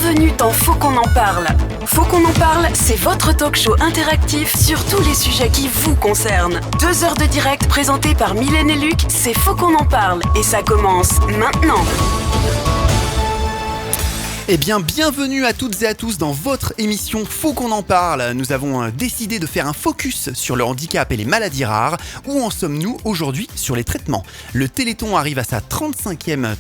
Bienvenue dans Faut qu'on en parle. Faut qu'on en parle, c'est votre talk show interactif sur tous les sujets qui vous concernent. 2 heures de direct présentées par Mylène et Luc, c'est Faut qu'on en parle et ça commence maintenant. Eh bien, bienvenue à toutes et à tous dans votre émission Faut qu'on en parle. Nous avons décidé de faire un focus sur le handicap et les maladies rares. Où en sommes-nous aujourd'hui sur les traitements ? Le Téléthon arrive à sa 35e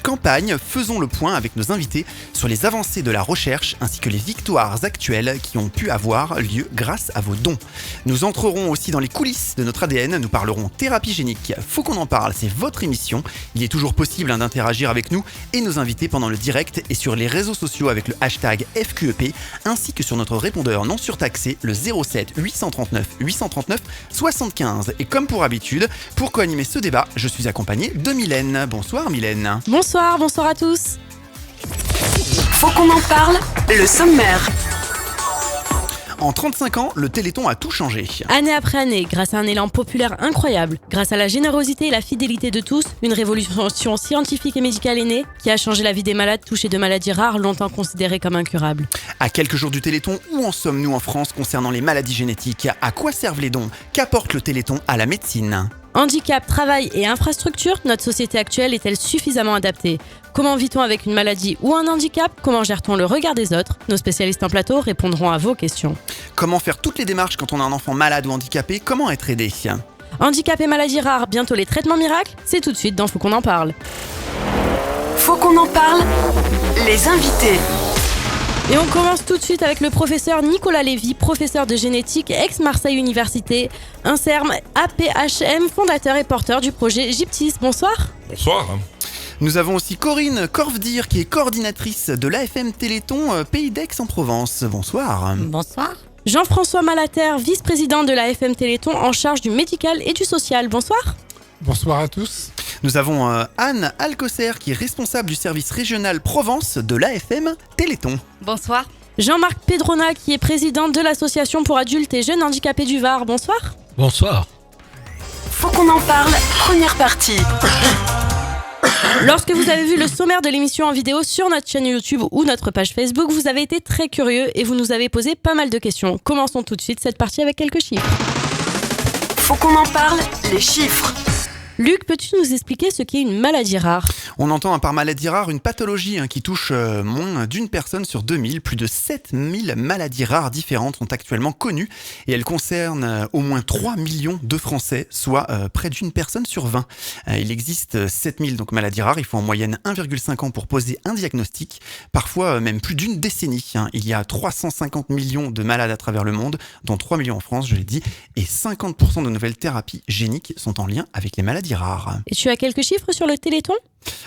campagne. Faisons le point avec nos invités sur les avancées de la recherche ainsi que les victoires actuelles qui ont pu avoir lieu grâce à vos dons. Nous entrerons aussi dans les coulisses de notre ADN. Nous parlerons thérapie génique. Faut qu'on en parle, c'est votre émission. Il est toujours possible d'interagir avec nous et nos invités pendant le direct et sur les réseaux sociaux avec le hashtag FQEP ainsi que sur notre répondeur non surtaxé le 07 839 839 75. Et comme pour habitude, pour co-animer ce débat, je suis accompagné de Mylène. Bonsoir Mylène. Bonsoir à tous. Faut qu'on en parle, le sommaire. En 35 ans, le Téléthon a tout changé. Année après année, grâce à un élan populaire incroyable, grâce à la générosité et la fidélité de tous, une révolution scientifique et médicale est née qui a changé la vie des malades touchés de maladies rares longtemps considérées comme incurables. À quelques jours du Téléthon, où en sommes-nous en France concernant les maladies génétiques ? À quoi servent les dons ? Qu'apporte le Téléthon à la médecine ? Handicap, travail et infrastructure, notre société actuelle est-elle suffisamment adaptée ? Comment vit-on avec une maladie ou un handicap ? Comment gère-t-on le regard des autres ? Nos spécialistes en plateau répondront à vos questions. Comment faire toutes les démarches quand on a un enfant malade ou handicapé ? Comment être aidé ? Handicap et maladies rares, bientôt les traitements miracles ? C'est tout de suite dans Faut qu'on en parle. Faut qu'on en parle, les invités. Et on commence tout de suite avec le professeur Nicolas Lévy, professeur de génétique ex-Marseille Université, INSERM, APHM, fondateur et porteur du projet Gyptis. Bonsoir. Bonsoir. Nous avons aussi Corinne Corvdir qui est coordinatrice de l'AFM Téléthon Pays d'Aix-en-Provence. Bonsoir. Bonsoir. Jean-François Malater, vice-président de l'AFM Téléthon en charge du médical et du social. Bonsoir. Bonsoir à tous. Nous avons Anne Alcocer qui est responsable du service régional Provence de l'AFM Téléthon. Bonsoir. Jean-Marc Pedrona qui est président de l'association pour adultes et jeunes handicapés du Var. Bonsoir. Bonsoir. Faut qu'on en parle, première partie. Lorsque vous avez vu le sommaire de l'émission en vidéo sur notre chaîne YouTube ou notre page Facebook, vous avez été très curieux et vous nous avez posé pas mal de questions. Commençons tout de suite cette partie avec quelques chiffres. Faut qu'on en parle, les chiffres. Luc, peux-tu nous expliquer ce qu'est une maladie rare ? On entend par maladie rare une pathologie qui touche moins d'une personne sur 2000. Plus de 7000 maladies rares différentes sont actuellement connues et elles concernent au moins 3 millions de Français, soit près d'une personne sur 20. Il existe 7000 maladies rares, il faut en moyenne 1,5 ans pour poser un diagnostic, parfois même plus d'une décennie. Il y a 350 millions de malades à travers le monde, dont 3 millions en France, je l'ai dit, et 50% de nouvelles thérapies géniques sont en lien avec les maladies rares. Et tu as quelques chiffres sur le Téléthon ?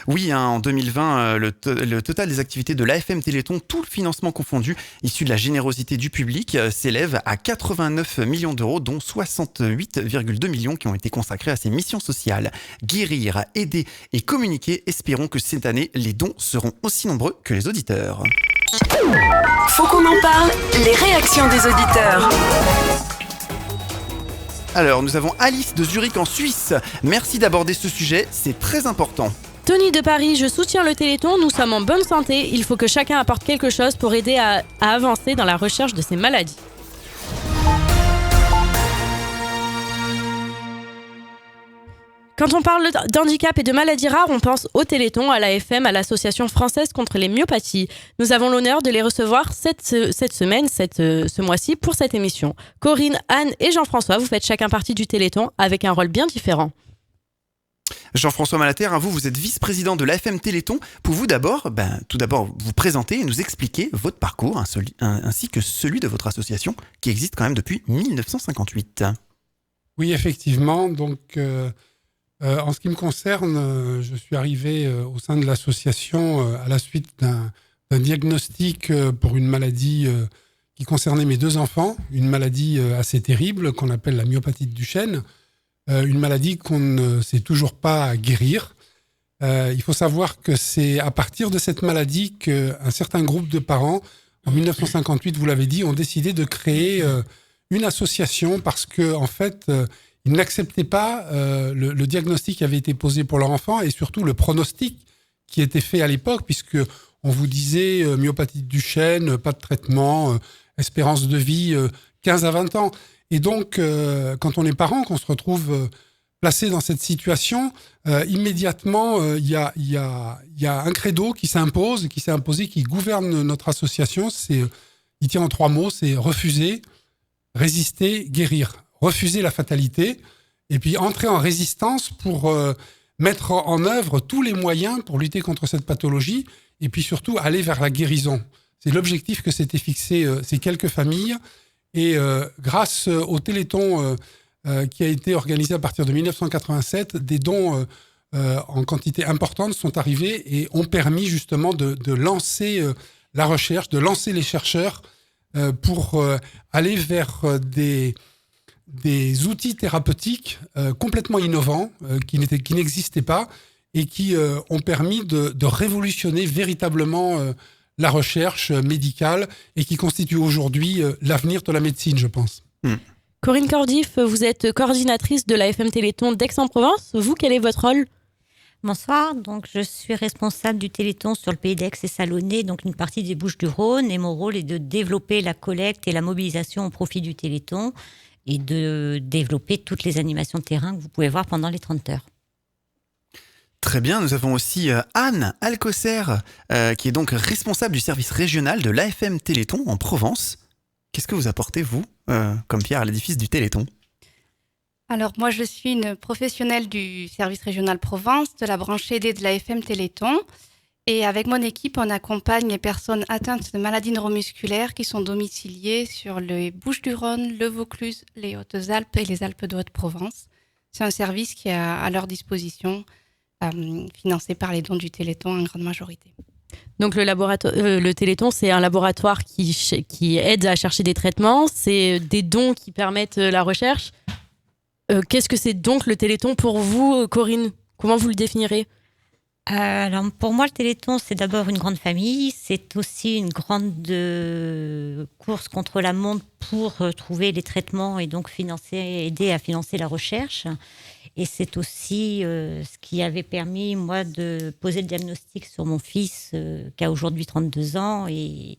Oui, en 2020, le total des activités de l'AFM Téléthon, tout le financement confondu, issu de la générosité du public, s'élève à 89 millions d'euros, dont 68,2 millions qui ont été consacrés à ces missions sociales. Guérir, aider et communiquer, espérons que cette année, les dons seront aussi nombreux que les auditeurs. Faut qu'on en parle, les réactions des auditeurs. Alors, nous avons Alice de Zurich en Suisse. Merci d'aborder ce sujet, c'est très important. Tony de Paris, je soutiens le Téléthon, nous sommes en bonne santé, il faut que chacun apporte quelque chose pour aider à avancer dans la recherche de ces maladies. Quand on parle d'handicap et de maladies rares, on pense au Téléthon, à l'AFM, à l'Association française contre les myopathies. Nous avons l'honneur de les recevoir ce mois-ci pour cette émission. Corinne, Anne et Jean-François, vous faites chacun partie du Téléthon avec un rôle bien différent. Jean-François Malater, vous êtes vice-président de l'AFM Téléthon. Pouvez-vous tout d'abord vous présenter et nous expliquer votre parcours ainsi que celui de votre association qui existe quand même depuis 1958 ? Oui, effectivement. Donc, en ce qui me concerne, je suis arrivé au sein de l'association à la suite d'un diagnostic pour une maladie qui concernait mes 2 enfants, une maladie assez terrible qu'on appelle la myopathie de Duchenne, une maladie qu'on ne sait toujours pas guérir. Il faut savoir que c'est à partir de cette maladie qu'un certain groupe de parents, en 1958, vous l'avez dit, ont décidé de créer une association parce que, en fait, ils n'acceptaient pas le diagnostic qui avait été posé pour leur enfant et surtout le pronostic qui était fait à l'époque, puisque on vous disait myopathie de Duchenne, pas de traitement, espérance de vie 15 à 20 ans. Et donc, quand on est parent, qu'on se retrouve placé dans cette situation, immédiatement, il y a un credo qui s'impose, qui s'est imposé, qui gouverne notre association. Il tient en 3 mots, c'est refuser, résister, guérir. Refuser la fatalité et puis entrer en résistance pour mettre en œuvre tous les moyens pour lutter contre cette pathologie et puis surtout aller vers la guérison. C'est l'objectif que s'étaient fixé ces quelques familles. Et grâce au Téléthon qui a été organisé à partir de 1987, des dons en quantité importante sont arrivés et ont permis justement de lancer la recherche, de lancer les chercheurs pour aller vers des outils thérapeutiques complètement innovants qui n'existaient pas et qui ont permis de révolutionner véritablement la recherche médicale et qui constitue aujourd'hui l'avenir de la médecine, je pense. Corinne Cordif, vous êtes coordinatrice de l'AFM Téléthon d'Aix-en-Provence. Vous, quel est votre rôle ? Bonsoir, donc je suis responsable du Téléthon sur le pays d'Aix et Salonnais, donc une partie des Bouches-du-Rhône, et mon rôle est de développer la collecte et la mobilisation au profit du Téléthon et de développer toutes les animations de terrain que vous pouvez voir pendant les 30 heures. Très bien, nous avons aussi Anne Alcocer, qui est donc responsable du service régional de l'AFM Téléthon en Provence. Qu'est-ce que vous apportez, vous, comme pierre à l'édifice du Téléthon ? Alors, moi, je suis une professionnelle du service régional Provence, de la branche aidée de l'AFM Téléthon. Et avec mon équipe, on accompagne les personnes atteintes de maladies neuromusculaires qui sont domiciliées sur les Bouches-du-Rhône, le Vaucluse, les Hautes-Alpes et les Alpes de Haute-Provence. C'est un service qui est à leur disposition, financé par les dons du Téléthon en grande majorité. Donc le Téléthon, c'est un laboratoire qui aide à chercher des traitements, c'est des dons qui permettent la recherche. Qu'est-ce que c'est donc le Téléthon pour vous, Corinne ? Comment vous le définirez ? Alors pour moi, le Téléthon, c'est d'abord une grande famille, c'est aussi une grande course contre la montre pour trouver les traitements et donc aider à financer la recherche. Et c'est aussi ce qui avait permis, moi, de poser le diagnostic sur mon fils, qui a aujourd'hui 32 ans. Et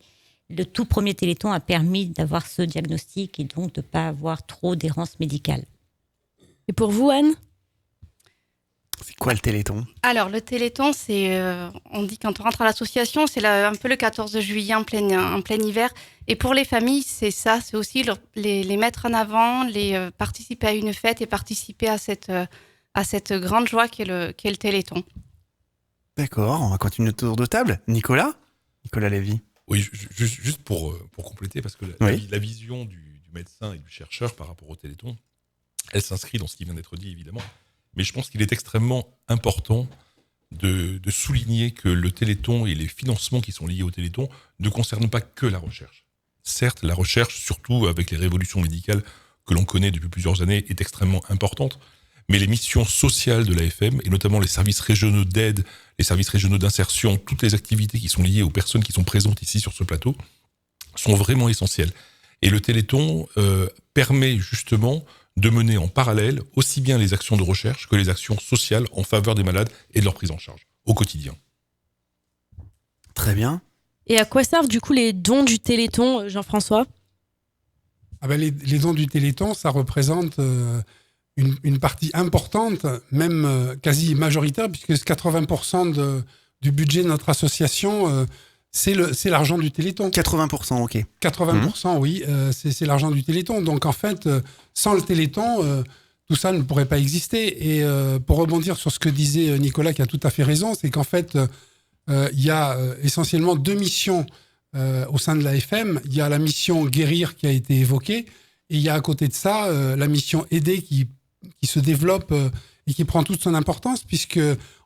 le tout premier Téléthon a permis d'avoir ce diagnostic et donc de ne pas avoir trop d'errance médicale. Et pour vous, Anne ? C'est quoi le Téléthon ? Alors, le Téléthon, c'est, on dit quand on rentre à l'association, c'est un peu le 14 juillet en plein hiver. Et pour les familles, c'est ça, c'est aussi les mettre en avant, participer à une fête et participer à cette grande joie qu'est le Téléthon. D'accord, on va continuer notre tour de table. Nicolas Lévy. Oui, juste pour compléter, parce que la vision du médecin et du chercheur par rapport au Téléthon, elle s'inscrit dans ce qui vient d'être dit, évidemment. Mais je pense qu'il est extrêmement important de souligner que le Téléthon et les financements qui sont liés au Téléthon ne concernent pas que la recherche. Certes, la recherche, surtout avec les révolutions médicales que l'on connaît depuis plusieurs années, est extrêmement importante, mais les missions sociales de l'AFM, et notamment les services régionaux d'aide, les services régionaux d'insertion, toutes les activités qui sont liées aux personnes qui sont présentes ici sur ce plateau, sont vraiment essentielles. Et le Téléthon permet justement de mener en parallèle aussi bien les actions de recherche que les actions sociales en faveur des malades et de leur prise en charge au quotidien. Très bien. Et à quoi servent du coup les dons du Téléthon, Jean-François ? Les dons du Téléthon, ça représente une partie importante, même quasi majoritaire, puisque 80% du budget de notre association, c'est l'argent du Téléthon. 80%, ok. 80%, oui, c'est l'argent du Téléthon. Donc en fait, sans le Téléthon, tout ça ne pourrait pas exister. Et pour rebondir sur ce que disait Nicolas, qui a tout à fait raison, c'est qu'en fait, il y a essentiellement 2 missions au sein de l'AFM. Il y a la mission guérir qui a été évoquée, et il y a à côté de ça la mission aider qui se développe et qui prend toute son importance, puisque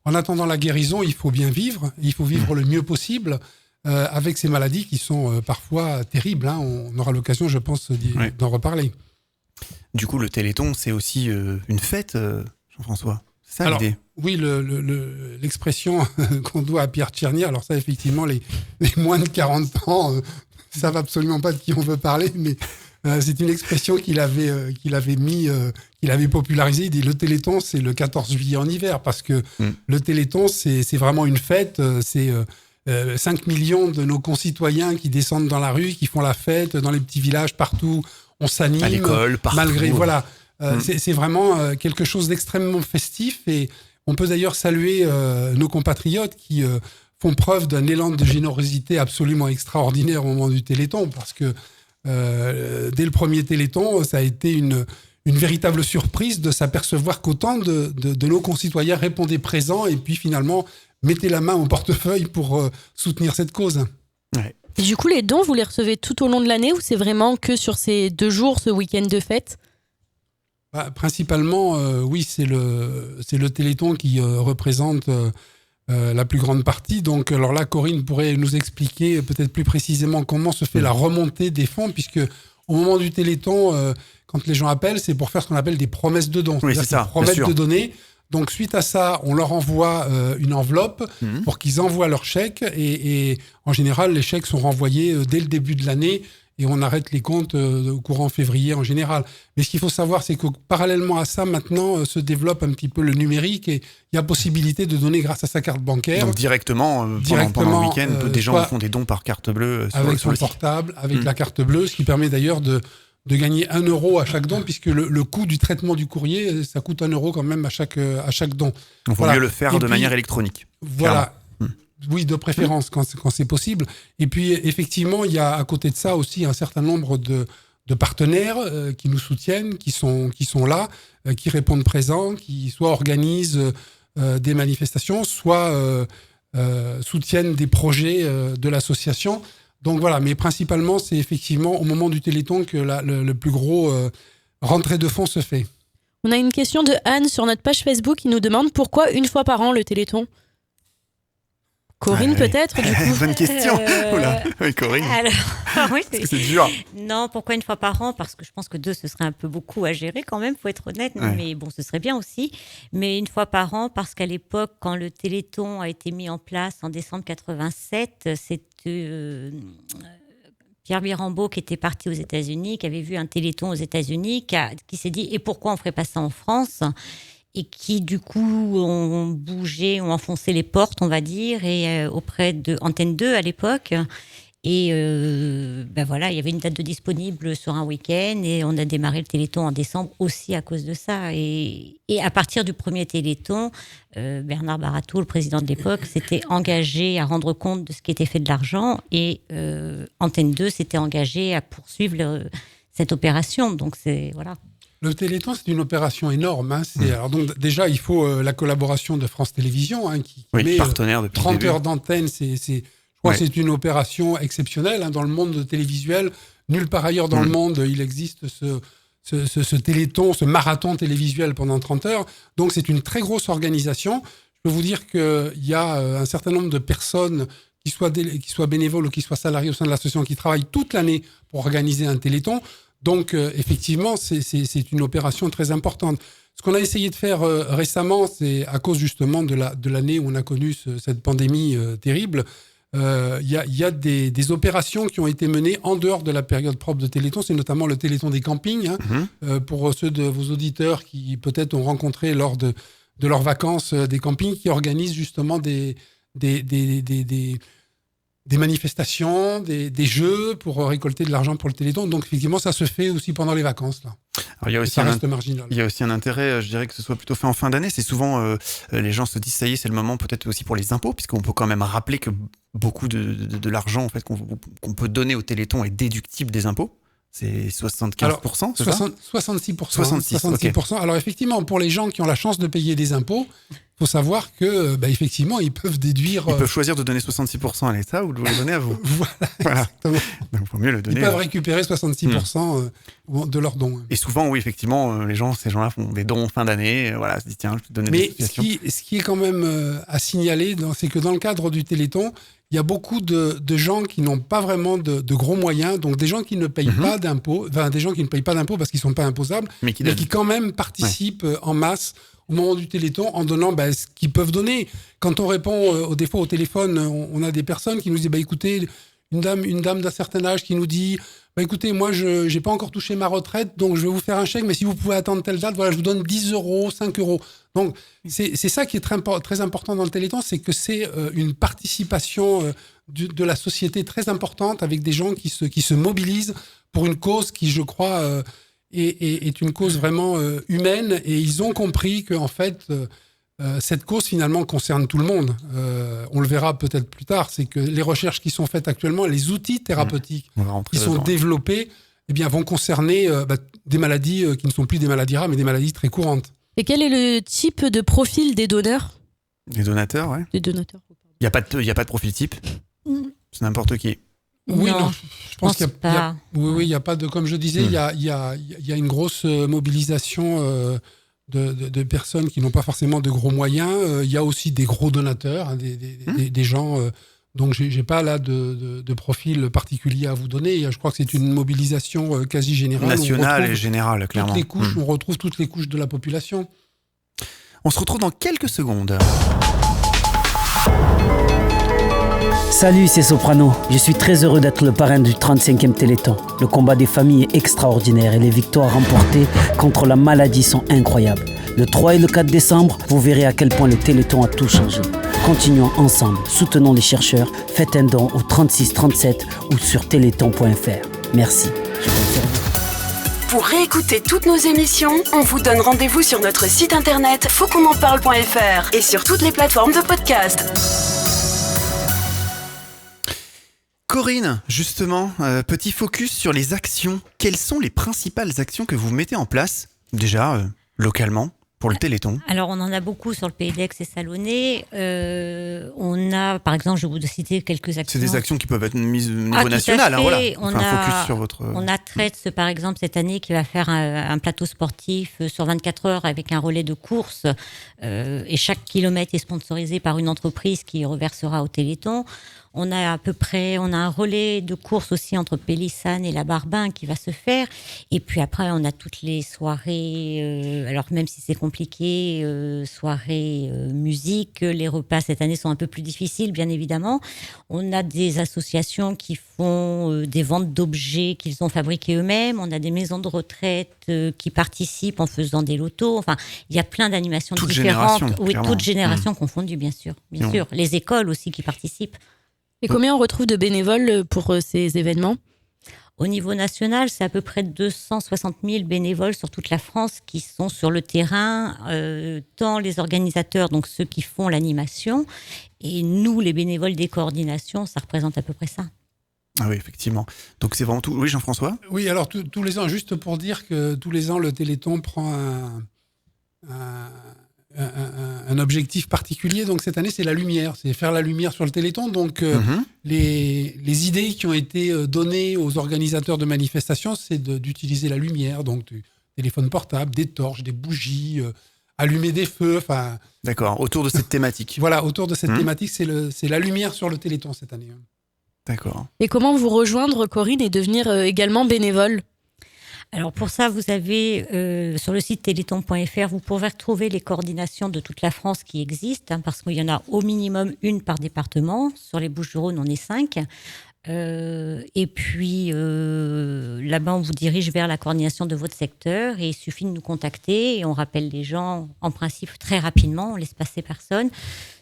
en attendant la guérison, il faut bien vivre, il faut vivre le mieux possible avec ces maladies qui sont parfois terribles. Hein. On aura l'occasion, je pense, d'en reparler. Du coup, le Téléthon, c'est aussi une fête, Jean-François. C'est ça l'idée ? Oui, l'expression qu'on doit à Pierre Tcherny, alors ça, effectivement, les moins de 40 ans, ça va absolument pas de qui on veut parler, mais c'est une expression qu'il avait popularisée. Il dit le Téléthon, c'est le 14 juillet en hiver, parce que le Téléthon, c'est vraiment une fête, c'est 5 millions de nos concitoyens qui descendent dans la rue, qui font la fête dans les petits villages partout. On s'anime. À l'école, partout. Malgré, voilà. C'est vraiment quelque chose d'extrêmement festif et on peut d'ailleurs saluer nos compatriotes qui font preuve d'un élan de générosité absolument extraordinaire au moment du Téléthon parce que dès le premier Téléthon, ça a été une véritable surprise de s'apercevoir qu'autant de nos concitoyens répondaient présents et puis finalement mettaient la main au portefeuille pour soutenir cette cause. Ouais. Et du coup, les dons, vous les recevez tout au long de l'année ou c'est vraiment que sur ces 2 jours, ce week-end de fête ? Principalement, oui, c'est le Téléthon qui représente la plus grande partie. Donc, alors là, Corinne pourrait nous expliquer peut-être plus précisément comment se fait la remontée des fonds, puisque au moment du Téléthon, quand les gens appellent, c'est pour faire ce qu'on appelle des promesses de dons. Oui, c'est ça. Promettre de donner. Donc, suite à ça, on leur envoie une enveloppe pour qu'ils envoient leur chèque. Et en général, les chèques sont renvoyés dès le début de l'année. Et on arrête les comptes au courant février en général. Mais ce qu'il faut savoir, c'est que parallèlement à ça, maintenant, se développe un petit peu le numérique et il y a possibilité de donner grâce à sa carte bancaire. Donc directement pendant le week-end, des gens font des dons par carte bleue avec sur son le site. portable, avec la carte bleue, ce qui permet d'ailleurs de gagner 1 euro à chaque don, puisque le coût du traitement du courrier, ça coûte 1 euro quand même à chaque don. Donc il vaut mieux le faire de manière électronique. Voilà. Oui, de préférence, quand c'est possible. Et puis, effectivement, il y a à côté de ça aussi un certain nombre de partenaires qui nous soutiennent, qui sont là, qui répondent présents, qui soit organisent des manifestations, soit soutiennent des projets de l'association. Donc voilà, mais principalement, c'est effectivement au moment du Téléthon que le plus gros rentrée de fonds se fait. On a une question de Anne sur notre page Facebook qui nous demande pourquoi 1 fois par an le Téléthon ? Corinne, peut-être, du coup. Bonne question. Oula, oui, Corinne. Alors, oui, c'est dur. Non, pourquoi 1 fois par an ? Parce que je pense que 2, ce serait un peu beaucoup à gérer quand même, faut être honnête. Ouais. Mais bon, ce serait bien aussi. Mais 1 fois par an, parce qu'à l'époque, quand le Téléthon a été mis en place en décembre 87, c'était Pierre Mirambeau qui était parti aux États-Unis, qui avait vu un Téléthon aux États-Unis, qui s'est dit « Et pourquoi on ferait pas ça en France ?» et qui, du coup, ont bougé, ont enfoncé les portes, on va dire, et auprès de Antenne 2 à l'époque. Et voilà, il y avait une date de disponible sur un week-end et on a démarré le Téléthon en décembre aussi à cause de ça. Et à partir du premier Téléthon, Bernard Baratou, le président de l'époque, s'était engagé à rendre compte de ce qui était fait de l'argent et Antenne 2 s'était engagé à poursuivre cette opération. Donc, voilà. Le Téléthon, c'est une opération énorme. Alors donc, déjà, il faut la collaboration de France Télévisions, qui met partenaire depuis 30 le début. heures d'antenne. Je crois que c'est une opération exceptionnelle. Dans le monde télévisuel, nulle part ailleurs dans le monde, il existe ce Téléthon, ce marathon télévisuel pendant 30 heures. Donc, c'est une très grosse organisation. Je peux vous dire qu'il y a un certain nombre de personnes qui soient bénévoles ou qui soient salariés au sein de l'association, qui travaillent toute l'année pour organiser un Téléthon. Donc, effectivement, c'est une opération très importante. Ce qu'on a essayé de faire récemment, c'est à cause justement de l'année où on a connu cette pandémie terrible, il y a des opérations qui ont été menées en dehors de la période propre de Téléthon. C'est notamment le Téléthon des campings. Pour ceux de vos auditeurs qui peut-être ont rencontré lors de leurs vacances des campings, qui organisent justement des manifestations, des jeux pour récolter de l'argent pour le Téléthon. Donc, effectivement, ça se fait aussi pendant les vacances, là. Alors, il y a aussi ça reste marginal. Il y a aussi un intérêt, je dirais, que ce soit plutôt fait en fin d'année. C'est souvent, les gens se disent, ça y est, c'est le moment peut-être aussi pour les impôts, puisqu'on peut quand même rappeler que beaucoup de l'argent en fait, qu'on peut donner au Téléthon est déductible des impôts. C'est 75%, alors, c'est ça 66%. 66%. Okay. Alors, effectivement, pour les gens qui ont la chance de payer des impôts, il faut savoir que, effectivement, ils peuvent déduire... Ils peuvent choisir de donner 66% à l'État ou de le donner à vous. Voilà. Donc, il faut mieux le donner. Ils peuvent récupérer 66% de leurs dons. Et souvent, oui, effectivement, ces gens-là font des dons en fin d'année. Voilà, se disent, tiens, je vais te donner des situations. Mais ce qui est quand même à signaler, c'est que dans le cadre du Téléthon, il y a beaucoup de gens qui n'ont pas vraiment de gros moyens, donc des gens qui ne payent pas d'impôts, enfin des gens qui ne payent pas d'impôts parce qu'ils ne sont pas imposables, mais qui quand même participent en masse au moment du Téléthon en donnant ce qu'ils peuvent donner. Quand on répond des fois au téléphone, on a des personnes qui nous disent écoutez, une dame d'un certain âge qui nous dit écoutez, moi je n'ai pas encore touché ma retraite, donc je vais vous faire un chèque, mais si vous pouvez attendre telle date, voilà, je vous donne 10 €, 5 €. Donc c'est ça qui est très important dans le Téléthon, c'est que c'est une participation de la société très importante, avec des gens qui se mobilisent pour une cause qui, je crois, est une cause vraiment humaine, et ils ont compris qu'en fait cette cause finalement concerne tout le monde. On le verra peut-être plus tard, c'est que les recherches qui sont faites actuellement, les outils thérapeutiques qui sont développés, eh bien, vont concerner des maladies qui ne sont plus des maladies rares, mais des maladies très courantes. Et quel est le type de profil des donneurs ? Des donateurs, ouais. Des donateurs. Il n'y a pas de profil type. C'est n'importe qui. Oui, non, je pense qu'il y a il y a pas de, comme je disais, il y a une grosse mobilisation de personnes qui n'ont pas forcément de gros moyens. Il y a aussi des gros donateurs, hein, des gens. Donc j'ai pas là de profil particulier à vous donner. Je crois que c'est une mobilisation quasi générale, nationale et générale, clairement. Toutes les couches, on retrouve toutes les couches de la population. On se retrouve dans quelques secondes. Salut, c'est Soprano. Je suis très heureux d'être le parrain du 35e Téléthon. Le combat des familles est extraordinaire et les victoires remportées contre la maladie sont incroyables. Le 3 et le 4 décembre, vous verrez à quel point le Téléthon a tout changé. Continuons ensemble, soutenons les chercheurs, faites un don au 36 37 ou sur téléthon.fr. Merci. Pour réécouter toutes nos émissions, on vous donne rendez-vous sur notre site internet fautquonenparle.fr et sur toutes les plateformes de podcast. Corinne, justement, petit focus sur les actions. Quelles sont les principales actions que vous mettez en place, déjà, localement, pour le Téléthon ? Alors, on en a beaucoup sur le Pays d'Aix et Salonnais. On a, par exemple, je vais vous citer quelques actions. C'est des actions qui peuvent être mises au niveau national. Hein, voilà. Focus sur votre... On a Tretz, par exemple, cette année, qui va faire un plateau sportif sur 24 heures avec un relais de course. Et chaque kilomètre est sponsorisé par une entreprise qui reversera au Téléthon. On a un relais de course aussi entre Pélissane et la Barbin qui va se faire. Et puis après, on a toutes les soirées, alors même si c'est compliqué, soirées musique. Les repas cette année sont un peu plus difficiles, bien évidemment. On a des associations qui font des ventes d'objets qu'ils ont fabriqués eux-mêmes. On a des maisons de retraite qui participent en faisant des lotos. Enfin, il y a plein d'animations différentes. Toutes générations confondues, bien sûr. Bien sûr. Les écoles aussi qui participent. Et combien on retrouve de bénévoles pour ces événements ? Au niveau national, c'est à peu près 260 000 bénévoles sur toute la France qui sont sur le terrain, tant les organisateurs, donc ceux qui font l'animation, et nous, les bénévoles des coordinations, ça représente à peu près ça. Ah oui, effectivement. Donc c'est vraiment tout. Oui, Jean-François ? Oui, alors tous les ans, juste pour dire que tous les ans, le Téléthon prend un objectif particulier. Donc cette année, c'est la lumière, c'est faire la lumière sur le Téléthon. Donc les idées qui ont été données aux organisateurs de manifestations, c'est d'utiliser la lumière, donc du téléphone portable, des torches, des bougies, allumer des feux. Enfin, d'accord, autour de cette thématique. Voilà, autour de cette thématique, c'est la lumière sur le Téléthon cette année. D'accord. Et comment vous rejoindre, Corinne, et devenir également bénévole ? Alors pour ça, vous avez sur le site téléthon.fr, vous pourrez retrouver les coordinations de toute la France qui existent, hein, parce qu'il y en a au minimum une par département. Sur les Bouches-du-Rhône, on est 5. Et puis là-bas, on vous dirige vers la coordination de votre secteur et il suffit de nous contacter et on rappelle les gens, en principe, très rapidement, on laisse passer personne.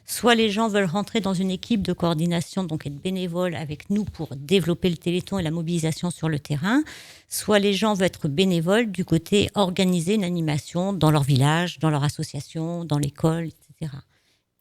Soit les gens veulent rentrer dans une équipe de coordination, donc être bénévoles avec nous pour développer le Téléthon et la mobilisation sur le terrain. Soit les gens veulent être bénévoles du côté organiser une animation dans leur village, dans leur association, dans l'école, etc.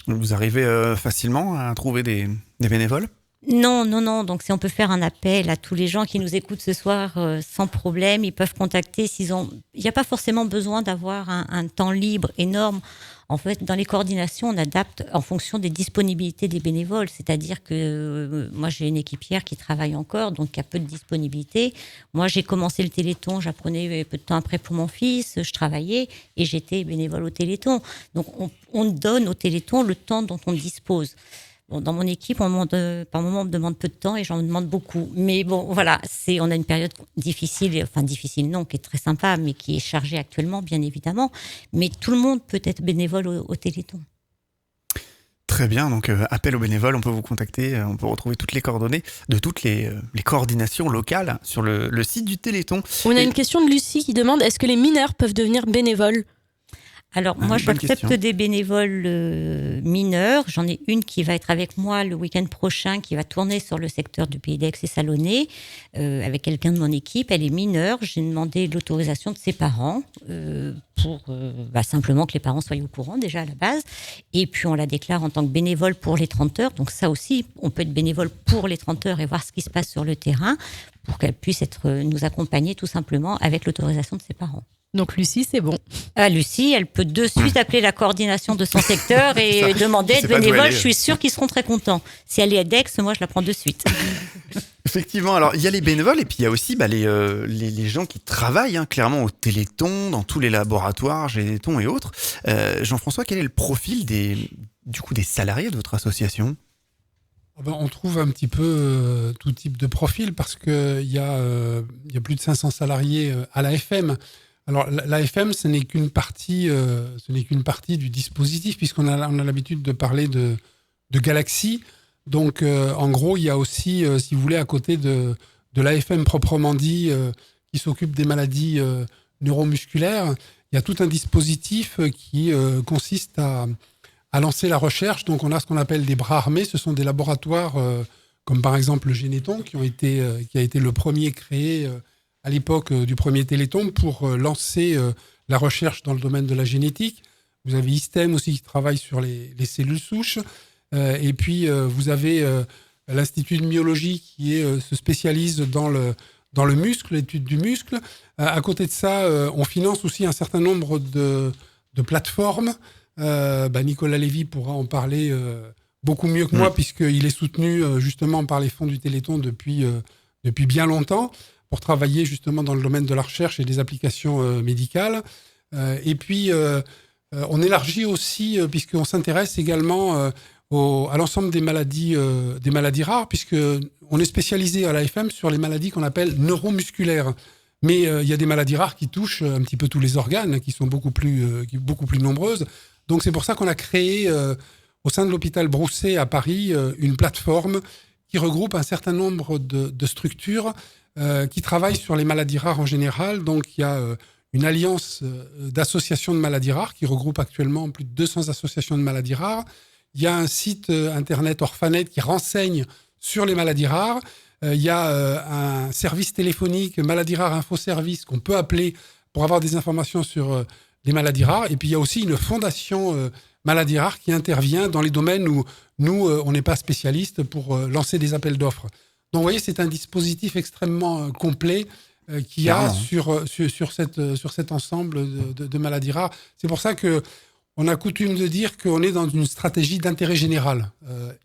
Vous arrivez facilement à trouver des bénévoles ? Non. Donc, si on peut faire un appel à tous les gens qui nous écoutent ce soir sans problème, ils peuvent contacter s'ils ont... Il n'y a pas forcément besoin d'avoir un temps libre énorme. En fait, dans les coordinations, on adapte en fonction des disponibilités des bénévoles. C'est-à-dire que moi, j'ai une équipière qui travaille encore, donc il y a peu de disponibilité. Moi, j'ai commencé le Téléthon, j'apprenais peu de temps après pour mon fils, je travaillais et j'étais bénévole au Téléthon. Donc, on donne au Téléthon le temps dont on dispose. Bon, dans mon équipe, par moment, on me demande peu de temps et j'en demande beaucoup. Mais bon, voilà, on a une période difficile, enfin difficile non, qui est très sympa, mais qui est chargée actuellement, bien évidemment. Mais tout le monde peut être bénévole au Téléthon. Très bien, donc appel aux bénévoles, on peut vous contacter, on peut retrouver toutes les coordonnées de toutes les coordinations locales sur le site du Téléthon. On a une question de Lucie qui demande, est-ce que les mineurs peuvent devenir bénévoles ? Alors, moi, j'accepte des bénévoles mineurs. J'en ai une qui va être avec moi le week-end prochain, qui va tourner sur le secteur du Pays d'Aix et Salonnais, avec quelqu'un de mon équipe. Elle est mineure. J'ai demandé l'autorisation de ses parents pour simplement que les parents soient au courant déjà à la base. Et puis, on la déclare en tant que bénévole pour les 30 heures. Donc ça aussi, on peut être bénévole pour les 30 heures et voir ce qui se passe sur le terrain pour qu'elle puisse nous accompagner tout simplement avec l'autorisation de ses parents. Donc Lucie, c'est bon. Lucie, elle peut de suite appeler la coordination de son secteur et demander d'être bénévole. Je suis sûre qu'ils seront très contents. Si elle est à Daix, moi je la prends de suite. Effectivement, alors il y a les bénévoles et puis il y a aussi les gens qui travaillent clairement au Téléthon, dans tous les laboratoires, Généthon et autres. Jean-François, quel est le profil des salariés de votre association ? On trouve un petit peu tout type de profil parce qu'il y a plus de 500 salariés à l'AFM. Alors l'AFM, ce n'est qu'une partie du dispositif puisqu'on a l'habitude de parler de galaxies. Donc en gros, il y a aussi, si vous voulez, à côté de l'AFM proprement dit, qui s'occupe des maladies neuromusculaires, il y a tout un dispositif qui consiste à lancer la recherche. Donc on a ce qu'on appelle des bras armés. Ce sont des laboratoires comme par exemple le Généthon qui a été le premier créé à l'époque du premier Téléthon pour lancer la recherche dans le domaine de la génétique. Vous avez ISTEM aussi qui travaille sur les cellules souches. Et puis vous avez l'Institut de myologie qui se spécialise dans le muscle, l'étude du muscle. À côté de ça, on finance aussi un certain nombre de plateformes. Nicolas Lévy pourra en parler beaucoup mieux que moi puisqu'il est soutenu justement par les fonds du Téléthon depuis bien longtemps pour travailler justement dans le domaine de la recherche et des applications médicales. Et puis, on élargit aussi, puisqu'on s'intéresse également à l'ensemble des maladies rares, puisqu'on est spécialisé à l'AFM sur les maladies qu'on appelle neuromusculaires. Mais il y a des maladies rares qui touchent un petit peu tous les organes, qui sont beaucoup plus nombreuses. Donc c'est pour ça qu'on a créé au sein de l'hôpital Broussais à Paris une plateforme qui regroupe un certain nombre de structures qui travaillent sur les maladies rares en général. Donc il y a une alliance d'associations de maladies rares qui regroupe actuellement plus de 200 associations de maladies rares. Il y a un site internet Orphanet qui renseigne sur les maladies rares. Il y a un service téléphonique Maladies Rares Info Service qu'on peut appeler pour avoir des informations sur les maladies rares. Et puis il y a aussi une fondation maladies rares qui intervient dans les domaines où nous, on n'est pas spécialistes pour lancer des appels d'offres. Donc vous voyez, c'est un dispositif extrêmement complet qu'il y a sur cet ensemble de maladies rares. C'est pour ça qu'on a coutume de dire qu'on est dans une stratégie d'intérêt général.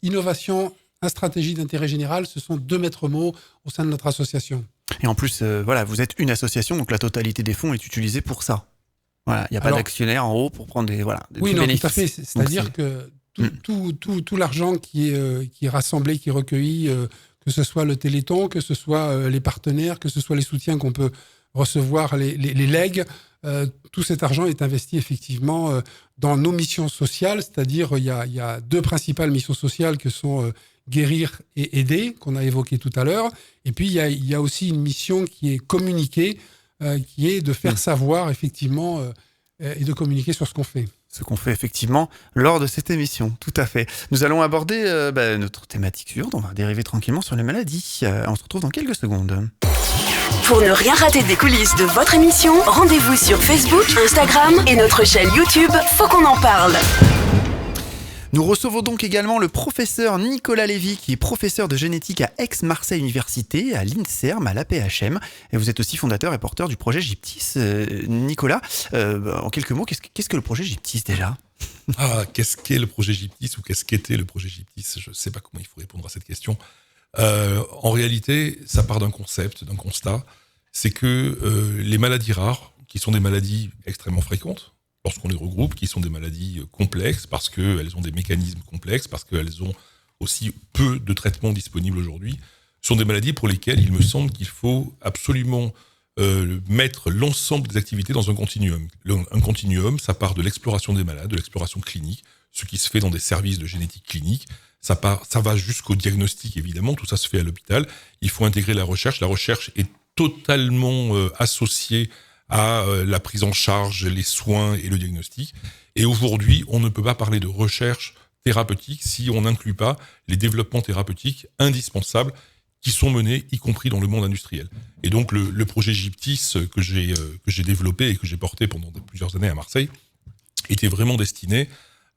Innovation, stratégie d'intérêt général, ce sont deux maîtres mots au sein de notre association. Et en plus, vous êtes une association, donc la totalité des fonds est utilisée pour ça. Voilà, il n'y a pas d'actionnaire en haut pour prendre des bénéfices. Tout à fait. C'est-à-dire que tout l'argent qui est rassemblé, qui est recueilli, que ce soit le Téléthon, que ce soit les partenaires, que ce soit les soutiens qu'on peut recevoir, les legs, tout cet argent est investi effectivement dans nos missions sociales, c'est-à-dire il y a deux principales missions sociales que sont guérir et aider, qu'on a évoqué tout à l'heure, et puis il y a aussi une mission qui est communiquer, qui est de faire savoir effectivement et de communiquer sur ce qu'on fait. Ce qu'on fait effectivement lors de cette émission, tout à fait. Nous allons aborder notre thématique suivante, on va dériver tranquillement sur les maladies. On se retrouve dans quelques secondes. Pour ne rien rater des coulisses de votre émission, rendez-vous sur Facebook, Instagram et notre chaîne YouTube Faut qu'on en parle. Nous recevons donc également le professeur Nicolas Lévy, qui est professeur de génétique à Aix-Marseille Université, à l'INSERM, à l'APHM. Et vous êtes aussi fondateur et porteur du projet Gyptis. Nicolas, en quelques mots, qu'est-ce que le projet Gyptis déjà ? Qu'est-ce qu'est le projet Gyptis ou qu'est-ce qu'était le projet Gyptis ? Je ne sais pas comment il faut répondre à cette question. En réalité, ça part d'un concept, d'un constat. C'est que les maladies rares, qui sont des maladies extrêmement fréquentes, lorsqu'on les regroupe, qui sont des maladies complexes, parce qu'elles ont des mécanismes complexes, parce qu'elles ont aussi peu de traitements disponibles aujourd'hui, sont des maladies pour lesquelles il me semble qu'il faut absolument mettre l'ensemble des activités dans un continuum. Un continuum, ça part de l'exploration des malades, de l'exploration clinique, ce qui se fait dans des services de génétique clinique. Ça va jusqu'au diagnostic, évidemment, tout ça se fait à l'hôpital. Il faut intégrer la recherche. La recherche est totalement associée à la prise en charge, les soins et le diagnostic. Et aujourd'hui, on ne peut pas parler de recherche thérapeutique si on n'inclut pas les développements thérapeutiques indispensables qui sont menés, y compris dans le monde industriel. Et donc, le projet Gyptis que j'ai développé et que j'ai porté pendant plusieurs années à Marseille était vraiment destiné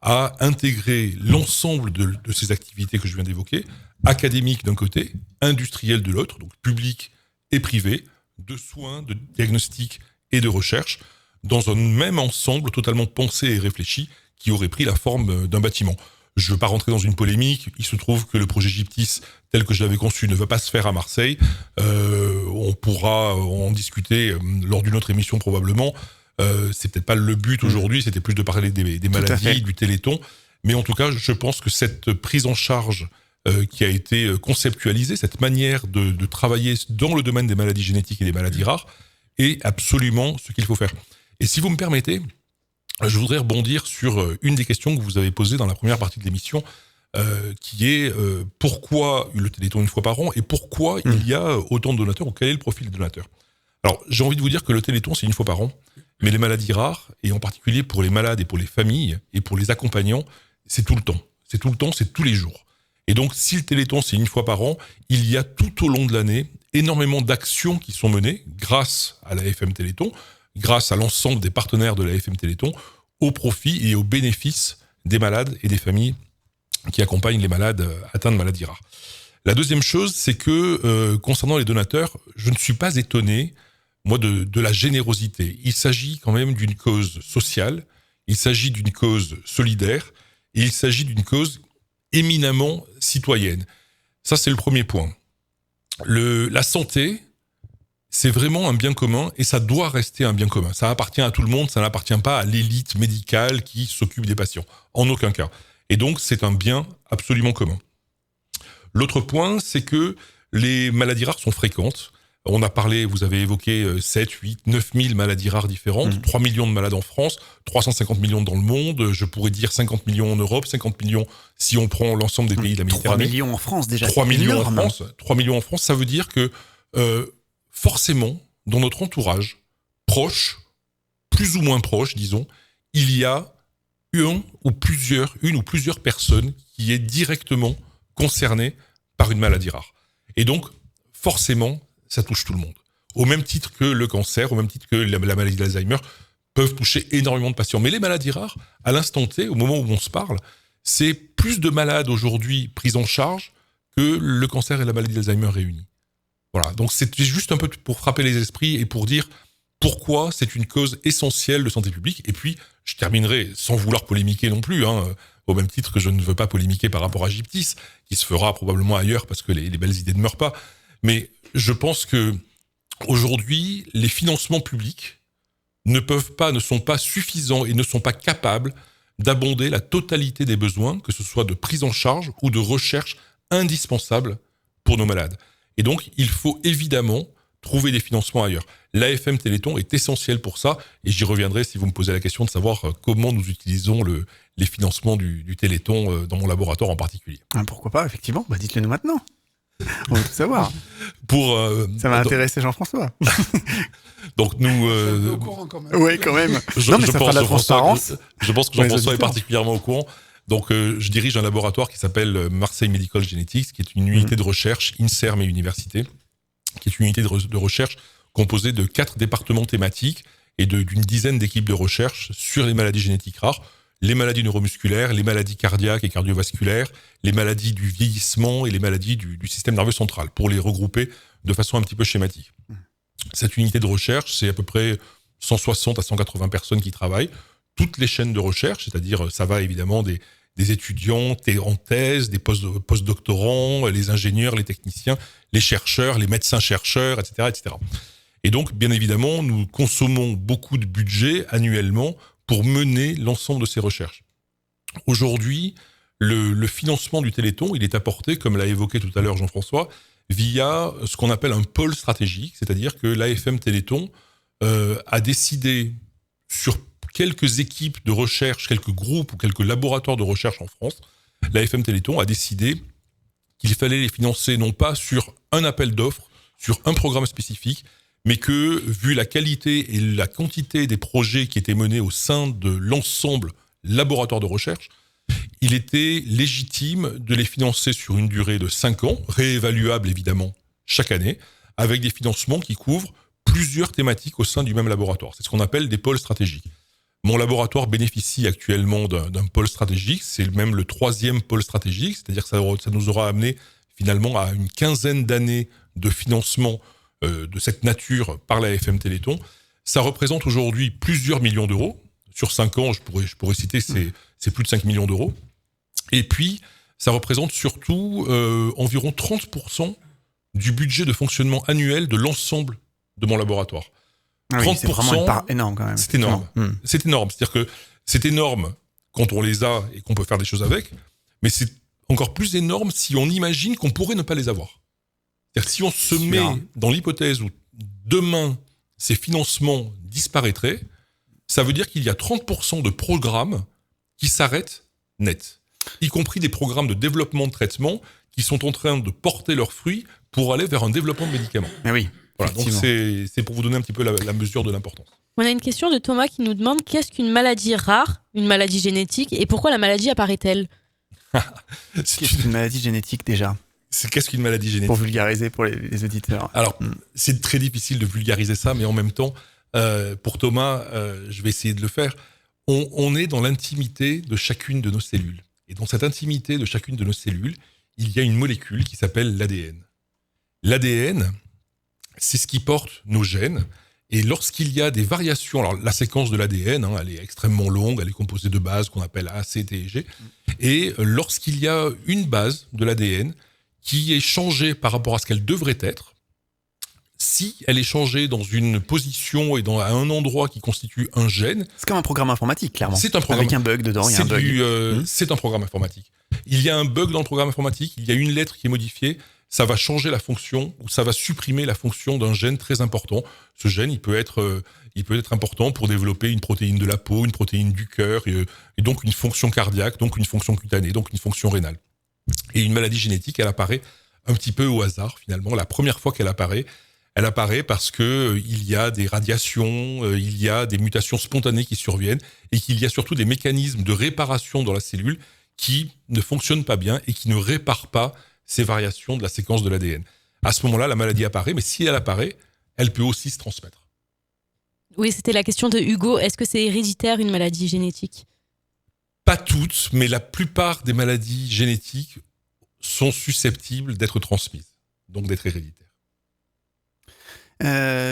à intégrer l'ensemble de ces activités que je viens d'évoquer, académiques d'un côté, industrielles de l'autre, donc public et privé, de soins, de diagnostic et de recherche, dans un même ensemble totalement pensé et réfléchi qui aurait pris la forme d'un bâtiment. Je ne veux pas rentrer dans une polémique, il se trouve que le projet Gyptis, tel que je l'avais conçu, ne va pas se faire à Marseille. On pourra en discuter lors d'une autre émission probablement. C'est peut-être pas le but aujourd'hui, c'était plus de parler des maladies, du Téléthon. Mais en tout cas, je pense que cette prise en charge qui a été conceptualisée, cette manière de travailler dans le domaine des maladies génétiques et des maladies rares, est absolument ce qu'il faut faire. Et si vous me permettez, je voudrais rebondir sur une des questions que vous avez posées dans la première partie de l'émission, qui est pourquoi le Téléthon une fois par an et pourquoi il y a autant de donateurs ou quel est le profil des donateurs. Alors, j'ai envie de vous dire que le Téléthon, c'est une fois par an, mais les maladies rares, et en particulier pour les malades et pour les familles et pour les accompagnants, c'est tout le temps. C'est tout le temps, c'est tous les jours. Et donc, si le Téléthon, c'est une fois par an, il y a tout au long de l'année énormément d'actions qui sont menées grâce à la FM Téléthon, grâce à l'ensemble des partenaires de la FM Téléthon, au profit et au bénéfice des malades et des familles qui accompagnent les malades atteints de maladies rares. La deuxième chose, c'est que concernant les donateurs, je ne suis pas étonné, moi, de la générosité. Il s'agit quand même d'une cause sociale, il s'agit d'une cause solidaire, et il s'agit d'une cause éminemment citoyenne. Ça, c'est le premier point. La santé, c'est vraiment un bien commun et ça doit rester un bien commun. Ça appartient à tout le monde, ça n'appartient pas à l'élite médicale qui s'occupe des patients. En aucun cas. Et donc, c'est un bien absolument commun. L'autre point, c'est que les maladies rares sont fréquentes. On a parlé, vous avez évoqué 7, 8, 9 000 maladies rares différentes, 3 millions de malades en France, 350 millions dans le monde, je pourrais dire 50 millions en Europe, 50 millions si on prend l'ensemble des pays de la Méditerranée. 3 millions en France déjà, 3 millions énorme. en France. 3 millions en France, ça veut dire que forcément, dans notre entourage, proche, plus ou moins proche, disons, il y a une ou plusieurs personnes qui est directement concernée par une maladie rare. Et donc, forcément, ça touche tout le monde. Au même titre que le cancer, au même titre que la maladie d'Alzheimer, peuvent toucher énormément de patients. Mais les maladies rares, à l'instant T, au moment où on se parle, c'est plus de malades aujourd'hui pris en charge que le cancer et la maladie d'Alzheimer réunis. Voilà, donc c'était juste un peu pour frapper les esprits et pour dire pourquoi c'est une cause essentielle de santé publique. Et puis, je terminerai sans vouloir polémiquer non plus, au même titre que je ne veux pas polémiquer par rapport à Gyptis, qui se fera probablement ailleurs parce que les belles idées ne meurent pas. Mais je pense que aujourd'hui, les financements publics ne sont pas suffisants et ne sont pas capables d'abonder la totalité des besoins, que ce soit de prise en charge ou de recherche indispensables pour nos malades. Et donc, il faut évidemment trouver des financements ailleurs. L'AFM Téléthon est essentiel pour ça, et j'y reviendrai si vous me posez la question de savoir comment nous utilisons les financements du Téléthon dans mon laboratoire en particulier. Pourquoi pas, effectivement, dites-le nous maintenant. On veut tout savoir. Ça va intéresser Jean-François. Donc nous... au courant quand même. Oui, quand même. Non, mais ça fera de la transparence. Je pense que Jean-François est particulièrement au courant. Donc je dirige un laboratoire qui s'appelle Marseille Medical Genetics, qui est une unité de recherche, INSERM et université, qui est une unité de recherche composée de 4 départements thématiques et d'une dizaine d'équipes de recherche sur les maladies génétiques rares, les maladies neuromusculaires, les maladies cardiaques et cardiovasculaires, les maladies du vieillissement et les maladies du système nerveux central, pour les regrouper de façon un petit peu schématique. Cette unité de recherche, c'est à peu près 160 à 180 personnes qui travaillent, toutes les chaînes de recherche, c'est-à-dire ça va évidemment des étudiants en thèse, des post-doctorants, les ingénieurs, les techniciens, les chercheurs, les médecins-chercheurs, etc., etc. Et donc, bien évidemment, nous consommons beaucoup de budget annuellement pour mener l'ensemble de ces recherches. Aujourd'hui, le financement du Téléthon, il est apporté, comme l'a évoqué tout à l'heure Jean-François, via ce qu'on appelle un pôle stratégique, c'est-à-dire que l'AFM Téléthon a décidé sur quelques équipes de recherche, quelques groupes ou quelques laboratoires de recherche en France, l'AFM Téléthon a décidé qu'il fallait les financer non pas sur un appel d'offres, sur un programme spécifique, mais que, vu la qualité et la quantité des projets qui étaient menés au sein de l'ensemble laboratoire de recherche, il était légitime de les financer sur une durée de 5 ans, réévaluable évidemment chaque année, avec des financements qui couvrent plusieurs thématiques au sein du même laboratoire. C'est ce qu'on appelle des pôles stratégiques. Mon laboratoire bénéficie actuellement d'un pôle stratégique, c'est même le 3e pôle stratégique, c'est-à-dire que ça nous aura amené finalement à une quinzaine d'années de financement de cette nature par la FM Téléthon. Ça représente aujourd'hui plusieurs millions d'euros. Sur 5 ans, je pourrais citer, c'est plus de 5 millions d'euros. Et puis, ça représente surtout environ 30% du budget de fonctionnement annuel de l'ensemble de mon laboratoire. Ah oui, 30%, c'est vraiment une part énorme quand même. C'est énorme. C'est énorme. C'est-à-dire que c'est énorme quand on les a et qu'on peut faire des choses avec, mais c'est encore plus énorme si on imagine qu'on pourrait ne pas les avoir. C'est-à-dire que si on se met dans l'hypothèse où demain, ces financements disparaîtraient, ça veut dire qu'il y a 30% de programmes qui s'arrêtent net, y compris des programmes de développement de traitement qui sont en train de porter leurs fruits pour aller vers un développement de médicaments. Mais oui. Voilà, donc c'est pour vous donner un petit peu la mesure de l'importance. On a une question de Thomas qui nous demande qu'est-ce qu'une maladie rare, une maladie génétique, et pourquoi la maladie apparaît-elle ? Qu'est-ce qu'une maladie génétique déjà ? Qu'est-ce qu'une maladie génétique ? Pour vulgariser pour les auditeurs. Alors, c'est très difficile de vulgariser ça, mais en même temps, pour Thomas, je vais essayer de le faire. On est dans l'intimité de chacune de nos cellules. Et dans cette intimité de chacune de nos cellules, il y a une molécule qui s'appelle l'ADN. L'ADN, c'est ce qui porte nos gènes. Et lorsqu'il y a des variations, alors la séquence de l'ADN, elle est extrêmement longue, elle est composée de bases qu'on appelle A, C, T et G. Et lorsqu'il y a une base de l'ADN qui est changée par rapport à ce qu'elle devrait être, si elle est changée dans une position et à un endroit qui constitue un gène... C'est comme un programme informatique, clairement. C'est un programme. Avec un bug dedans, il y a un bug. C'est un programme informatique. Il y a un bug dans le programme informatique, il y a une lettre qui est modifiée, ça va changer la fonction, ou ça va supprimer la fonction d'un gène très important. Ce gène, il peut être important pour développer une protéine de la peau, une protéine du cœur, et donc une fonction cardiaque, donc une fonction cutanée, donc une fonction rénale. Et une maladie génétique, elle apparaît un petit peu au hasard, finalement. La première fois qu'elle apparaît, elle apparaît parce que il y a des radiations, il y a des mutations spontanées qui surviennent, et qu'il y a surtout des mécanismes de réparation dans la cellule qui ne fonctionnent pas bien et qui ne réparent pas ces variations de la séquence de l'ADN. À ce moment-là, la maladie apparaît, mais si elle apparaît, elle peut aussi se transmettre. Oui, c'était la question de Hugo. Est-ce que c'est héréditaire, une maladie génétique ? Pas toutes, mais la plupart des maladies génétiques sont susceptibles d'être transmises, donc d'être héréditaires.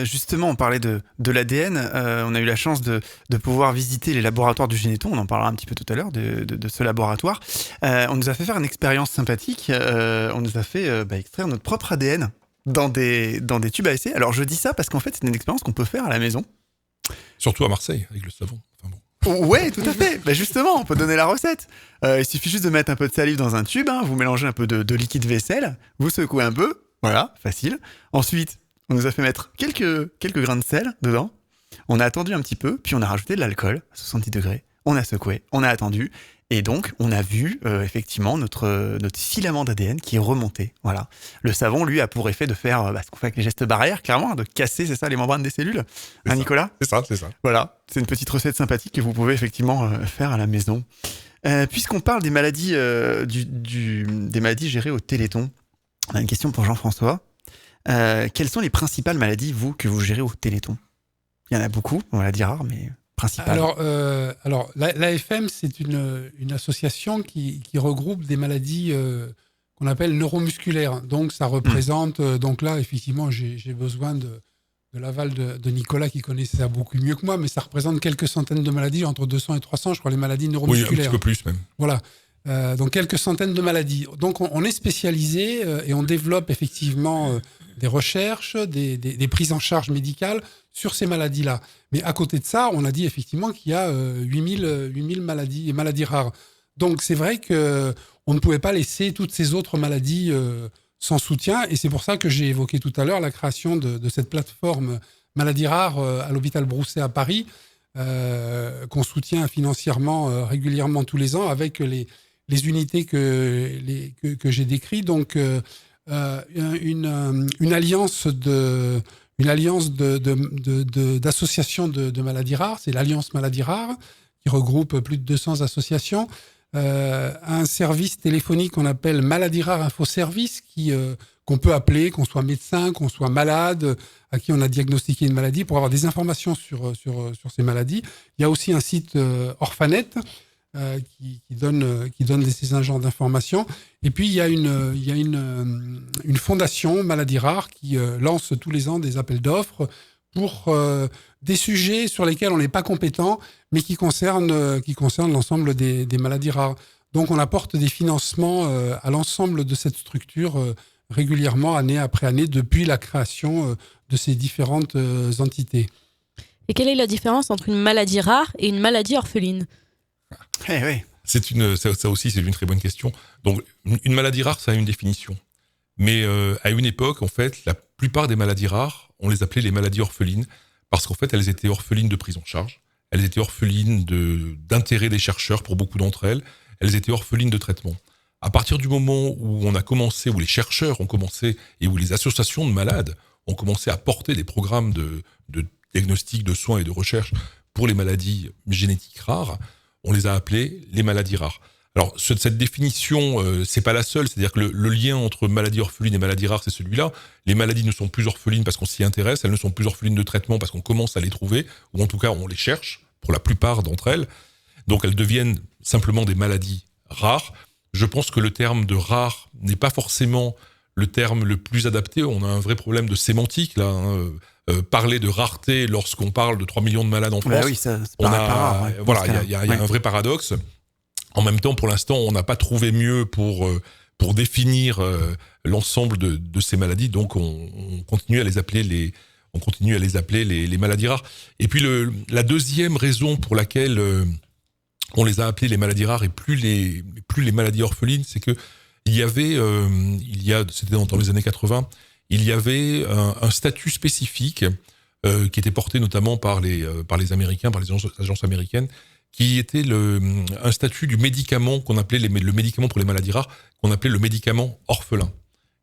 Justement, on parlait de l'ADN. On a eu la chance de pouvoir visiter les laboratoires du Généton. On en parlera un petit peu tout à l'heure de ce laboratoire. On nous a fait faire une expérience sympathique. On nous a fait extraire notre propre ADN dans des tubes à essai. Alors je dis ça parce qu'en fait, c'est une expérience qu'on peut faire à la maison. Surtout à Marseille, avec le savon. Enfin bon. Ouais, tout à fait. Justement, on peut donner la recette. Il suffit juste de mettre un peu de salive dans un tube. Vous mélangez un peu de liquide vaisselle. Vous secouez un peu. Voilà, facile. Ensuite, on nous a fait mettre quelques grains de sel dedans. On a attendu un petit peu, puis on a rajouté de l'alcool à 70 degrés. On a secoué, on a attendu. Et donc, on a vu effectivement notre filament d'ADN qui est remonté. Voilà. Le savon, lui, a pour effet de faire ce qu'on fait avec les gestes barrières, clairement, de casser, c'est ça, les membranes des cellules. Hein, Nicolas ? C'est ça. Voilà. C'est une petite recette sympathique que vous pouvez effectivement faire à la maison. Puisqu'on parle des maladies, des maladies gérées au Téléthon, on a une question pour Jean-François. Quelles sont les principales maladies, que vous gérez au Téléthon ? Il y en a beaucoup, on va dire rares, mais principales. Alors l'AFM, c'est une association qui regroupe des maladies qu'on appelle neuromusculaires. Donc, ça représente... donc là, effectivement, j'ai besoin de l'aval de Nicolas, qui connaît ça beaucoup mieux que moi, mais ça représente quelques centaines de maladies, entre 200 et 300, je crois, les maladies neuromusculaires. Oui, un petit peu plus même. Voilà. Donc, quelques centaines de maladies. Donc, on est spécialisé et on développe effectivement des recherches, des prises en charge médicales sur ces maladies-là. Mais à côté de ça, on a dit effectivement qu'il y a 8000 maladies et maladies rares. Donc, c'est vrai qu'on ne pouvait pas laisser toutes ces autres maladies sans soutien. Et c'est pour ça que j'ai évoqué tout à l'heure la création de cette plateforme maladies rares à l'hôpital Broussais à Paris, qu'on soutient financièrement régulièrement tous les ans avec les unités que j'ai décrites. Donc, une alliance d'associations de maladies rares, c'est l'Alliance Maladies Rares, qui regroupe plus de 200 associations. Un service téléphonique qu'on appelle Maladies Rares Info Service, qu'on peut appeler, qu'on soit médecin, qu'on soit malade, à qui on a diagnostiqué une maladie, pour avoir des informations sur ces maladies. Il y a aussi un site Orphanet qui donne ces genres d'informations. Et puis il y a une fondation Maladies Rares qui lance tous les ans des appels d'offres pour des sujets sur lesquels on n'est pas compétent, mais qui concernent l'ensemble des maladies rares. Donc on apporte des financements à l'ensemble de cette structure régulièrement, année après année, depuis la création de ces différentes entités. Et quelle est la différence entre une maladie rare et une maladie orpheline ? Oui. Ça aussi, c'est une très bonne question. Donc, une maladie rare, ça a une définition. Mais à une époque, en fait, la plupart des maladies rares, on les appelait les maladies orphelines, parce qu'en fait, elles étaient orphelines de prise en charge, elles étaient orphelines d'intérêt des chercheurs pour beaucoup d'entre elles, elles étaient orphelines de traitement. À partir du moment où on a commencé, où les chercheurs ont commencé, et où les associations de malades ont commencé à porter des programmes de diagnostic, de soins et de recherche pour les maladies génétiques rares, on les a appelées les maladies rares. Alors, cette définition, c'est pas la seule, c'est-à-dire que le lien entre maladies orphelines et maladies rares, c'est celui-là. Les maladies ne sont plus orphelines parce qu'on s'y intéresse, elles ne sont plus orphelines de traitement parce qu'on commence à les trouver, ou en tout cas, on les cherche, pour la plupart d'entre elles. Donc, elles deviennent simplement des maladies rares. Je pense que le terme de rare n'est pas forcément le terme le plus adapté. On a un vrai problème de sémantique, là, hein. Parler de rareté lorsqu'on parle de 3 millions de malades en France, oui, ça paraît pas rare, ouais. Voilà, il y a un vrai paradoxe. En même temps, pour l'instant, on n'a pas trouvé mieux pour définir l'ensemble de ces maladies. Donc, on continue à les appeler les maladies rares. Et puis, la deuxième raison pour laquelle on les a appelées les maladies rares et plus les maladies orphelines, c'est que c'était dans les années 80, il y avait un statut spécifique qui était porté notamment par les Américains, par les agences américaines, qui était un statut du médicament qu'on appelait le médicament pour les maladies rares, qu'on appelait le médicament orphelin.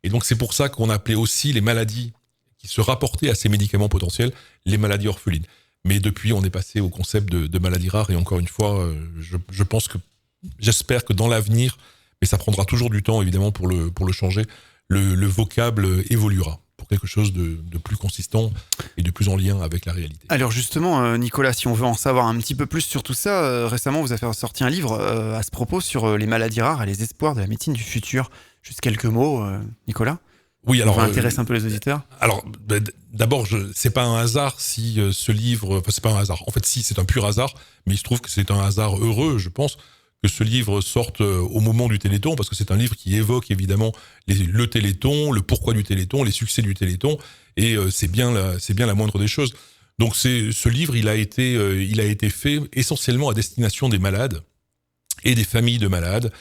Et donc c'est pour ça qu'on appelait aussi les maladies qui se rapportaient à ces médicaments potentiels les maladies orphelines. Mais depuis, on est passé au concept de maladies rares, et encore une fois, j'espère que dans l'avenir, mais ça prendra toujours du temps évidemment pour le changer, le vocable évoluera pour quelque chose de plus consistant et de plus en lien avec la réalité. Alors justement, Nicolas, si on veut en savoir un petit peu plus sur tout ça, récemment vous avez sorti un livre à ce propos sur les maladies rares et les espoirs de la médecine du futur. Juste quelques mots, Nicolas ? Oui, alors. Ça intéresse un peu les auditeurs ? Alors, d'abord, c'est pas un hasard si ce livre. Enfin, c'est pas un hasard. En fait, si, c'est un pur hasard, mais il se trouve que c'est un hasard heureux, je pense, que ce livre sorte au moment du Téléthon, parce que c'est un livre qui évoque évidemment le Téléthon, le pourquoi du Téléthon, les succès du Téléthon, et c'est bien la moindre des choses. Donc ce livre, il a été fait essentiellement à destination des malades et des familles de malades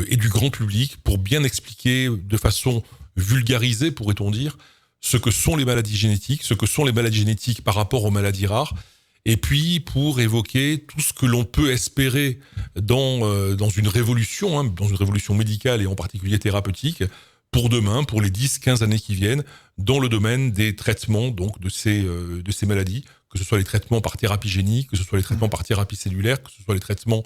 et du grand public pour bien expliquer de façon vulgarisée, pourrait-on dire, ce que sont les maladies génétiques par rapport aux maladies rares. Et puis, pour évoquer tout ce que l'on peut espérer dans une révolution, dans une révolution médicale et en particulier thérapeutique, pour demain, pour les 10-15 années qui viennent, dans le domaine des traitements donc de ces maladies, que ce soit les traitements par thérapie génique, que ce soit les traitements par thérapie cellulaire, que ce soit les traitements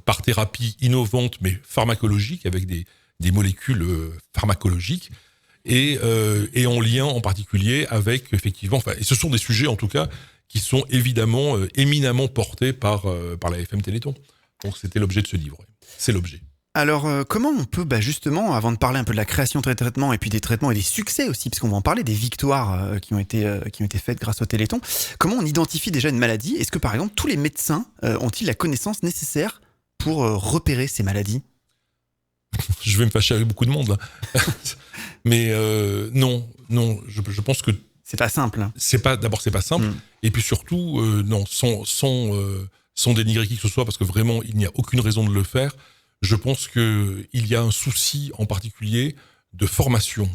par thérapie innovante mais pharmacologique, avec des molécules pharmacologiques, et en lien en particulier avec, effectivement, et ce sont des sujets en tout cas, qui sont évidemment éminemment portés par la FM Téléthon. Donc c'était l'objet de ce livre. C'est l'objet. Alors comment on peut justement, avant de parler un peu de la création de traitements et puis des traitements et des succès aussi, parce qu'on va en parler, des victoires qui ont été faites grâce au Téléthon, comment on identifie déjà une maladie ? Est-ce que par exemple tous les médecins ont-ils la connaissance nécessaire pour repérer ces maladies ? Je vais me fâcher avec beaucoup de monde là. Mais non, je pense que c'est pas simple. Hein. D'abord, c'est pas simple. Et puis surtout, non, sans dénigrer qui que ce soit, parce que vraiment, il n'y a aucune raison de le faire. Je pense qu'il y a un souci en particulier de formation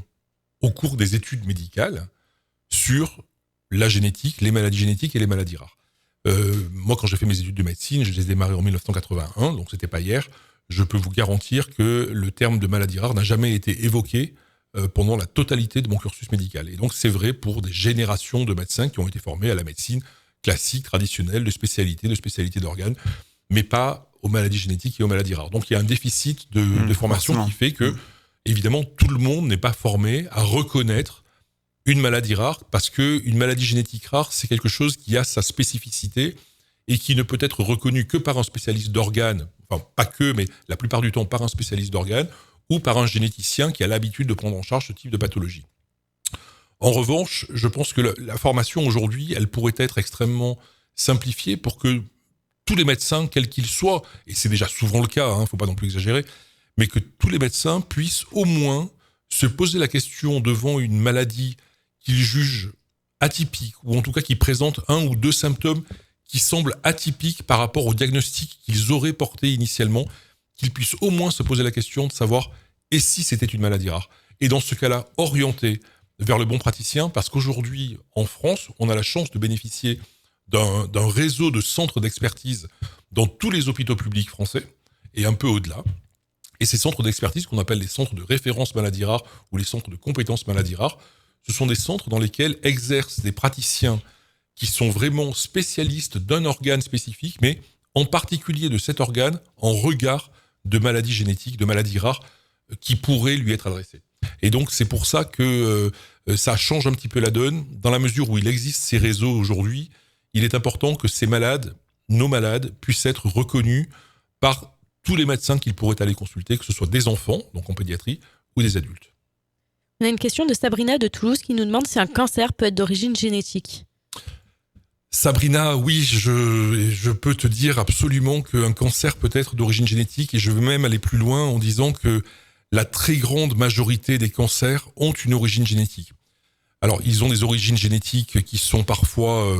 au cours des études médicales sur la génétique, les maladies génétiques et les maladies rares. Moi, quand j'ai fait mes études de médecine, je les ai démarrées en 1981, donc c'était pas hier. Je peux vous garantir que le terme de maladie rare n'a jamais été évoqué pendant la totalité de mon cursus médical. Et donc c'est vrai pour des générations de médecins qui ont été formés à la médecine classique, traditionnelle, de spécialité d'organes, mais pas aux maladies génétiques et aux maladies rares. Donc il y a un déficit de formation qui fait que, évidemment, tout le monde n'est pas formé à reconnaître une maladie rare, parce qu'une maladie génétique rare, c'est quelque chose qui a sa spécificité et qui ne peut être reconnu que par un spécialiste d'organes, enfin pas que, mais la plupart du temps par un spécialiste d'organes, ou par un généticien qui a l'habitude de prendre en charge ce type de pathologie. En revanche, je pense que la formation aujourd'hui, elle pourrait être extrêmement simplifiée pour que tous les médecins, quels qu'ils soient, et c'est déjà souvent le cas, hein, faut pas non plus exagérer, mais que tous les médecins puissent au moins se poser la question devant une maladie qu'ils jugent atypique, ou en tout cas qui présente un ou deux symptômes qui semblent atypiques par rapport au diagnostic qu'ils auraient porté initialement, qu'ils puissent au moins se poser la question de savoir et si c'était une maladie rare. Et dans ce cas-là, orienter vers le bon praticien, parce qu'aujourd'hui, en France, on a la chance de bénéficier d'un réseau de centres d'expertise dans tous les hôpitaux publics français, et un peu au-delà. Et ces centres d'expertise, qu'on appelle les centres de référence maladies rares ou les centres de compétences maladies rares, ce sont des centres dans lesquels exercent des praticiens qui sont vraiment spécialistes d'un organe spécifique, mais en particulier de cet organe en regard de maladies génétiques, de maladies rares qui pourraient lui être adressées. Et donc c'est pour ça que ça change un petit peu la donne. Dans la mesure où il existe ces réseaux aujourd'hui, il est important que ces malades, nos malades, puissent être reconnus par tous les médecins qu'ils pourraient aller consulter, que ce soit des enfants, donc en pédiatrie, ou des adultes. On a une question de Sabrina de Toulouse qui nous demande si un cancer peut être d'origine génétique. Sabrina, oui, je peux te dire absolument qu'un cancer peut être d'origine génétique, et je veux même aller plus loin en disant que la très grande majorité des cancers ont une origine génétique. Alors, ils ont des origines génétiques qui sont parfois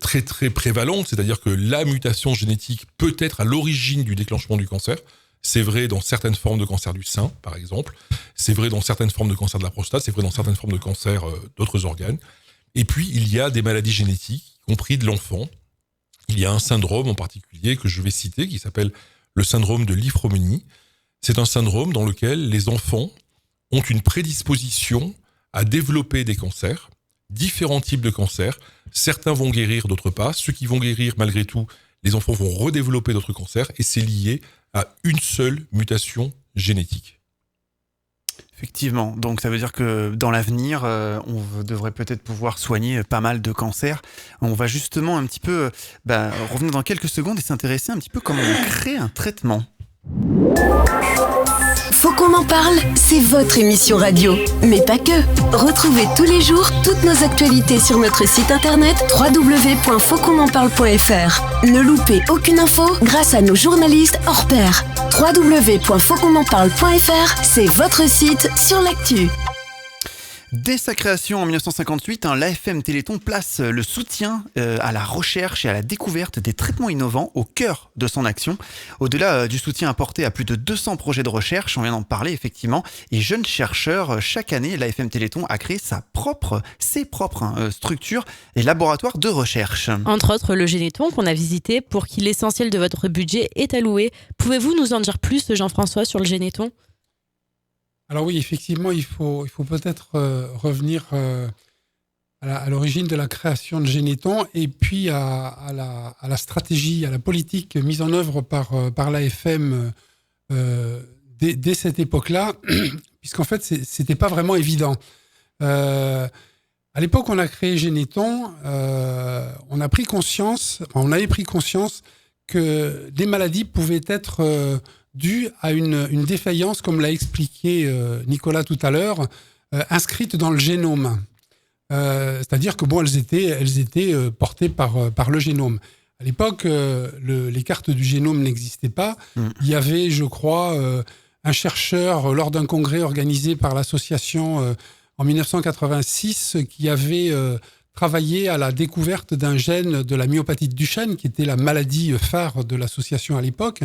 très très prévalentes, c'est-à-dire que la mutation génétique peut être à l'origine du déclenchement du cancer. C'est vrai dans certaines formes de cancer du sein, par exemple. C'est vrai dans certaines formes de cancer de la prostate. C'est vrai dans certaines formes de cancer d'autres organes. Et puis, il y a des maladies génétiques, y compris de l'enfant. Il y a un syndrome en particulier que je vais citer, qui s'appelle le syndrome de Li-Fraumeni. C'est un syndrome dans lequel les enfants ont une prédisposition à développer des cancers, différents types de cancers. Certains vont guérir, d'autres pas. Ceux qui vont guérir, malgré tout, les enfants vont redévelopper d'autres cancers, et c'est lié à une seule mutation génétique. Effectivement, donc ça veut dire que dans l'avenir, on devrait peut-être pouvoir soigner pas mal de cancers. On va justement un petit peu revenir dans quelques secondes et s'intéresser un petit peu comment on crée un traitement. Faut qu'on en parle, c'est votre émission radio. Mais pas que. Retrouvez tous les jours toutes nos actualités sur notre site internet www.fautquonenparle.fr. Ne loupez aucune info grâce à nos journalistes hors pair. www.fautquonenparle.fr, c'est votre site sur l'actu. Dès sa création en 1958, l'AFM Téléthon place le soutien à la recherche et à la découverte des traitements innovants au cœur de son action. Au-delà du soutien apporté à plus de 200 projets de recherche, on vient d'en parler effectivement, et jeunes chercheurs, chaque année, l'AFM Téléthon a créé ses propres structures et laboratoires de recherche. Entre autres, le Généthon qu'on a visité pour qui l'essentiel de votre budget est alloué. Pouvez-vous nous en dire plus, Jean-François, sur le Généthon ? Alors oui, effectivement, il faut peut-être revenir à l'origine de la création de Généthon, et puis à la stratégie, à la politique mise en œuvre par l'AFM dès cette époque-là, puisqu'en fait, c'était pas vraiment évident. À l'époque, on a créé Généthon, on avait pris conscience que des maladies pouvaient être dû à une défaillance, comme l'a expliqué Nicolas tout à l'heure, inscrite dans le génome. C'est-à-dire que elles étaient portées par le génome. À l'époque, les cartes du génome n'existaient pas. Il y avait, je crois, un chercheur lors d'un congrès organisé par l'association en 1986 qui avait travaillé à la découverte d'un gène de la myopathie de Duchenne, qui était la maladie phare de l'association à l'époque.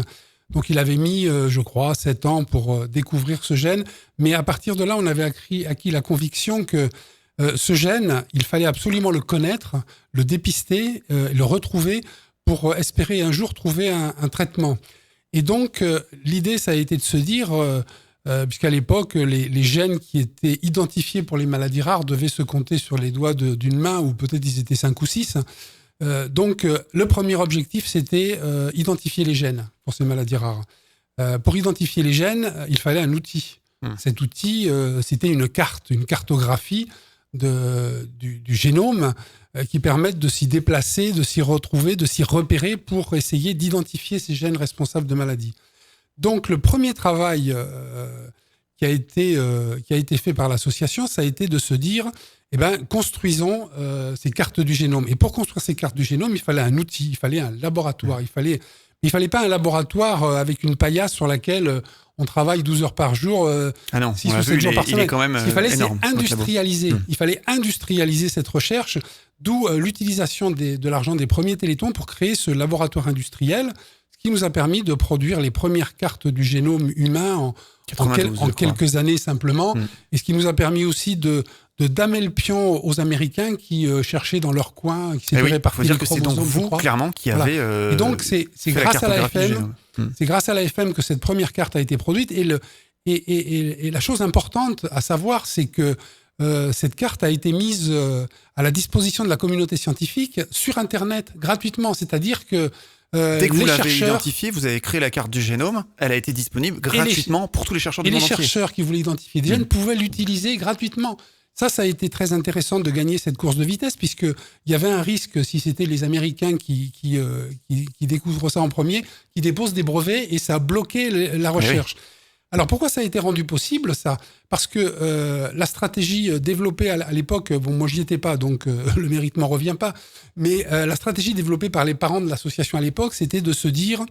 Donc il avait mis, je crois, 7 ans pour découvrir ce gène. Mais à partir de là, on avait acquis la conviction que ce gène, il fallait absolument le connaître, le dépister, le retrouver pour espérer un jour trouver un traitement. Et donc, l'idée, ça a été de se dire, puisqu'à l'époque, les gènes qui étaient identifiés pour les maladies rares devaient se compter sur les doigts d'une main, ou peut-être ils étaient 5 ou 6. Donc, le premier objectif, c'était identifier les gènes pour ces maladies rares. Pour identifier les gènes, il fallait un outil. Cet outil, c'était une cartographie du génome qui permettent de s'y déplacer, de s'y retrouver, de s'y repérer pour essayer d'identifier ces gènes responsables de maladies. Donc, le premier travail qui a été fait par l'association, ça a été de se dire, construisons ces cartes du génome. Et pour construire ces cartes du génome, il fallait un outil, il fallait un laboratoire. Il fallait pas un laboratoire avec une paillasse sur laquelle on travaille 12 heures par jour, 6 ou 7 jours par semaine. Ce qu'il fallait, c'est industrialiser. Il fallait industrialiser cette recherche, d'où l'utilisation de l'argent des premiers Téléthons pour créer ce laboratoire industriel, ce qui nous a permis de produire les premières cartes du génome humain en quelques années simplement, et ce qui nous a permis aussi de damer le pion aux Américains qui cherchaient dans leur coin, qui s'étaient répartis les chromosomes. C'est donc vous, clairement, qui avez et donc, c'est grâce à l'AFM, c'est grâce à l'AFM que cette première carte a été produite. Et la chose importante à savoir, c'est que cette carte a été mise à la disposition de la communauté scientifique sur Internet, gratuitement. C'est-à-dire que dès que vous l'avez identifiée, vous avez créé la carte du génome, elle a été disponible gratuitement pour tous les chercheurs du monde entier. Et les chercheurs qui voulaient identifier des gènes pouvaient l'utiliser gratuitement. Ça a été très intéressant de gagner cette course de vitesse, puisqu'il y avait un risque, si c'était les Américains qui découvrent ça en premier, qui déposent des brevets, et ça a bloqué la recherche. Oui. Alors, pourquoi ça a été rendu possible, ça ? Parce que la stratégie développée à l'époque, bon, moi, j'y étais pas, donc le mérite m'en revient pas, mais la stratégie développée par les parents de l'association à l'époque, c'était de se dire,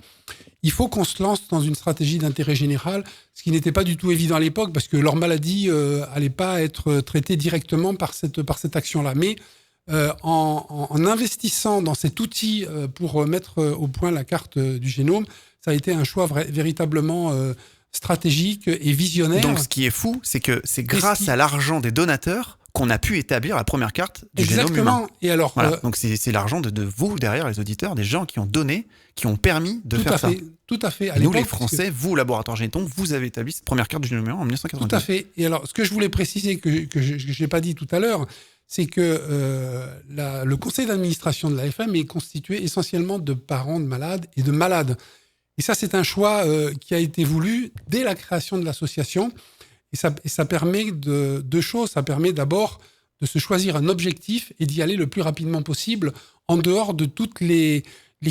il faut qu'on se lance dans une stratégie d'intérêt général, ce qui n'était pas du tout évident à l'époque, parce que leur maladie allait pas être traitée directement par cette action-là. Mais en investissant dans cet outil pour mettre au point la carte du génome, ça a été un choix véritablement stratégique et visionnaire. Donc, ce qui est fou, c'est que c'est grâce à l'argent des donateurs qu'on a pu établir la première carte du génome humain. Et alors, voilà. Donc, c'est l'argent de vous, derrière les auditeurs, des gens qui ont donné, qui ont permis de faire ça. Tout à fait. Nous, les Français, vous, laboratoire Généton, vous avez établi cette première carte du génome humain en 1992. Tout à fait. Et alors, ce que je voulais préciser, que je n'ai pas dit tout à l'heure, c'est que le conseil d'administration de l'AFM est constitué essentiellement de parents de malades et de malades. Et ça, c'est un choix qui a été voulu dès la création de l'association. Et ça permet deux choses. Ça permet d'abord de se choisir un objectif et d'y aller le plus rapidement possible, en dehors de toutes les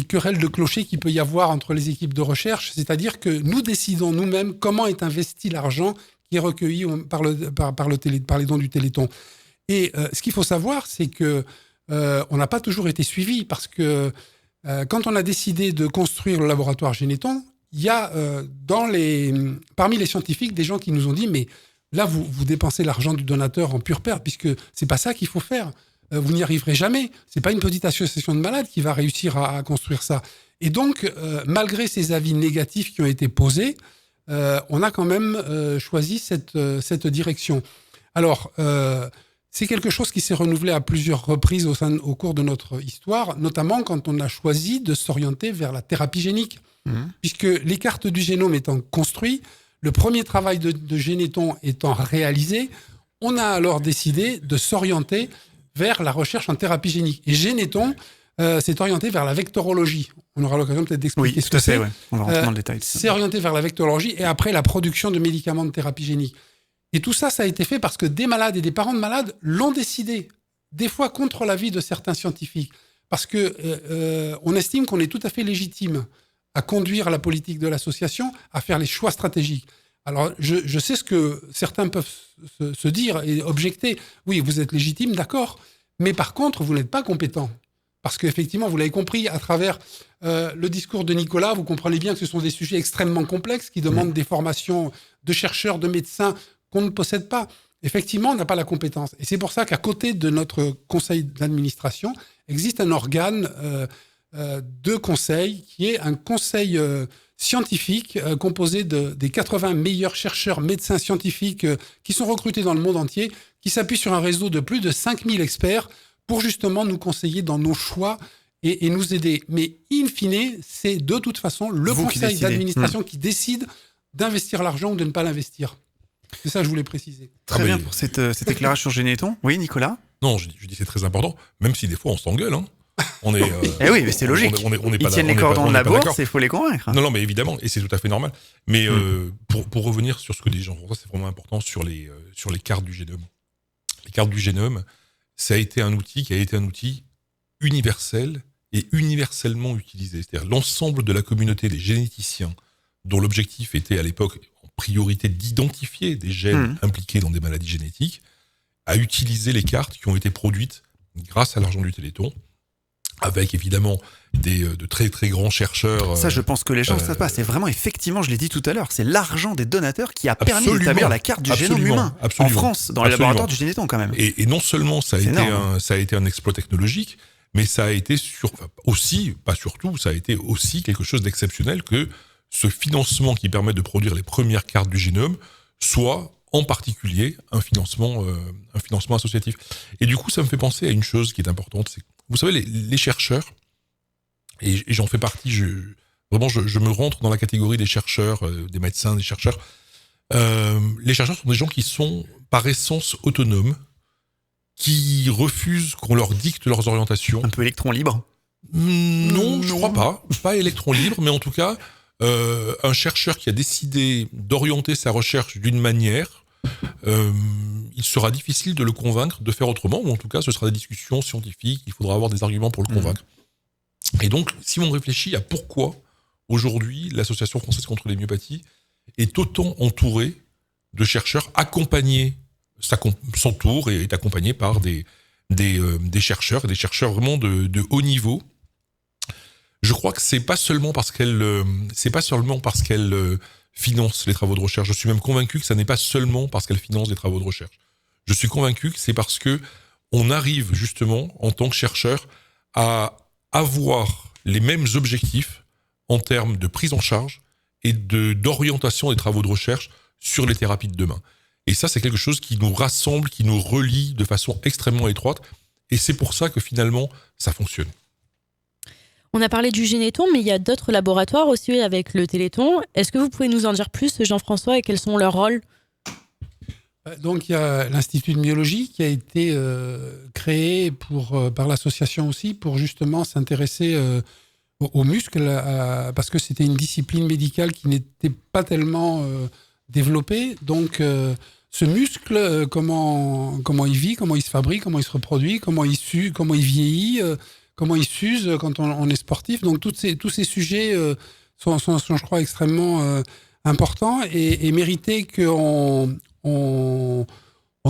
querelles de clocher qu'il peut y avoir entre les équipes de recherche. C'est-à-dire que nous décidons nous-mêmes comment est investi l'argent qui est recueilli par les dons du Téléthon. Et ce qu'il faut savoir, c'est que on n'a pas toujours été suivi, parce que quand on a décidé de construire le laboratoire Généton, il y a parmi les scientifiques des gens qui nous ont dit, mais là, vous dépensez l'argent du donateur en pure perte, puisque c'est pas ça qu'il faut faire. Vous n'y arriverez jamais. C'est pas une petite association de malades qui va réussir à construire ça. Et donc, malgré ces avis négatifs qui ont été posés, on a quand même choisi cette direction. Alors, c'est quelque chose qui s'est renouvelé à plusieurs reprises au cours de notre histoire, notamment quand on a choisi de s'orienter vers la thérapie génique. Puisque les cartes du génome étant construites, le premier travail de Généton étant réalisé, on a alors décidé de s'orienter vers la recherche en thérapie génique. Et Généton s'est orienté vers la vectorologie. On aura l'occasion peut-être d'expliquer ce que c'est. Ouais. On va rentrer dans le détail. C'est orienté vers la vectorologie et après la production de médicaments de thérapie génique. Et tout ça, ça a été fait parce que des malades et des parents de malades l'ont décidé, des fois contre l'avis de certains scientifiques. Parce que on estime qu'on est tout à fait légitime à conduire la politique de l'association, à faire les choix stratégiques. Alors, je sais ce que certains peuvent se dire et objecter. Oui, vous êtes légitime, d'accord, mais par contre, vous n'êtes pas compétent. Parce qu'effectivement, vous l'avez compris, à travers le discours de Nicolas, vous comprenez bien que ce sont des sujets extrêmement complexes qui demandent des formations de chercheurs, de médecins qu'on ne possède pas. Effectivement, on n'a pas la compétence. Et c'est pour ça qu'à côté de notre conseil d'administration, existe un organe de conseil qui est un conseil scientifique composé des 80 meilleurs chercheurs, médecins scientifiques qui sont recrutés dans le monde entier, qui s'appuient sur un réseau de plus de 5000 experts pour justement nous conseiller dans nos choix et nous aider. Mais in fine, c'est de toute façon le conseil d'administration qui décide d'investir l'argent ou de ne pas l'investir. C'est ça que je voulais préciser. Très bien pour cet éclairage sur Généton. Oui, Nicolas ? Non, je dis c'est très important, même si des fois on s'engueule. Hein. On est, eh oui, mais c'est logique. Ils tiennent les cordons de la bourse, il faut les convaincre. Non, mais évidemment, et c'est tout à fait normal. Mais pour revenir sur ce que dit Jean-François, c'est vraiment important sur les cartes du génome. Les cartes du génome, ça a été un outil qui a été un outil universel et universellement utilisé. C'est-à-dire l'ensemble de la communauté des généticiens, dont l'objectif était à l'époque en priorité d'identifier des gènes impliqués dans des maladies génétiques, a utilisé les cartes qui ont été produites grâce à l'argent du Téléthon, avec évidemment de très très grands chercheurs. Ça, je pense que les gens ne savent pas. C'est vraiment, effectivement, je l'ai dit tout à l'heure, c'est l'argent des donateurs qui a permis d'établir la carte du génome humain en France, dans les laboratoires du Généton quand même. Et non seulement ça a été un exploit technologique, mais ça a été aussi, pas surtout, ça a été aussi quelque chose d'exceptionnel que ce financement qui permet de produire les premières cartes du génome soit en particulier un financement associatif. Et du coup, ça me fait penser à une chose qui est importante, c'est vous savez, les chercheurs, et j'en fais partie, je me rentre dans la catégorie des chercheurs, des médecins, des chercheurs. Les chercheurs sont des gens qui sont par essence autonomes, qui refusent qu'on leur dicte leurs orientations. Un peu électron libre ? Non, je crois pas. Pas électron libre, mais en tout cas, un chercheur qui a décidé d'orienter sa recherche d'une manière, il sera difficile de le convaincre de faire autrement, ou en tout cas, ce sera des discussions scientifiques, il faudra avoir des arguments pour le convaincre. Et donc, si on réfléchit à pourquoi, aujourd'hui, l'Association française contre les myopathies est autant entourée de chercheurs accompagnés, s'entoure et est accompagnée par des chercheurs, et des chercheurs vraiment de haut niveau. Je crois que c'est pas seulement parce qu'elle finance les travaux de recherche. Je suis même convaincu que ça n'est pas seulement parce qu'elle finance des travaux de recherche. Je suis convaincu que c'est parce que on arrive justement, en tant que chercheur, à avoir les mêmes objectifs en termes de prise en charge et d'orientation des travaux de recherche sur les thérapies de demain. Et ça, c'est quelque chose qui nous rassemble, qui nous relie de façon extrêmement étroite. Et c'est pour ça que finalement, ça fonctionne. On a parlé du Généton, mais il y a d'autres laboratoires aussi avec le Téléthon. Est-ce que vous pouvez nous en dire plus, Jean-François, et quels sont leurs rôles ? Donc, il y a l'Institut de myologie qui a été créé par l'association aussi pour justement s'intéresser aux muscles, parce que c'était une discipline médicale qui n'était pas tellement développée. Donc, ce muscle, comment il vit, comment il se fabrique, comment il se reproduit, comment il vieillit, comment il s'use quand on est sportif. Donc, tous ces sujets sont, je crois, extrêmement importants et méritaient qu'on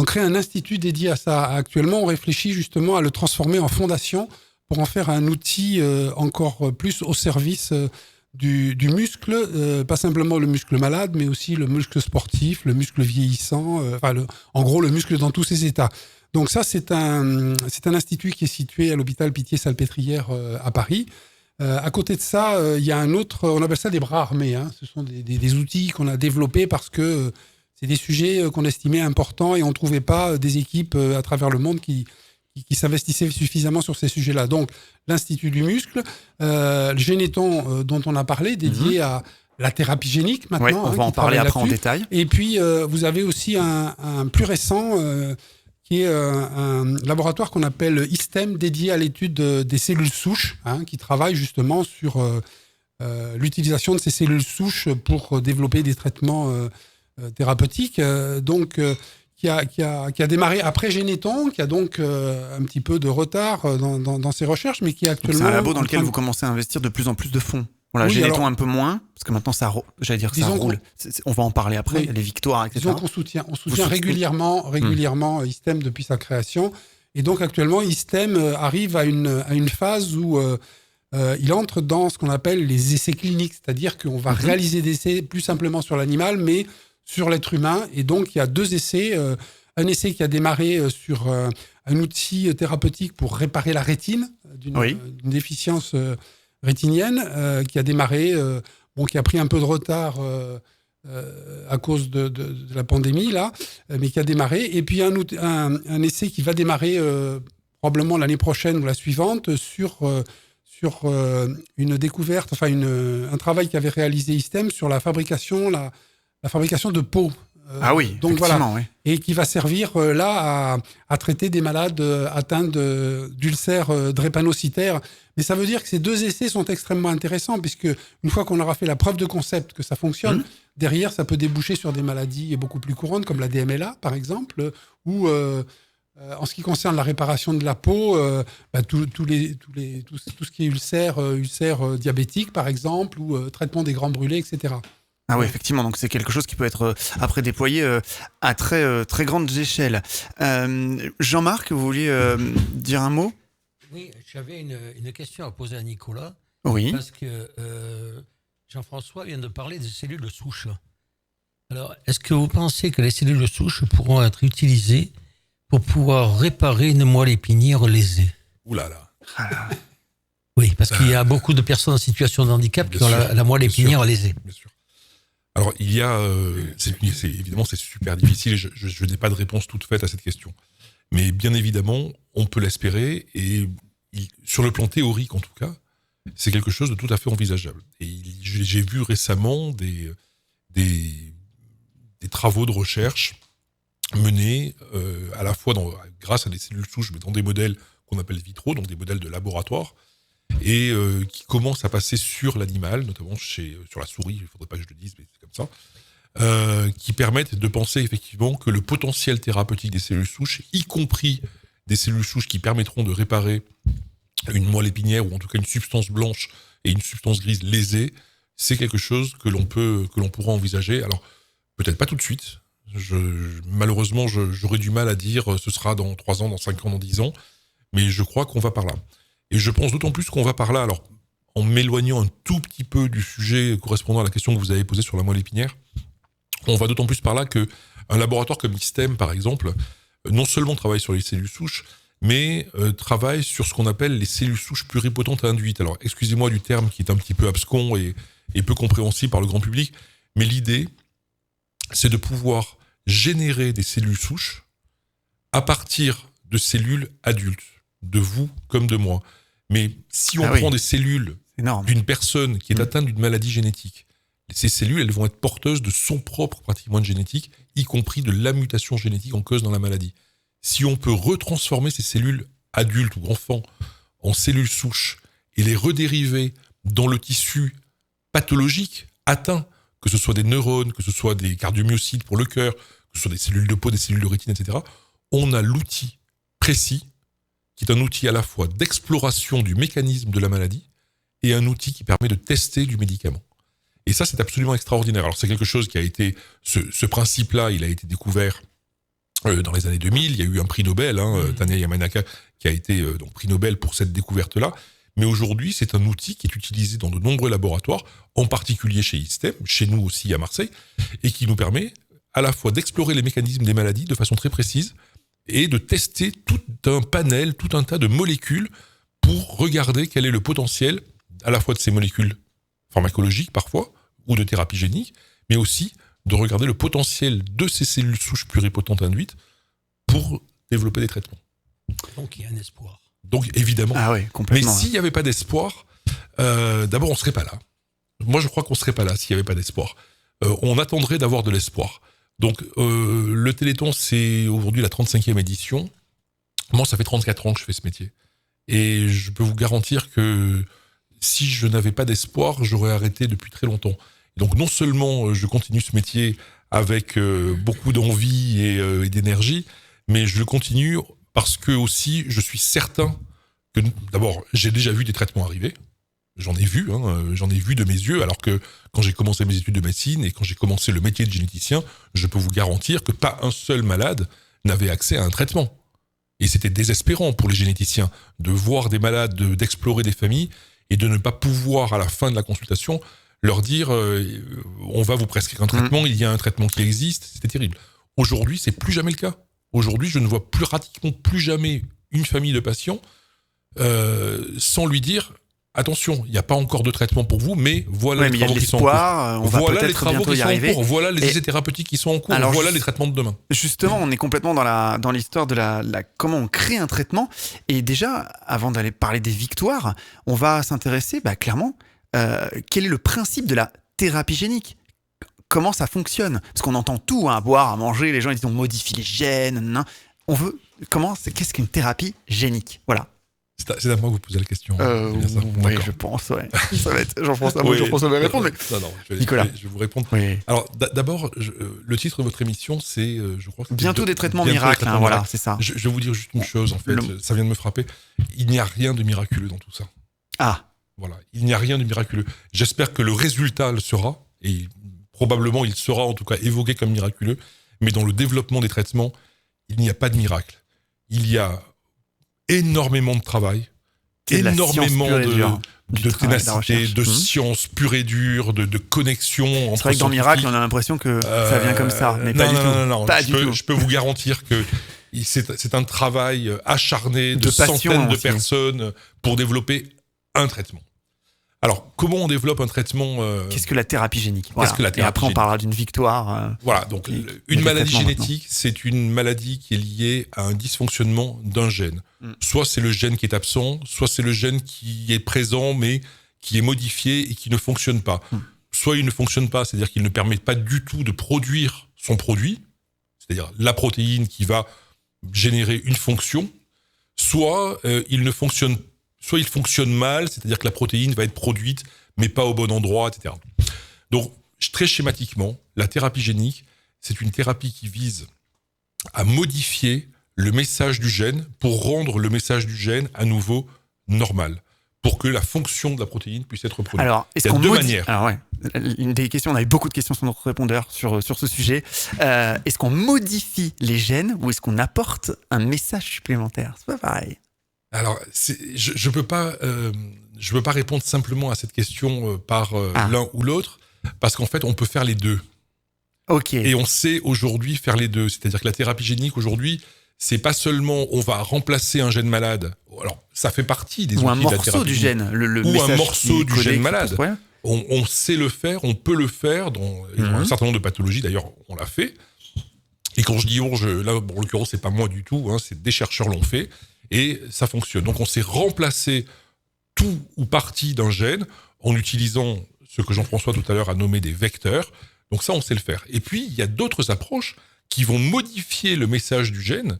crée un institut dédié à ça. Actuellement, on réfléchit justement à le transformer en fondation pour en faire un outil encore plus au service du muscle, pas simplement le muscle malade, mais aussi le muscle sportif, le muscle vieillissant, en gros le muscle dans tous ses états. Donc ça, c'est un institut qui est situé à l'hôpital Pitié-Salpêtrière à Paris. À côté de ça, il y a un autre, on appelle ça des bras armés. Hein. Ce sont des outils qu'on a développés parce que c'est des sujets qu'on estimait importants et on ne trouvait pas des équipes à travers le monde qui s'investissaient suffisamment sur ces sujets-là. Donc, l'Institut du muscle, le Généton dont on a parlé, dédié à la thérapie génique maintenant. Oui, on va en parler après en détail. Et puis, vous avez aussi un plus récent qui est un laboratoire qu'on appelle ISTEM, dédié à l'étude des cellules souches, qui travaille justement sur l'utilisation de ces cellules souches pour développer des traitements thérapeutiques. Qui a démarré après Généton, qui a donc un petit peu de retard dans ses recherches, mais qui est actuellement... Donc c'est un labo dans lequel vous commencez à investir de plus en plus de fonds. Voilà, oui, Généton un peu moins, parce que maintenant ça roule. On va en parler après, les victoires, etc. Disons qu'on soutient régulièrement ISTEM depuis sa création. Et donc actuellement, ISTEM arrive à une phase où il entre dans ce qu'on appelle les essais cliniques, c'est-à-dire qu'on va réaliser des essais plus simplement sur l'animal, mais sur l'être humain. Et donc, il y a 2 essais. Un essai qui a démarré sur un outil thérapeutique pour réparer la rétine d'une déficience rétinienne, qui a démarré qui a pris un peu de retard à cause de la pandémie, là, mais qui a démarré. Et puis un essai qui va démarrer probablement l'année prochaine ou la suivante sur une découverte, enfin un travail qu'avait réalisé ISTEM sur la fabrication de peaux. Ah oui, donc voilà, oui. Et qui va servir là à traiter des malades atteints d'ulcères drépanocytaires. Mais ça veut dire que ces 2 essais sont extrêmement intéressants, puisque une fois qu'on aura fait la preuve de concept que ça fonctionne, derrière ça peut déboucher sur des maladies beaucoup plus courantes comme la DMLA par exemple, ou en ce qui concerne la réparation de la peau, tout ce qui est ulcère diabétique par exemple, ou traitement des grands brûlés, etc. Ah oui, effectivement, donc c'est quelque chose qui peut être après déployé à très, très grande échelle. Jean-Marc, vous vouliez dire un mot ? Oui, j'avais une question à poser à Nicolas. Oui. Parce que Jean-François vient de parler des cellules souches. Alors, est-ce que vous pensez que les cellules souches pourront être utilisées pour pouvoir réparer une moelle épinière lésée ? Ouh là là. Oui, parce qu'il y a beaucoup de personnes en situation de handicap qui ont la moelle épinière lésée. Bien sûr. Alors, il y a... évidemment, c'est super difficile et je n'ai pas de réponse toute faite à cette question. Mais bien évidemment, on peut l'espérer et sur le plan théorique, en tout cas, c'est quelque chose de tout à fait envisageable. Et j'ai vu récemment des travaux de recherche menés à la fois grâce à des cellules souches, mais dans des modèles qu'on appelle vitro, donc des modèles de laboratoire, et qui commencent à passer sur l'animal, notamment sur la souris, il ne faudrait pas que je le dise, mais c'est comme ça, qui permettent de penser effectivement que le potentiel thérapeutique des cellules souches, y compris des cellules souches qui permettront de réparer une moelle épinière, ou en tout cas une substance blanche et une substance grise lésée, c'est quelque chose que l'on pourra envisager. Alors, peut-être pas tout de suite. Malheureusement, j'aurais du mal à dire ce sera dans 3 ans, dans 5 ans, dans 10 ans, mais je crois qu'on va par là. Et je pense d'autant plus qu'on va par là, alors en m'éloignant un tout petit peu du sujet correspondant à la question que vous avez posée sur la moelle épinière, on va d'autant plus par là qu'un laboratoire comme ISTEM, par exemple, non seulement travaille sur les cellules souches, mais travaille sur ce qu'on appelle les cellules souches pluripotentes induites. Alors, excusez-moi du terme qui est un petit peu abscon et peu compréhensible par le grand public, mais l'idée, c'est de pouvoir générer des cellules souches à partir de cellules adultes, de vous comme de moi. Mais si on prend des cellules d'une personne qui est atteinte d'une maladie génétique, ces cellules, elles vont être porteuses de son propre patrimoine génétique, y compris de la mutation génétique en cause dans la maladie. Si on peut retransformer ces cellules adultes ou enfants en cellules souches et les redériver dans le tissu pathologique atteint, que ce soit des neurones, que ce soit des cardiomyocytes pour le cœur, que ce soit des cellules de peau, des cellules de rétine, etc., on a l'outil précis qui est un outil à la fois d'exploration du mécanisme de la maladie et un outil qui permet de tester du médicament. Et ça, c'est absolument extraordinaire. Alors, c'est quelque chose qui a été... Ce principe-là, il a été découvert dans les années 2000. Il y a eu un prix Nobel, Tanya Yamanaka, qui a été donc prix Nobel pour cette découverte-là. Mais aujourd'hui, c'est un outil qui est utilisé dans de nombreux laboratoires, en particulier chez ISTEM, chez nous aussi à Marseille, et qui nous permet à la fois d'explorer les mécanismes des maladies de façon très précise et de tester tout un panel, tout un tas de molécules pour regarder quel est le potentiel à la fois de ces molécules pharmacologiques parfois, ou de thérapie génique, mais aussi de regarder le potentiel de ces cellules souches pluripotentes induites pour développer des traitements. Donc il y a un espoir. Donc évidemment. Ah oui, complètement. Mais s'il n'y avait pas d'espoir, d'abord on ne serait pas là. Moi je crois qu'on ne serait pas là s'il n'y avait pas d'espoir. On attendrait d'avoir de l'espoir. Donc le Téléthon, c'est aujourd'hui la 35e édition. Moi ça fait 34 ans que je fais ce métier. Et je peux vous garantir que si je n'avais pas d'espoir, j'aurais arrêté depuis très longtemps. Donc non seulement je continue ce métier avec beaucoup d'envie et d'énergie, mais je le continue parce que aussi je suis certain que, d'abord, j'ai déjà vu des traitements arriver. J'en ai vu de mes yeux, alors que quand j'ai commencé mes études de médecine et quand j'ai commencé le métier de généticien, je peux vous garantir que pas un seul malade n'avait accès à un traitement. Et c'était désespérant pour les généticiens de voir des malades, d'explorer des familles et de ne pas pouvoir, à la fin de la consultation, leur dire on va vous prescrire un traitement, il y a un traitement qui existe. C'était terrible. Aujourd'hui, c'est plus jamais le cas. Aujourd'hui, je ne vois pratiquement plus jamais une famille de patients sans lui dire attention, il n'y a pas encore de traitement pour vous, mais voilà les travaux qui sont en cours. On va voilà les peut-être travaux bientôt qui y sont arriver. en cours. Voilà les essais thérapeutiques qui sont en cours. Alors, voilà les traitements de demain. Justement, on est complètement dans l'histoire de comment on crée un traitement. Et déjà, avant d'aller parler des victoires, on va s'intéresser clairement quel est le principe de la thérapie génique. Comment ça fonctionne? Parce qu'on entend tout, à boire, à manger, les gens ils disent on modifie les gènes, on veut... Qu'est-ce qu'une thérapie génique? Voilà. C'est à moi que vous posez la question. Oui, je pense, ouais. Ça va être Jean-François, Jean-François va répondre. Mais... Non, Nicolas. Je vais vous répondre. Oui. Alors, d'abord, le titre de votre émission, c'est, je crois... Bientôt des traitements miracles, voilà, c'est ça. Je vais vous dire juste une chose, en fait, ça vient de me frapper. Il n'y a rien de miraculeux dans tout ça. Ah. Voilà, il n'y a rien de miraculeux. J'espère que le résultat le sera, et probablement il sera en tout cas évoqué comme miraculeux, mais dans le développement des traitements, il n'y a pas de miracle. Il y a énormément de travail, énormément de ténacité, de science pure et dure, de connexion. C'est vrai que dans Miracle, on a l'impression que ça vient comme ça, mais pas du tout. Non, je peux vous garantir que c'est un travail acharné de centaines de personnes pour développer un traitement. Alors, comment on développe un traitement Qu'est-ce que la thérapie génique? Et après, on parlera d'une victoire. Voilà, donc une maladie génétique, c'est une maladie qui est liée à un dysfonctionnement d'un gène. Soit c'est le gène qui est absent, soit c'est le gène qui est présent, mais qui est modifié et qui ne fonctionne pas. Soit il ne fonctionne pas, c'est-à-dire qu'il ne permet pas du tout de produire son produit, c'est-à-dire la protéine qui va générer une fonction, soit il fonctionne mal, c'est-à-dire que la protéine va être produite, mais pas au bon endroit, etc. Donc, très schématiquement, la thérapie génique, c'est une thérapie qui vise à modifier le message du gène pour rendre le message du gène à nouveau normal, pour que la fonction de la protéine puisse être produite. Alors, il y a deux manières. Alors, une des questions, on a eu beaucoup de questions sur notre répondeur sur ce sujet. Est-ce qu'on modifie les gènes ou est-ce qu'on apporte un message supplémentaire? C'est pas pareil. Alors, je peux pas répondre simplement à cette question par l'un ou l'autre, parce qu'en fait, on peut faire les deux. Ok. Et on sait aujourd'hui faire les deux. C'est-à-dire que la thérapie génique aujourd'hui, c'est pas seulement on va remplacer un gène malade. Alors, ça fait partie des outils de la thérapie. Ou un morceau du gène. Ou un morceau du gène malade. On sait le faire, on peut le faire dans un certain nombre de pathologies. D'ailleurs, on l'a fait. Et quand je dis là, en l'occurrence, c'est pas moi du tout. C'est des chercheurs l'ont fait. Et ça fonctionne. Donc on sait remplacer tout ou partie d'un gène en utilisant ce que Jean-François tout à l'heure a nommé des vecteurs. Donc ça, on sait le faire. Et puis, il y a d'autres approches qui vont modifier le message du gène,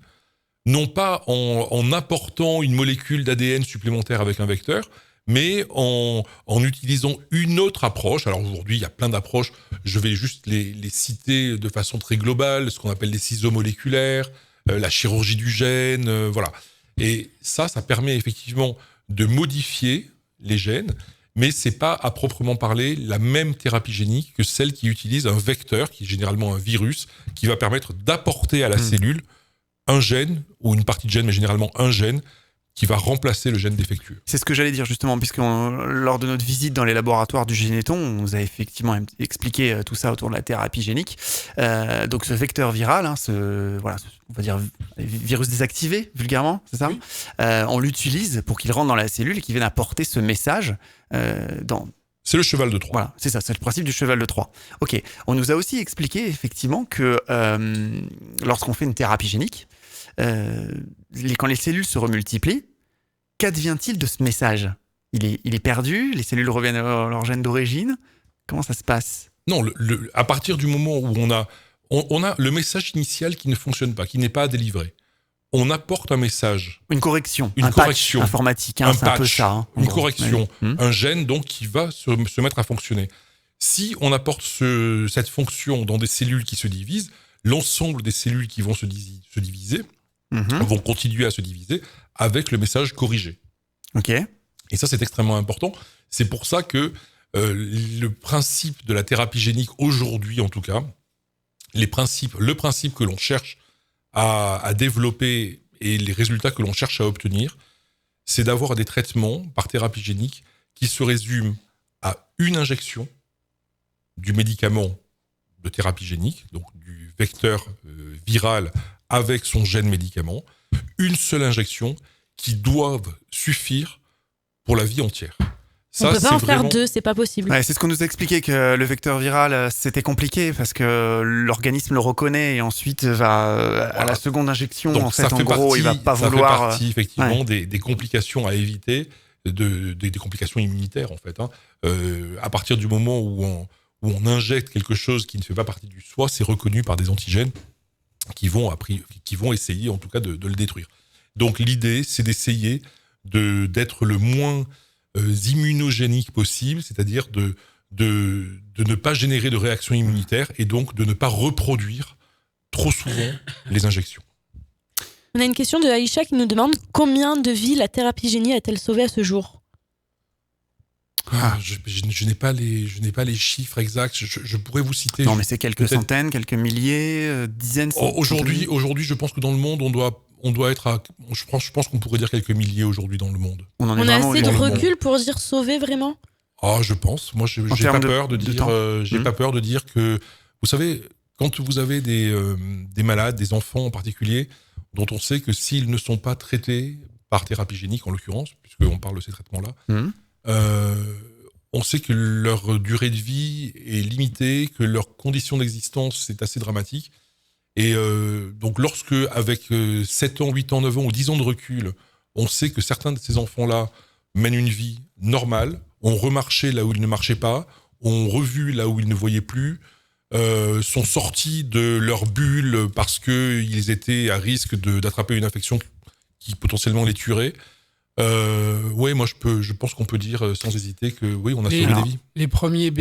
non pas en apportant une molécule d'ADN supplémentaire avec un vecteur, mais en utilisant une autre approche. Alors aujourd'hui, il y a plein d'approches. Je vais juste les citer de façon très globale, ce qu'on appelle les ciseaux moléculaires, la chirurgie du gène, voilà. Et ça permet effectivement de modifier les gènes, mais c'est pas à proprement parler la même thérapie génique que celle qui utilise un vecteur, qui est généralement un virus, qui va permettre d'apporter à la cellule un gène, ou une partie de gène, mais généralement un gène, qui va remplacer le gène défectueux. C'est ce que j'allais dire justement, puisque lors de notre visite dans les laboratoires du Généton, on nous a effectivement expliqué tout ça autour de la thérapie génique. Donc ce vecteur viral, on va dire virus désactivé vulgairement, c'est ça? On l'utilise pour qu'il rentre dans la cellule et qu'il vienne apporter ce message C'est le cheval de Troie. Voilà, c'est ça, c'est le principe du cheval de Troie. Ok, on nous a aussi expliqué effectivement que lorsqu'on fait une thérapie génique, quand les cellules se remultiplient, qu'advient-il de ce message? Il est perdu? Les cellules reviennent à leur gène d'origine? Comment ça se passe? Non, à partir du moment où on a le message initial qui ne fonctionne pas, qui n'est pas délivré, on apporte un message. Une correction. Une correction. Patch informatique, un c'est patch, un peu ça. Une correction. Un gène donc qui va se mettre à fonctionner. Si on apporte cette fonction dans des cellules qui se divisent, l'ensemble des cellules qui vont se diviser vont continuer à se diviser avec le message corrigé. Ok. Et ça, c'est extrêmement important. C'est pour ça que le principe de la thérapie génique aujourd'hui, en tout cas, le principe que l'on cherche à développer et les résultats que l'on cherche à obtenir, c'est d'avoir des traitements par thérapie génique qui se résument à une injection du médicament de thérapie génique, donc du vecteur viral avec son gène médicament, une seule injection qui doivent suffire pour la vie entière. On peut pas en faire 2, c'est pas possible. Ouais, c'est ce qu'on nous a expliqué, que le vecteur viral, c'était compliqué parce que l'organisme le reconnaît et ensuite va à la seconde injection. Donc, en fait, en gros, il va pas vouloir. Ça fait partie effectivement des complications à éviter, des complications immunitaires en fait. À partir du moment où on injecte quelque chose qui ne fait pas partie du soi, c'est reconnu par des antigènes qui vont essayer en tout cas de le détruire. Donc l'idée, c'est d'essayer d'être le moins immunogénique possible, c'est-à-dire de ne pas générer de réaction immunitaire et donc de ne pas reproduire trop souvent les injections. On a une question de Aïcha qui nous demande combien de vies la thérapie génie a-t-elle sauvé à ce jour ? Je n'ai pas les chiffres exacts. Je pourrais vous citer. Non, mais c'est quelques centaines, quelques milliers, dizaines. Aujourd'hui, je pense que dans le monde, on doit être à. Je pense qu'on pourrait dire quelques milliers aujourd'hui dans le monde. On a assez de recul pour dire sauver vraiment ? Je pense. Moi, j'ai pas peur de dire. J'ai pas peur de dire que. Vous savez, quand vous avez des malades, des enfants en particulier, dont on sait que s'ils ne sont pas traités par thérapie génique, en l'occurrence, puisqu'on parle de ces traitements-là. On sait que leur durée de vie est limitée, que leur condition d'existence est assez dramatique. Et donc lorsque, avec 7 ans, 8 ans, 9 ans ou 10 ans de recul, on sait que certains de ces enfants-là mènent une vie normale, ont remarché là où ils ne marchaient pas, ont revu là où ils ne voyaient plus, sont sortis de leur bulle parce qu'ils étaient à risque d'attraper une infection qui potentiellement les tuerait. Ouais, moi je pense qu'on peut dire sans hésiter que oui, on a sauvé des vies. Les premiers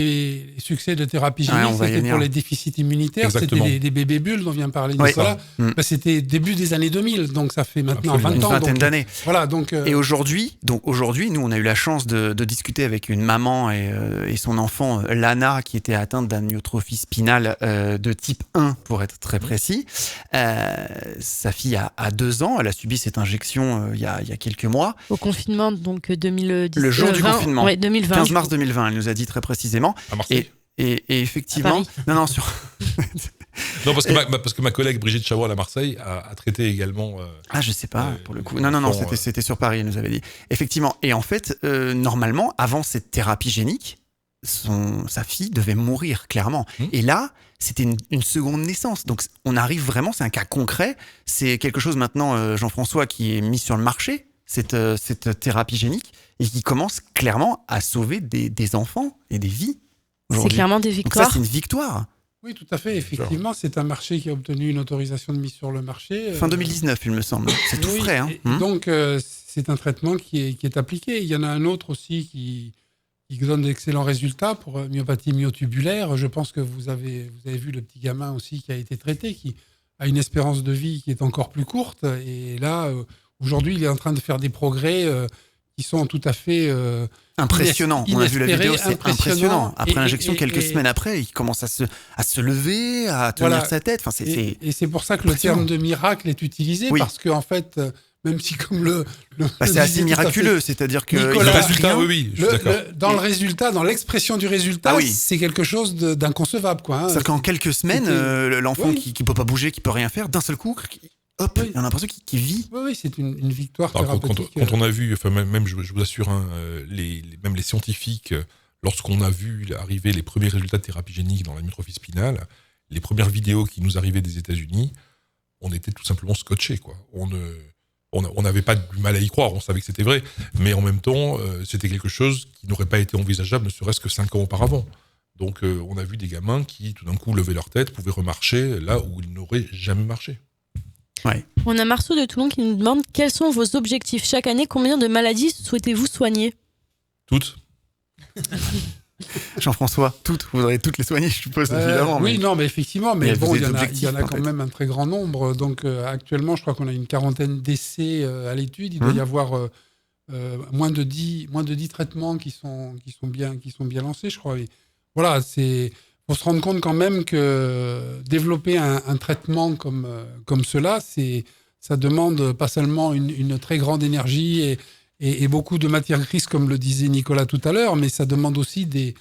succès de thérapie génique, c'était pour les déficits immunitaires. Exactement. C'était des bébés bulles dont vient parler Nicolas. C'était début des années 2000, donc ça fait maintenant 20 ans. Une vingtaine d'années. Voilà, donc, Et aujourd'hui, nous on a eu la chance de discuter avec une maman et son enfant Lana qui était atteinte d'amyotrophie spinale de type 1 pour être très précis. Sa fille a 2 ans, elle a subi cette injection il y a quelques mois. Au confinement, donc 2010. Le jour du confinement, 2020. 15 mars 2020, elle nous a dit très précisément. À Marseille. Et effectivement, non, parce que ma collègue Brigitte Chavoil à Marseille a traité également. Je sais pas pour le coup. Non, c'était sur Paris, elle nous avait dit. Effectivement. Et en fait, normalement, avant cette thérapie génique, sa fille devait mourir clairement. Et là, c'était une seconde naissance. Donc, on arrive vraiment. C'est un cas concret. C'est quelque chose maintenant, Jean-François, qui est mis sur le marché. Cette thérapie génique et qui commence clairement à sauver des enfants et des vies. C'est clairement des victoires. Donc ça, c'est une victoire. Oui, tout à fait. Effectivement, c'est un marché qui a obtenu une autorisation de mise sur le marché. Fin 2019, il me semble. C'est tout frais. Hein. Et donc, c'est un traitement qui est appliqué. Il y en a un autre aussi qui donne d'excellents résultats pour myopathie myotubulaire. Je pense que vous avez vu le petit gamin aussi qui a été traité, qui a une espérance de vie qui est encore plus courte. Et là... Aujourd'hui, il est en train de faire des progrès qui sont tout à fait impressionnants. On a vu la vidéo, c'est impressionnant. Après l'injection, quelques semaines après, il commence à se lever, à tenir sa tête. Enfin, et c'est pour ça que le terme de miracle est utilisé, parce qu'en fait, même si comme c'est assez miraculeux, c'est-à-dire que le résultat, je suis d'accord. Dans le résultat, dans l'expression du résultat, c'est quelque chose d'inconcevable, quoi. C'est-à-dire qu'en quelques semaines, l'enfant qui peut pas bouger, qui peut rien faire, d'un seul coup. Il a l'impression qu'il vit. Oui, c'est une victoire thérapeutique. Quand on a vu, même je vous assure, même les scientifiques, lorsqu'on a vu arriver les premiers résultats de thérapie génique dans l'amyotrophie spinale, les premières vidéos qui nous arrivaient des États-Unis, on était tout simplement scotchés, quoi. On n'avait pas du mal à y croire, on savait que c'était vrai, mais en même temps, c'était quelque chose qui n'aurait pas été envisageable, ne serait-ce que 5 ans auparavant. Donc, on a vu des gamins qui, tout d'un coup, levaient leur tête, pouvaient remarcher là où ils n'auraient jamais marché. Ouais. On a Marceau de Toulon qui nous demande quels sont vos objectifs chaque année, combien de maladies souhaitez-vous soigner ? Toutes. Jean-François, vous voudrez toutes les soigner, je suppose, évidemment. Oui, mais effectivement, mais bon, il y en a quand même un très grand nombre. Donc actuellement, je crois qu'on a une quarantaine d'essais à l'étude. Il doit y avoir moins de 10 traitements qui sont bien lancés, je crois. Et voilà, faut se rendre compte quand même que développer un traitement comme cela, ça demande pas seulement une très grande énergie et beaucoup de matière grise, comme le disait Nicolas tout à l'heure, mais ça demande aussi des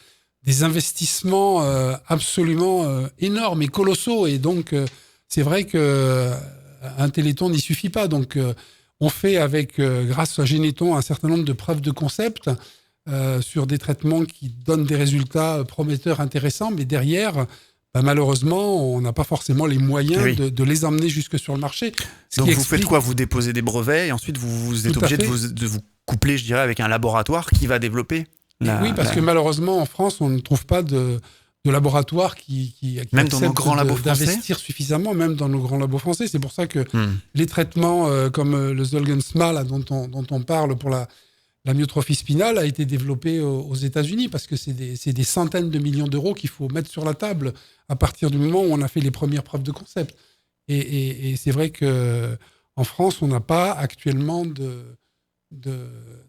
investissements absolument énormes et colossaux. Et donc, c'est vrai qu'un Téléthon n'y suffit pas. Donc, on fait grâce à Généthon, un certain nombre de preuves de concept. sur des traitements qui donnent des résultats prometteurs, intéressants, mais derrière, malheureusement, on n'a pas forcément les moyens de les emmener jusque sur le marché. Donc vous faites quoi ? Vous déposez des brevets et ensuite vous êtes obligé de vous coupler, je dirais, avec un laboratoire qui va développer que malheureusement, en France, on ne trouve pas de laboratoire qui même dans nos grands labos français, d'investir suffisamment, même dans nos grands labos français. C'est pour ça que les traitements comme le Zolgensma, là, dont on parle pour la myotrophie spinale, a été développé aux États-Unis parce que c'est des centaines de millions d'euros qu'il faut mettre sur la table à partir du moment où on a fait les premières preuves de concept. Et c'est vrai qu'en France, on n'a pas actuellement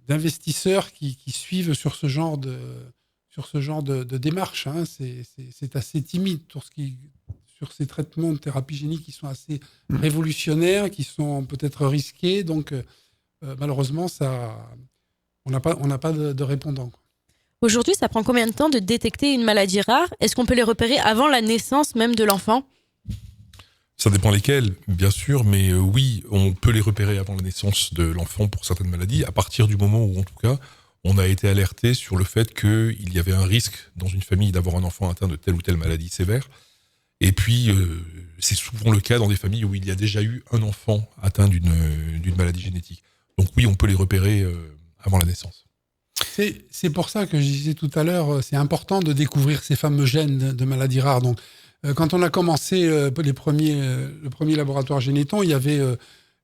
d'investisseurs qui suivent sur ce genre de démarche. Hein. C'est assez timide sur ces traitements de thérapie génique qui sont assez révolutionnaires, qui sont peut-être risqués. Donc, malheureusement, on n'a pas de répondants. Aujourd'hui, ça prend combien de temps de détecter une maladie rare ? Est-ce qu'on peut les repérer avant la naissance même de l'enfant ? Ça dépend lesquels, bien sûr, mais oui, on peut les repérer avant la naissance de l'enfant pour certaines maladies, à partir du moment où, en tout cas, on a été alerté sur le fait qu'il y avait un risque dans une famille d'avoir un enfant atteint de telle ou telle maladie sévère. Et puis, c'est souvent le cas dans des familles où il y a déjà eu un enfant atteint d'une maladie génétique. Donc oui, on peut les repérer avant la naissance. C'est pour ça que je disais tout à l'heure, c'est important de découvrir ces fameux gènes de maladies rares. Donc, quand on a commencé le premier laboratoire Généton, il y avait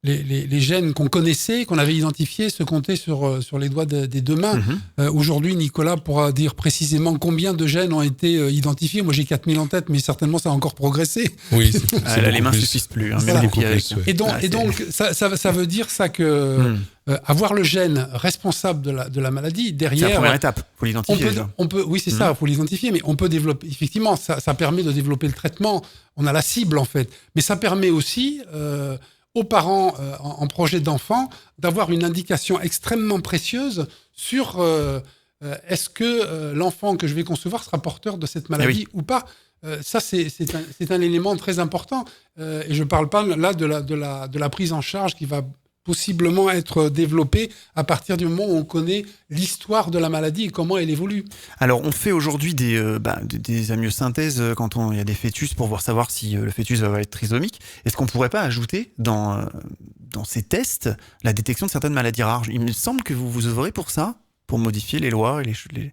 les gènes qu'on connaissait, qu'on avait identifiés, se comptaient sur les doigts des deux mains. Aujourd'hui, Nicolas pourra dire précisément combien de gènes ont été identifiés. Moi, j'ai 4000 en tête, mais certainement, ça a encore progressé. Oui, les mains ne suffisent plus. Hein, voilà. Même les pieds avec. Et donc, ça veut dire ça que avoir le gène responsable de la maladie, derrière... C'est la première étape, il faut l'identifier. Oui, c'est ça, il faut l'identifier, mais on peut développer... Effectivement, ça permet de développer le traitement. On a la cible, en fait. Mais ça permet aussi... aux parents en projet d'enfant d'avoir une indication extrêmement précieuse sur est-ce que l'enfant que je vais concevoir sera porteur de cette maladie ou pas. Ça, c'est un élément très important. Et je ne parle pas là de la prise en charge qui va possiblement être développée à partir du moment où on connaît l'histoire de la maladie et comment elle évolue. Alors, on fait aujourd'hui des amyosynthèses quand il y a des fœtus pour savoir si le fœtus va être trisomique. Est-ce qu'on ne pourrait pas ajouter dans ces tests la détection de certaines maladies rares ? Il me semble que vous œuvrez pour ça, pour modifier les lois et les...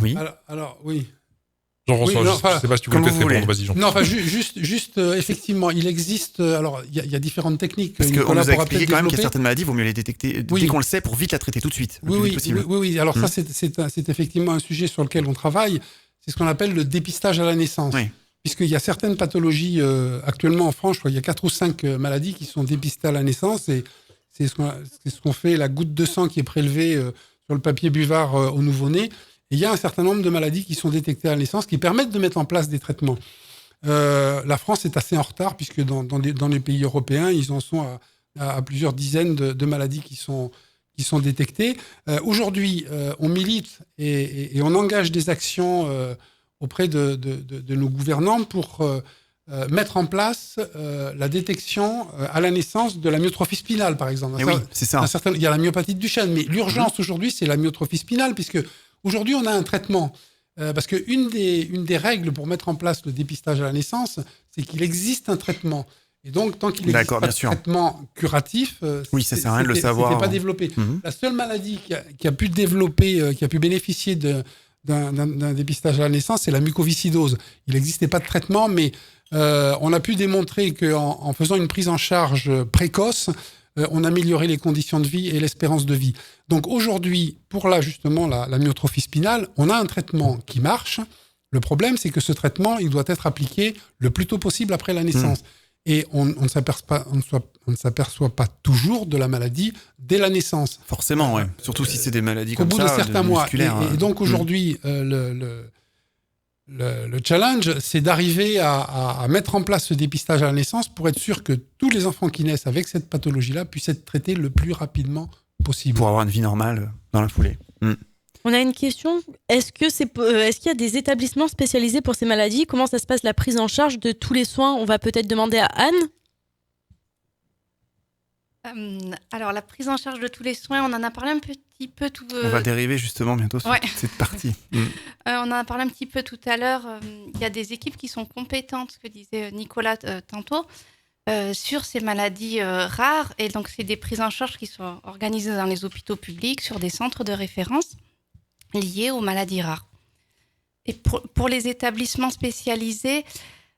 Oui. Alors oui. Jean-François, je ne sais pas si tu voulais peut-être répondre. Vas-y, Jean. Non, juste effectivement, il existe... Alors, il y a différentes techniques. Parce qu'on nous a expliqué quand même qu'il y a certaines maladies, il vaut mieux les détecter dès qu'on le sait pour vite la traiter tout de suite. Oui. Alors ça, c'est effectivement un sujet sur lequel on travaille. C'est ce qu'on appelle le dépistage à la naissance. Oui. Puisqu'il y a certaines pathologies, actuellement en France, je crois qu'il y a 4 ou 5 maladies qui sont dépistées à la naissance. Et c'est ce qu'on fait, la goutte de sang qui est prélevée sur le papier buvard au nouveau-né. Et il y a un certain nombre de maladies qui sont détectées à la naissance qui permettent de mettre en place des traitements. La France est assez en retard puisque dans les pays européens, ils en sont à plusieurs dizaines de maladies qui sont détectées. Aujourd'hui, on milite et on engage des actions auprès de nos gouvernants pour mettre en place la détection à la naissance de la myotrophie spinale, par exemple. Oui, c'est ça. Il y a la myopathie de Duchenne, mais l'urgence aujourd'hui, c'est la myotrophie spinale puisque aujourd'hui, on a un traitement. Parce qu'une des règles pour mettre en place le dépistage à la naissance, c'est qu'il existe un traitement. Et donc, tant qu'il n'existe pas de traitement curatif, ça sert à rien de le savoir. C'était pas développé. La seule maladie qui a pu développer, qui a pu bénéficier d'un dépistage à la naissance, c'est la mucoviscidose. Il n'existait pas de traitement, mais on a pu démontrer qu'en faisant une prise en charge précoce, on améliorait les conditions de vie et l'espérance de vie. Donc aujourd'hui, pour justement la myotrophie spinale, on a un traitement qui marche. Le problème, c'est que ce traitement, il doit être appliqué le plus tôt possible après la naissance. Et on ne s'aperçoit pas toujours de la maladie dès la naissance. Forcément, ouais. Surtout si c'est des maladies comme ça. Au bout de certains mois. Et donc aujourd'hui, le challenge, c'est d'arriver à mettre en place ce dépistage à la naissance pour être sûr que tous les enfants qui naissent avec cette pathologie-là puissent être traités le plus rapidement possible. Pour avoir une vie normale dans la foulée. On a une question. Est-ce qu'il y a des établissements spécialisés pour ces maladies ? Comment ça se passe la prise en charge de tous les soins ? On va peut-être demander à Anne. Alors, la prise en charge de tous les soins, on en a parlé un petit peu tout. On va dériver justement bientôt sur cette partie. On en a parlé un petit peu tout à l'heure. Il y a des équipes qui sont compétentes, ce que disait Nicolas tantôt, sur ces maladies rares. Et donc, c'est des prises en charge qui sont organisées dans les hôpitaux publics, sur des centres de référence liés aux maladies rares. Et pour les établissements spécialisés,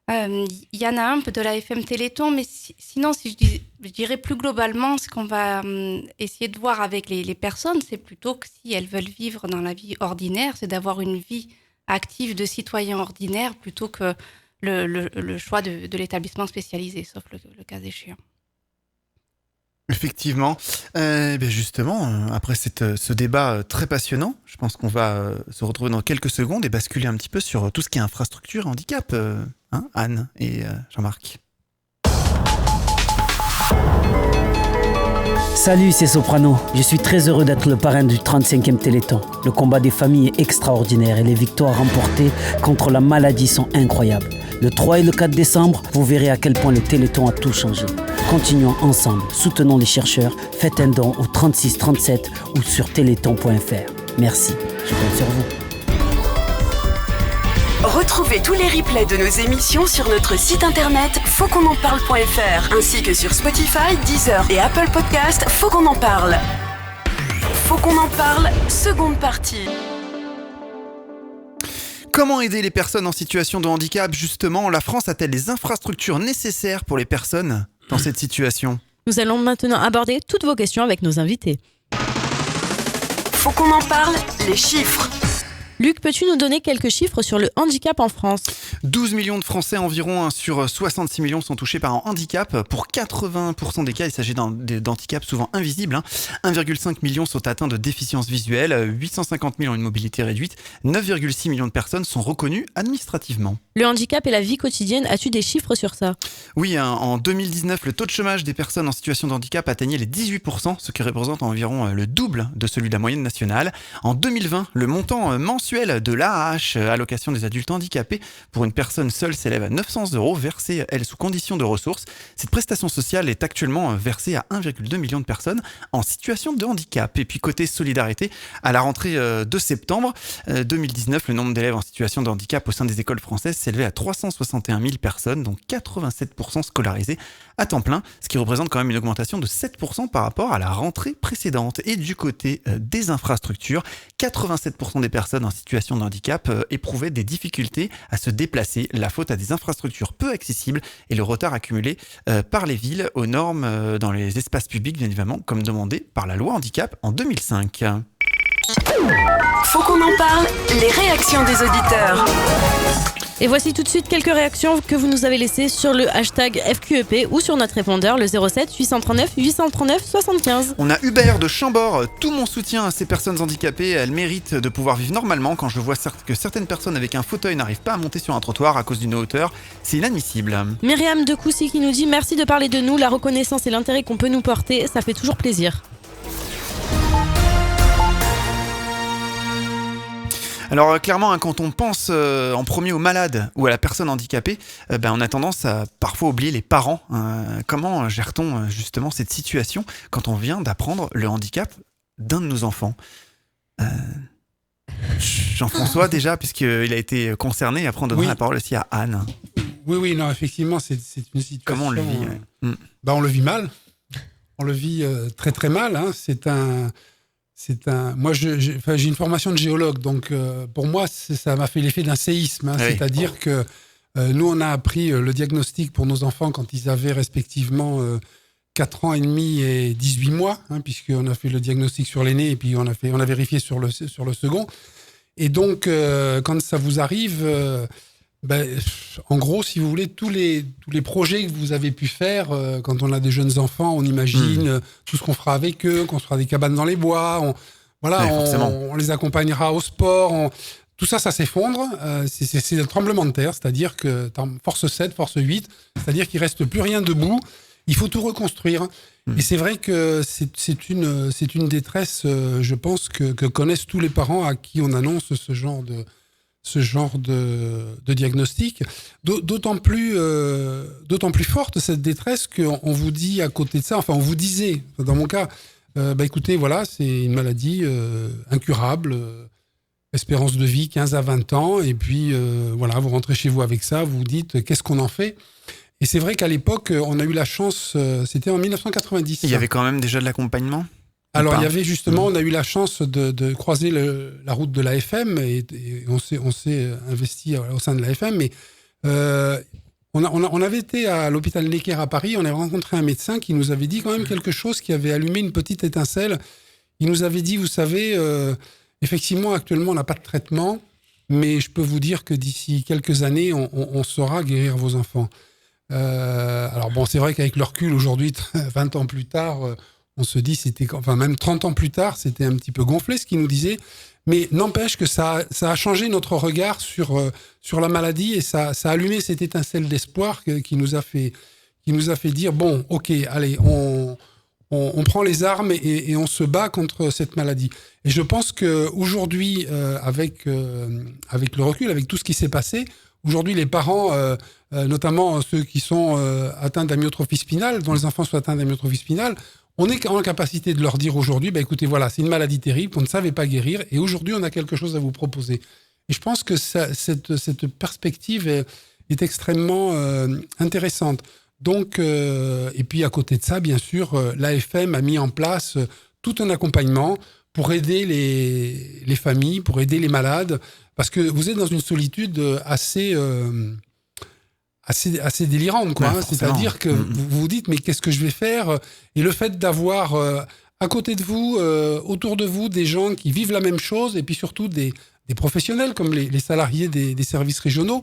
il y en a un peu de la FM Téléthon, mais sinon, si je dirais plus globalement, ce qu'on va essayer de voir avec les personnes, c'est plutôt que si elles veulent vivre dans la vie ordinaire, c'est d'avoir une vie active de citoyen ordinaire plutôt que le choix de l'établissement spécialisé, sauf le cas échéant. Effectivement. Justement, après ce débat très passionnant, je pense qu'on va se retrouver dans quelques secondes et basculer un petit peu sur tout ce qui est infrastructure, handicap, Anne et Jean-Marc. Salut, c'est Soprano. Je suis très heureux d'être le parrain du 35e Téléthon. Le combat des familles est extraordinaire et les victoires remportées contre la maladie sont incroyables. Le 3 et le 4 décembre, vous verrez à quel point le Téléthon a tout changé. Continuons ensemble, soutenons les chercheurs, faites un don au 36 37 ou sur téléthon.fr. Merci, je compte sur vous. Retrouvez tous les replays de nos émissions sur notre site internet fautquonenparle.fr ainsi que sur Spotify, Deezer et Apple Podcast. Faut qu'on en parle. Faut qu'on en parle, seconde partie. Comment aider les personnes en situation de handicap? Justement, la France a-t-elle les infrastructures nécessaires pour les personnes dans cette situation? Nous allons maintenant aborder toutes vos questions avec nos invités. Faut qu'on en parle, les chiffres. Luc, peux-tu nous donner quelques chiffres sur le handicap en France ? 12 millions de Français environ sur 66 millions sont touchés par un handicap. Pour 80% des cas, il s'agit d'handicaps souvent invisibles. 1,5 million sont atteints de déficience visuelle, 850 000 ont une mobilité réduite, 9,6 millions de personnes sont reconnues administrativement. Le handicap et la vie quotidienne, as-tu des chiffres sur ça ? Oui, en 2019, le taux de chômage des personnes en situation de handicap atteignait les 18%, ce qui représente environ le double de celui de la moyenne nationale. En 2020, le montant mensuel de l'AAH, allocation des adultes handicapés, pour une personne seule s'élève à 900 €, versée, elle, sous condition de ressources. Cette prestation sociale est actuellement versée à 1,2 million de personnes en situation de handicap. Et puis côté solidarité, à la rentrée de septembre 2019, le nombre d'élèves en situation de handicap au sein des écoles françaises s'élevait à 361 000 personnes, dont 87% scolarisées à temps plein, ce qui représente quand même une augmentation de 7% par rapport à la rentrée précédente. Et du côté des infrastructures, 87% des personnes en situation de handicap éprouvaient des difficultés à se déplacer, la faute à des infrastructures peu accessibles et le retard accumulé par les villes aux normes dans les espaces publics, bien évidemment, comme demandé par la loi handicap en 2005. Faut qu'on en parle, les réactions des auditeurs. Et voici tout de suite quelques réactions que vous nous avez laissées sur le hashtag FQEP ou sur notre répondeur, le 07 839 839 75. On a Hubert de Chambord. Tout mon soutien à ces personnes handicapées. Elles méritent de pouvoir vivre normalement. Quand je vois que certaines personnes avec un fauteuil n'arrivent pas à monter sur un trottoir à cause d'une hauteur, c'est inadmissible. Myriam de Coucy qui nous dit « Merci de parler de nous, la reconnaissance et l'intérêt qu'on peut nous porter, ça fait toujours plaisir. » Alors clairement, quand on pense en premier aux malades ou à la personne handicapée, on a tendance à parfois oublier les parents. Comment gère-t-on justement cette situation quand on vient d'apprendre le handicap d'un de nos enfants? Jean-François déjà, puisqu'il a été concerné, et après on donnera la parole aussi à Anne. Oui, non, effectivement, c'est une situation... Comment on le vit? On le vit mal. On le vit très très mal. Moi, j'ai une formation de géologue, donc pour moi, ça m'a fait l'effet d'un séisme. C'est-à-dire que nous, on a appris le diagnostic pour nos enfants quand ils avaient respectivement 4 ans et demi et 18 mois, puisqu'on a fait le diagnostic sur l'aîné et puis on a vérifié sur le second. Et donc, quand ça vous arrive... en gros, si vous voulez, tous les projets que vous avez pu faire, quand on a des jeunes enfants, on imagine tout ce qu'on fera avec eux, qu'on se fera des cabanes dans les bois, on les accompagnera au sport, tout ça s'effondre. C'est le tremblement de terre, c'est-à-dire que force 7, force 8, c'est-à-dire qu'il reste plus rien debout, il faut tout reconstruire. Et c'est vrai que c'est une détresse, je pense, que connaissent tous les parents à qui on annonce ce genre ce genre de diagnostic. D'autant plus forte cette détresse qu'on vous dit à côté de ça, enfin on vous disait, dans mon cas, écoutez, voilà, c'est une maladie incurable, espérance de vie 15 à 20 ans, et puis voilà, vous rentrez chez vous avec ça, vous vous dites, qu'est-ce qu'on en fait ? Et c'est vrai qu'à l'époque, on a eu la chance, c'était en 1990. Il y avait quand même déjà de l'accompagnement ? Alors, il y avait justement, on a eu la chance de croiser la route de l'AFM et on s'est investi au sein de l'AFM. Mais on avait été à l'hôpital Necker à Paris, on avait rencontré un médecin qui nous avait dit quand même quelque chose qui avait allumé une petite étincelle. Il nous avait dit, vous savez, effectivement, actuellement, on n'a pas de traitement, mais je peux vous dire que d'ici quelques années, on saura guérir vos enfants. Alors bon, c'est vrai qu'avec le recul, aujourd'hui, 20 ans plus tard... on se dit, même 30 ans plus tard, c'était un petit peu gonflé ce qu'il nous disait, mais n'empêche que ça a changé notre regard sur la maladie et ça a allumé cette étincelle d'espoir qui nous a fait dire, bon, ok, allez, on prend les armes et on se bat contre cette maladie. Et je pense qu'aujourd'hui, avec le recul, avec tout ce qui s'est passé, aujourd'hui, les parents, notamment ceux qui sont atteints d'amyotrophie spinale, dont les enfants sont atteints d'amyotrophie spinale, on est en capacité de leur dire aujourd'hui, écoutez, voilà, c'est une maladie terrible qu'on ne savait pas guérir et aujourd'hui, on a quelque chose à vous proposer. Et je pense que cette perspective est extrêmement intéressante. Donc, et puis à côté de ça, bien sûr, l'AFM a mis en place tout un accompagnement pour aider les familles, pour aider les malades, parce que vous êtes dans une solitude assez délirante, quoi. Ouais, C'est-à-dire que vous vous dites, mais qu'est-ce que je vais faire ? Et le fait d'avoir à côté de vous, autour de vous, des gens qui vivent la même chose, et puis surtout des professionnels comme les salariés des services régionaux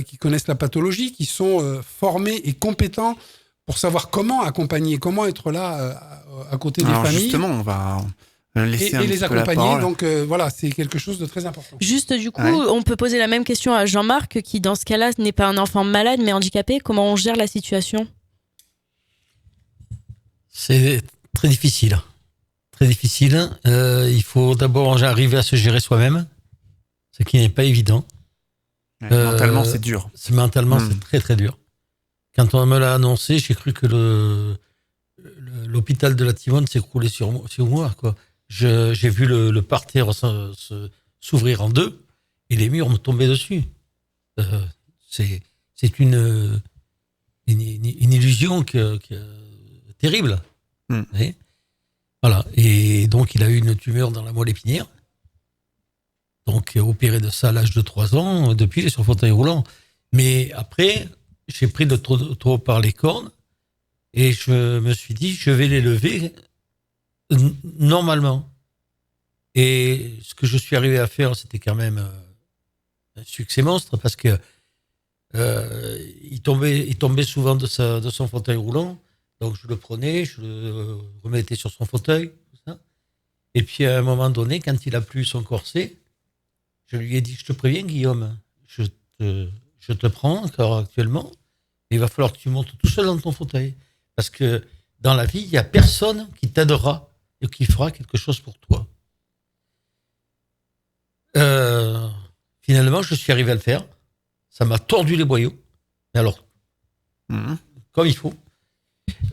qui connaissent la pathologie, qui sont formés et compétents pour savoir comment accompagner, comment être là à côté des familles. Justement, on va... Et les accompagner, donc voilà, c'est quelque chose de très important. Juste du coup, on peut poser la même question à Jean-Marc, qui dans ce cas-là n'est pas un enfant malade mais handicapé. Comment on gère la situation ? C'est très difficile. Très difficile. Il faut d'abord arriver à se gérer soi-même, ce qui n'est pas évident. Mentalement, c'est dur. Mentalement, c'est très très dur. Quand on me l'a annoncé, j'ai cru que l'hôpital de la Timone s'écroulait sur moi, quoi. J'ai vu le parterre s'ouvrir en deux et les murs me tombaient dessus. C'est une illusion terrible. Voilà. Et donc, il a eu une tumeur dans la moelle épinière. Donc, opéré de ça à l'âge de 3 ans. Depuis, il est sur fauteuil roulant. Mais après, j'ai pris le taureau par les cornes et je me suis dit, je vais les lever normalement. Et ce que je suis arrivé à faire, c'était quand même un succès monstre parce que il tombait souvent de son fauteuil roulant. Donc je le prenais, je le remettais sur son fauteuil, tout ça. Et puis à un moment donné, quand il a plus son corset, je lui ai dit, je te préviens Guillaume, je te prends encore actuellement, mais il va falloir que tu montes tout seul dans ton fauteuil. Parce que dans la vie, il n'y a personne qui t'aidera et qui fera quelque chose pour toi. Finalement, je suis arrivé à le faire. Ça m'a tordu les boyaux. Mais alors, comme il faut.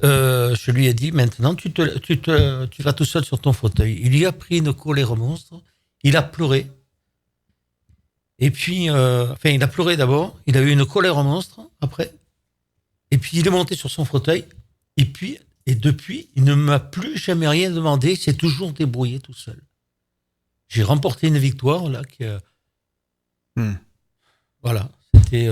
Je lui ai dit, maintenant, tu vas tout seul sur ton fauteuil. Il y a pris une colère monstre. Il a pleuré. Et puis, il a pleuré d'abord. Il a eu une colère monstre après. Et puis, il est monté sur son fauteuil. Et depuis, il ne m'a plus jamais rien demandé. Il s'est toujours débrouillé tout seul. J'ai remporté une victoire, là, Voilà. C'était...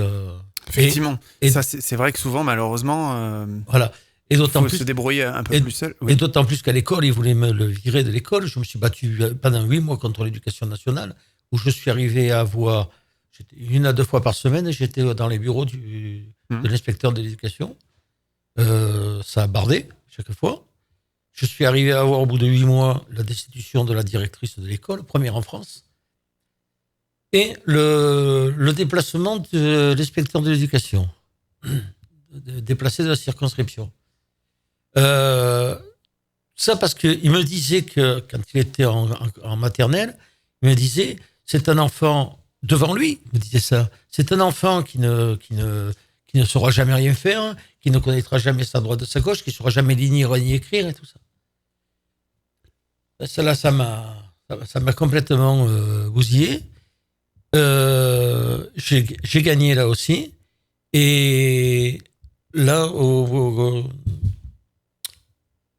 Effectivement. Et ça, c'est vrai que souvent, malheureusement... voilà. Et d'autant plus se débrouiller un peu plus seul. Oui. Et d'autant plus qu'à l'école, ils voulaient me le virer de l'école. Je me suis battu pendant 8 mois contre l'éducation nationale, où je suis arrivé à avoir 1 à 2 fois par semaine, j'étais dans les bureaux de l'inspecteur de l'éducation. Ça a bardé chaque fois. Je suis arrivé à avoir, au bout de 8 mois, la destitution de la directrice de l'école, première en France, et le déplacement de l'inspecteur de l'éducation, déplacé de la circonscription. Ça parce qu'il me disait que, quand il était en maternelle, il me disait, c'est un enfant devant lui, me disait ça. C'est un enfant qui ne saura jamais rien faire, qui ne connaîtra jamais sa droite de sa gauche, qui ne saura jamais lire ni écrire et tout ça. Ça m'a complètement bousillé. J'ai gagné là aussi. Et là,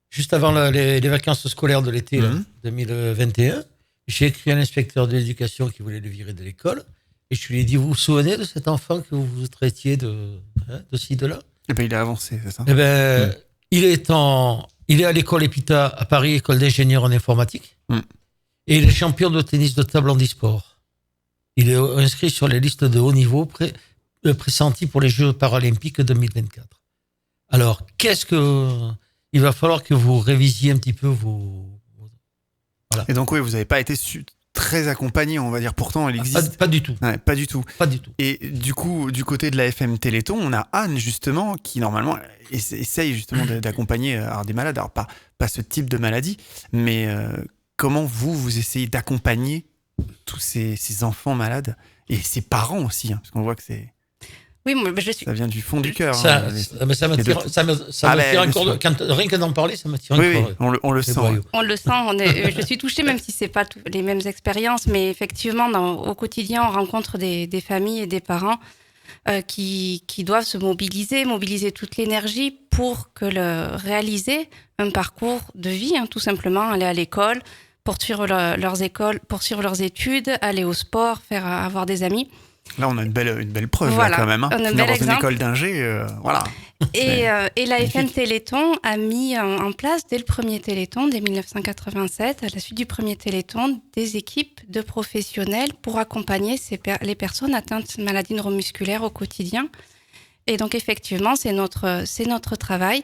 juste avant les vacances scolaires de l'été 2021, j'ai écrit à l'inspecteur de l'éducation qui voulait le virer de l'école. Et je lui ai dit, vous vous souvenez de cet enfant que vous traitiez de ci, de là? Et ben, il a avancé, c'est ça? Eh ben, il est à l'école EPITA à Paris, école d'ingénieur en informatique. Et il est champion de tennis de table handisport. Il est inscrit sur les listes de haut niveau pressenti pour les Jeux paralympiques 2024. Alors, il va falloir que vous révisiez un petit peu vos... Voilà. Et donc, oui, vous n'avez pas été très accompagné, on va dire. Pourtant, elle existe. Pas du tout. Ouais, pas du tout. Pas du tout. Et du coup, du côté de la FM Téléthon, on a Anne, justement, qui, normalement, essaye justement d'accompagner des malades. Alors, pas ce type de maladie, mais comment vous essayez d'accompagner tous ces enfants malades et ces parents aussi, hein, parce qu'on voit que c'est... Oui, moi, je suis... Ça vient du fond du cœur. Ça me tire encore. Rien que d'en parler, ça me tire encore. Oui, on le sent. On le sent. Je suis touchée, même si c'est pas les mêmes expériences, mais effectivement, au quotidien, on rencontre des familles et des parents qui doivent se mobiliser toute l'énergie pour réaliser un parcours de vie, hein, tout simplement, aller à l'école, poursuivre leurs études, aller au sport, avoir des amis. Là, on a une belle preuve, voilà, là, quand même. Hein. On a dans exemple. une école d'ingé, voilà. Et la FM Téléthon a mis en place, dès le premier Téléthon, dès 1987, à la suite du premier Téléthon, des équipes de professionnels pour accompagner les personnes atteintes de maladies neuromusculaires au quotidien. Et donc, effectivement, c'est notre travail.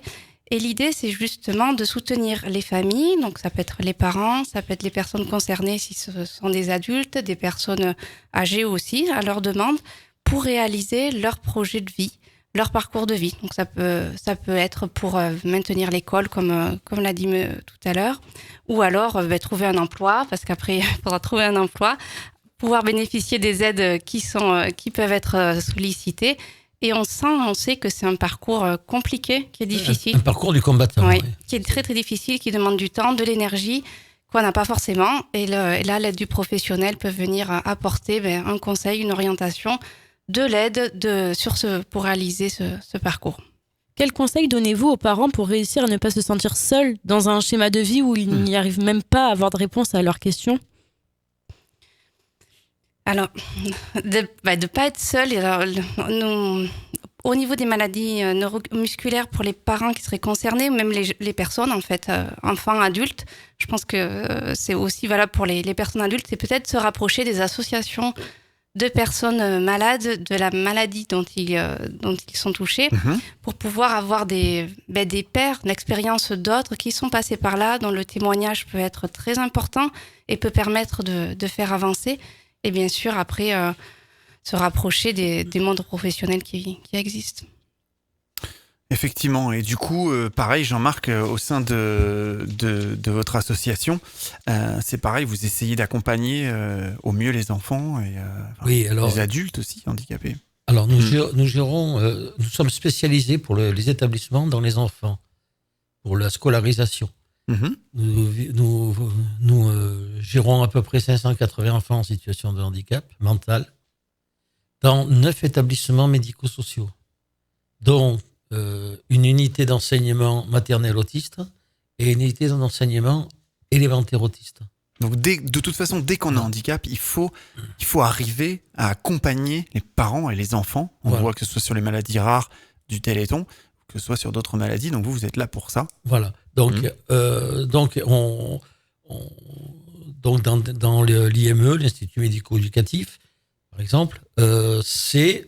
Et l'idée, c'est justement de soutenir les familles. Donc, ça peut être les parents, ça peut être les personnes concernées si ce sont des adultes, des personnes âgées aussi, à leur demande, pour réaliser leur projet de vie, leur parcours de vie. Donc, ça peut être pour maintenir l'école, comme l'a dit tout à l'heure, ou alors trouver un emploi, parce qu'après, il faudra trouver un emploi, pouvoir bénéficier des aides qui peuvent être sollicitées. Et on sait que c'est un parcours compliqué, qui est difficile. Un parcours du combattant. Oui, qui est très, très difficile, qui demande du temps, de l'énergie, qu'on n'a pas forcément. Et là, l'aide du professionnel peut venir apporter un conseil, une orientation, de l'aide pour réaliser ce parcours. Quel conseil donnez-vous aux parents pour réussir à ne pas se sentir seuls dans un schéma de vie où ils n'y arrivent même pas à avoir de réponse à leurs questions ? Alors, de pas être seul. Alors, au niveau des maladies neuromusculaires pour les parents qui seraient concernés, ou même les personnes, en fait, enfants, adultes, je pense que c'est aussi valable pour les personnes adultes, c'est peut-être se rapprocher des associations de personnes malades, de la maladie dont ils sont touchés, pour pouvoir avoir des pairs, l'expérience d'autres qui sont passés par là, dont le témoignage peut être très important et peut permettre de faire avancer. Et bien sûr, après, se rapprocher des mondes professionnels qui existent. Effectivement. Et du coup, pareil, Jean-Marc, au sein de votre association, c'est pareil, vous essayez d'accompagner au mieux les enfants et les adultes aussi handicapés. Alors, nous sommes spécialisés pour les établissements dans les enfants, pour la scolarisation. Nous gérons à peu près 580 enfants en situation de handicap mental dans 9 établissements médico-sociaux, dont une unité d'enseignement maternel autiste et une unité d'enseignement élémentaire autiste. Donc, de toute façon, dès qu'on a un handicap, il faut arriver à accompagner les parents et les enfants. On voit que ce soit sur les maladies rares du Téléthon, que ce soit sur d'autres maladies. Donc, vous êtes là pour ça. Voilà. Donc dans l'IME, l'Institut médico-éducatif, par exemple, c'est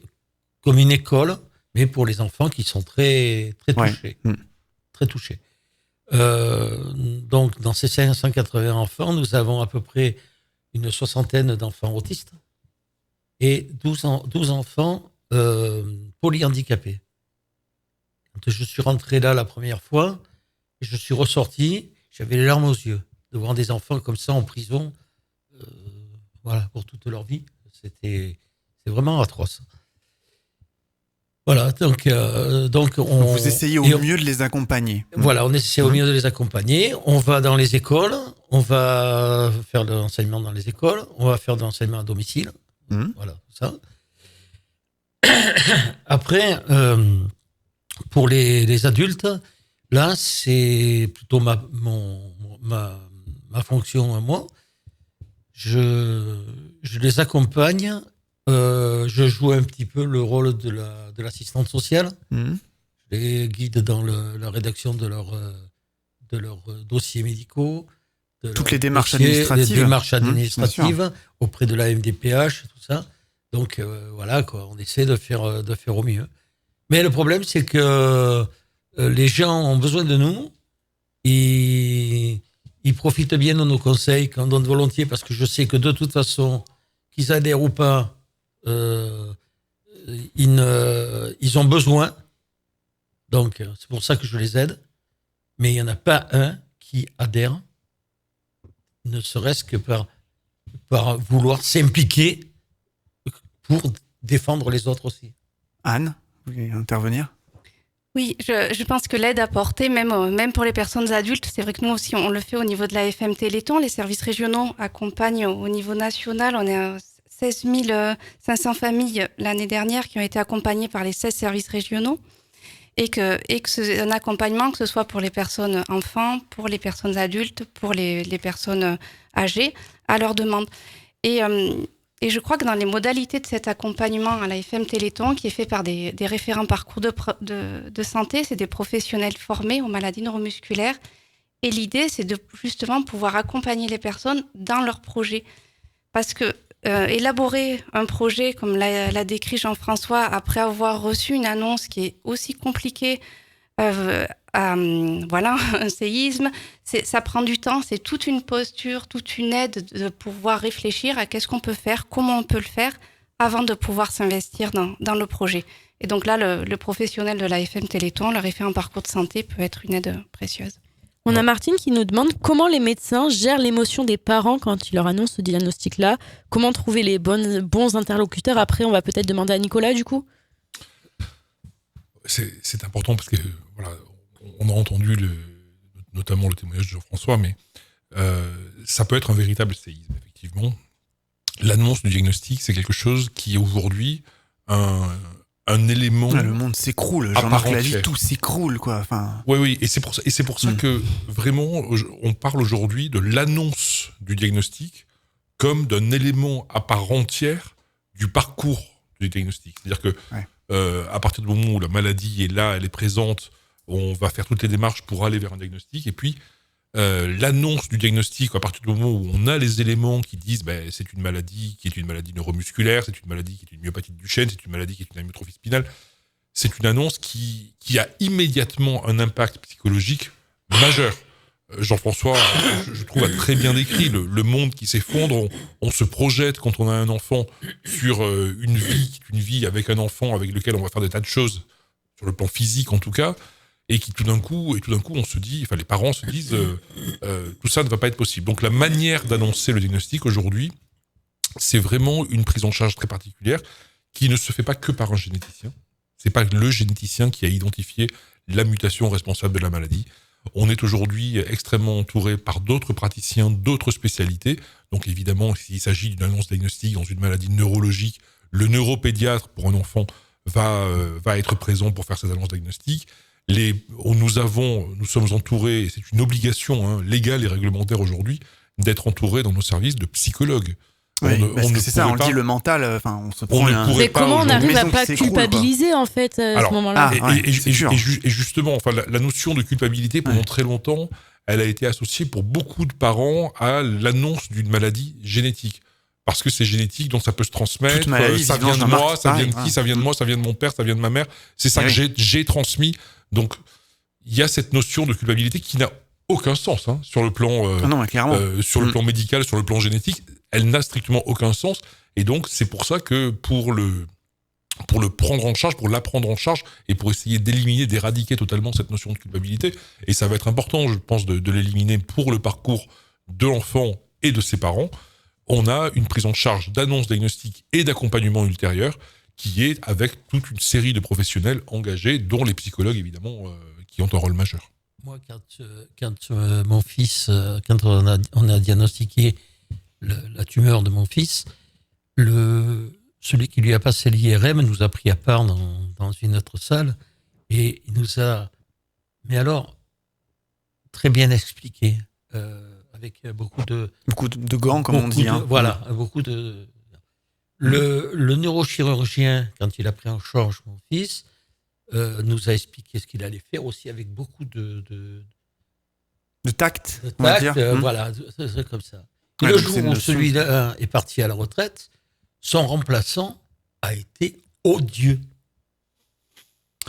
comme une école, mais pour les enfants qui sont très, très touchés. Très touchés. Donc, dans ces 580 enfants, nous avons à peu près une soixantaine d'enfants autistes et 12 enfants polyhandicapés. Quand je suis rentré là la première fois, je suis ressorti, j'avais les larmes aux yeux de voir des enfants comme ça en prison, pour toute leur vie. C'est vraiment atroce. Voilà, donc vous essayez au mieux de les accompagner. Voilà, on essaie au mieux de les accompagner. On va dans les écoles, on va faire de l'enseignement dans les écoles, on va faire de l'enseignement à domicile. Voilà, ça. Après, pour les adultes, là, c'est plutôt ma fonction à moi. Je les accompagne. Je joue un petit peu le rôle de l'assistante sociale. Je les guide dans la rédaction de leurs dossiers médicaux. Toutes les démarches administratives. Les démarches administratives auprès de la MDPH, tout ça. Donc voilà, quoi, on essaie de faire au mieux. Mais le problème, c'est que les gens ont besoin de nous. Ils profitent bien de nos conseils, qu'on donne volontiers, parce que je sais que de toute façon, qu'ils adhèrent ou pas, ils ont besoin. Donc, c'est pour ça que je les aide. Mais il n'y en a pas un qui adhère, ne serait-ce que par vouloir s'impliquer pour défendre les autres aussi. Anne, vous voulez intervenir ? Oui, je pense que l'aide apportée, même pour les personnes adultes, c'est vrai que nous aussi, on le fait au niveau de la FM Téléthon. Les services régionaux accompagnent au niveau national. On est à 16 500 familles l'année dernière qui ont été accompagnées par les 16 services régionaux. Et que c'est un accompagnement, que ce soit pour les personnes enfants, pour les personnes adultes, pour les personnes âgées, à leur demande. Et je crois que dans les modalités de cet accompagnement à la FM Téléthon, qui est fait par des référents parcours de santé, c'est des professionnels formés aux maladies neuromusculaires. Et l'idée, c'est de justement pouvoir accompagner les personnes dans leur projet. Parce que élaborer un projet, comme l'a décrit Jean-François, après avoir reçu une annonce qui est aussi compliquée, un séisme, ça prend du temps, c'est toute une posture, toute une aide de pouvoir réfléchir à qu'est-ce qu'on peut faire, comment on peut le faire, avant de pouvoir s'investir dans le projet. Et donc là, le professionnel de la FM Téléthon, le référent parcours de santé, peut être une aide précieuse. On a Martine qui nous demande comment les médecins gèrent l'émotion des parents quand ils leur annoncent ce diagnostic-là. Comment trouver les bons interlocuteurs. Après, on va peut-être demander à Nicolas, du coup. C'est important parce que voilà, on a entendu notamment le témoignage de Jean-François, mais ça peut être un véritable séisme, effectivement. L'annonce du diagnostic, c'est quelque chose qui est aujourd'hui un élément. Le monde s'écroule, Jean-Marc l'a dit, tout s'écroule, quoi. Enfin... Oui, et c'est pour ça que vraiment, on parle aujourd'hui de l'annonce du diagnostic comme d'un élément à part entière du parcours du diagnostic. C'est-à-dire que à partir du moment où la maladie est là, elle est présente, on va faire toutes les démarches pour aller vers un diagnostic, et puis l'annonce du diagnostic, à partir du moment où on a les éléments qui disent c'est une maladie qui est une maladie neuromusculaire, c'est une maladie qui est une myopathie du chêne, c'est une maladie qui est une amyotrophie spinale, c'est une annonce qui a immédiatement un impact psychologique majeur. Jean-François, je trouve, a très bien décrit le monde qui s'effondre. On se projette quand on a un enfant sur une vie avec un enfant avec lequel on va faire des tas de choses, sur le plan physique en tout cas, et tout d'un coup, on se dit, enfin les parents se disent, tout ça ne va pas être possible. Donc la manière d'annoncer le diagnostic aujourd'hui, c'est vraiment une prise en charge très particulière qui ne se fait pas que par un généticien. C'est pas le généticien qui a identifié la mutation responsable de la maladie. On est aujourd'hui extrêmement entouré par d'autres praticiens, d'autres spécialités. Donc évidemment, s'il s'agit d'une annonce diagnostique dans une maladie neurologique, le neuropédiatre pour un enfant va être présent pour faire ces annonces diagnostiques. Nous sommes entourés, et c'est une obligation légale et réglementaire aujourd'hui, d'être entourés dans nos services de psychologues. Oui, c'est ça, on le dit, le mental, on se prend mais comment on arrive à pas culpabiliser en fait à ce moment-là et justement, la notion de culpabilité pendant très longtemps, elle a été associée pour beaucoup de parents à l'annonce d'une maladie génétique. Parce que c'est génétique, donc ça peut se transmettre, ça vient de moi, ça vient de qui, ça vient de moi, ça vient de mon père, ça vient de ma mère, c'est ça que j'ai transmis. Donc il y a cette notion de culpabilité qui n'a aucun sens sur le plan sur le plan médical, sur le plan génétique. Elle n'a strictement aucun sens, et donc c'est pour ça que pour le prendre en charge, pour l'apprendre en charge, et pour essayer d'éliminer, d'éradiquer totalement cette notion de culpabilité, et ça va être important, je pense, de l'éliminer pour le parcours de l'enfant et de ses parents, on a une prise en charge d'annonce diagnostic et d'accompagnement ultérieur qui est avec toute une série de professionnels engagés, dont les psychologues, évidemment, qui ont un rôle majeur. Moi, quand mon fils, quand on a diagnostiqué la tumeur de mon fils, celui qui lui a passé l'IRM nous a pris à part dans une autre salle et il nous a, mais alors, très bien expliqué, avec beaucoup de gants, comme on dit. Voilà, beaucoup de... Le neurochirurgien, quand il a pris en charge mon fils, nous a expliqué ce qu'il allait faire aussi avec beaucoup de tact, on va va dire. Voilà, c'est comme ça. Et Ouais, le donc c'est jour une où notion. celui-là est parti à la retraite, son remplaçant a été odieux.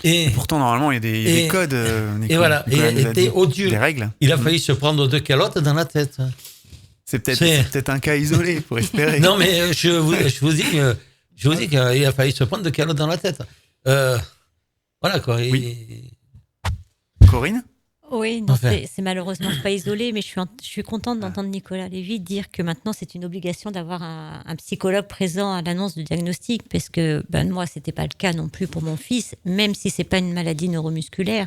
Et Pourtant, normalement, il y a des codes. et voilà, Nicolas nous a était dit. odieux. Des règles. Il a failli se prendre 2 calottes dans la tête. C'est peut-être un cas isolé, pour espérer. Non, mais je vous dis qu'il a failli se prendre 2 calottes dans la tête. Voilà quoi. Oui. Corinne ? Oui, non, Enfin. c'est malheureusement pas isolé, mais je suis contente d'entendre Nicolas Lévy dire que maintenant c'est une obligation d'avoir un psychologue présent à l'annonce du diagnostic, parce que moi c'était pas le cas non plus pour mon fils, même si c'est pas une maladie neuromusculaire.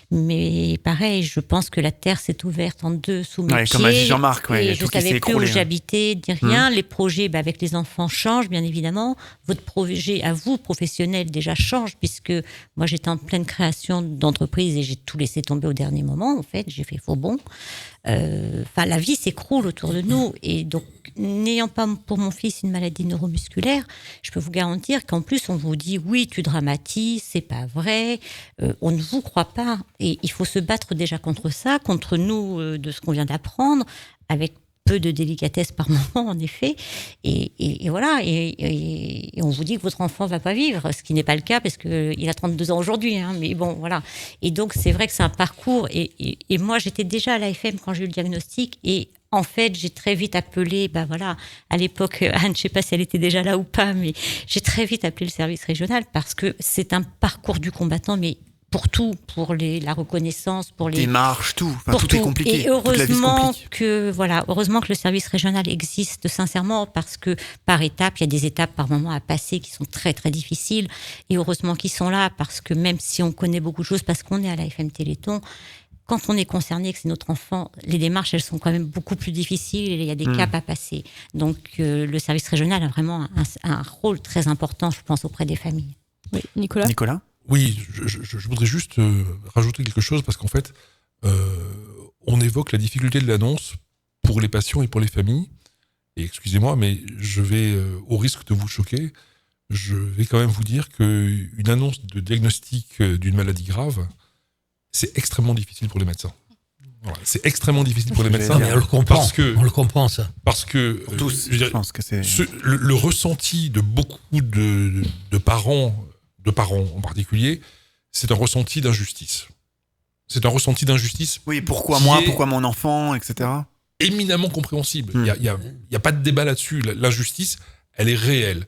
Mais pareil, je pense que la terre s'est ouverte en deux sous mes pieds. Comme a dit Jean-Marc, et il y a je tout qui s'est savais plus où écroulé. j'habitais, ni rien. Les projets avec les enfants changent, bien évidemment. Votre projet à vous, professionnel, déjà change, puisque moi j'étais en pleine création d'entreprise et j'ai tout laissé tomber au dernier moment. En fait, j'ai fait faux bond. La vie s'écroule autour de nous. Et donc, n'ayant pas pour mon fils une maladie neuromusculaire, je peux vous garantir qu'en plus, on vous dit oui, tu dramatises, c'est pas vrai, on ne vous croit pas. Et il faut se battre déjà contre ça, contre nous, de ce qu'on vient d'apprendre, avec peu de délicatesse par moment, en effet. Et voilà. Et on vous dit que votre enfant va pas vivre, ce qui n'est pas le cas parce qu'il a 32 ans aujourd'hui. Mais bon, voilà. Et donc, c'est vrai que c'est un parcours. Et moi, j'étais déjà à l'AFM quand j'ai eu le diagnostic. Et en fait, j'ai très vite appelé, à l'époque, Anne, je sais pas si elle était déjà là ou pas, mais j'ai très vite appelé le service régional parce que c'est un parcours du combattant, mais pour tout, pour la reconnaissance, pour les démarches, tout. pour Tout est compliqué. Et Toute la vie se heureusement complique. heureusement que le service régional existe sincèrement, parce que par étapes, il y a des étapes par moment à passer qui sont très très difficiles. Et heureusement qu'ils sont là, parce que même si on connaît beaucoup de choses, parce qu'on est à l'AFM Téléthon, quand on est concerné, que c'est notre enfant, les démarches, elles sont quand même beaucoup plus difficiles et il y a des caps à passer. Donc, le service régional a vraiment un rôle très important, je pense, auprès des familles. Oui, Nicolas ? Oui, je voudrais juste rajouter quelque chose, parce qu'en fait, on évoque la difficulté de l'annonce pour les patients et pour les familles. Et excusez-moi, mais je vais, au risque de vous choquer, je vais quand même vous dire qu'une annonce de diagnostic d'une maladie grave, c'est extrêmement difficile pour les médecins. Voilà, c'est extrêmement difficile pour les médecins. Mais on le comprend. On le comprend, ça. Parce que Pour tous, je pense que c'est... le ressenti de beaucoup de parents en particulier, c'est un ressenti d'injustice. C'est un ressenti d'injustice. Oui, pourquoi moi, pourquoi mon enfant, etc. Éminemment compréhensible. Il y a pas de débat là-dessus. L'injustice, elle est réelle.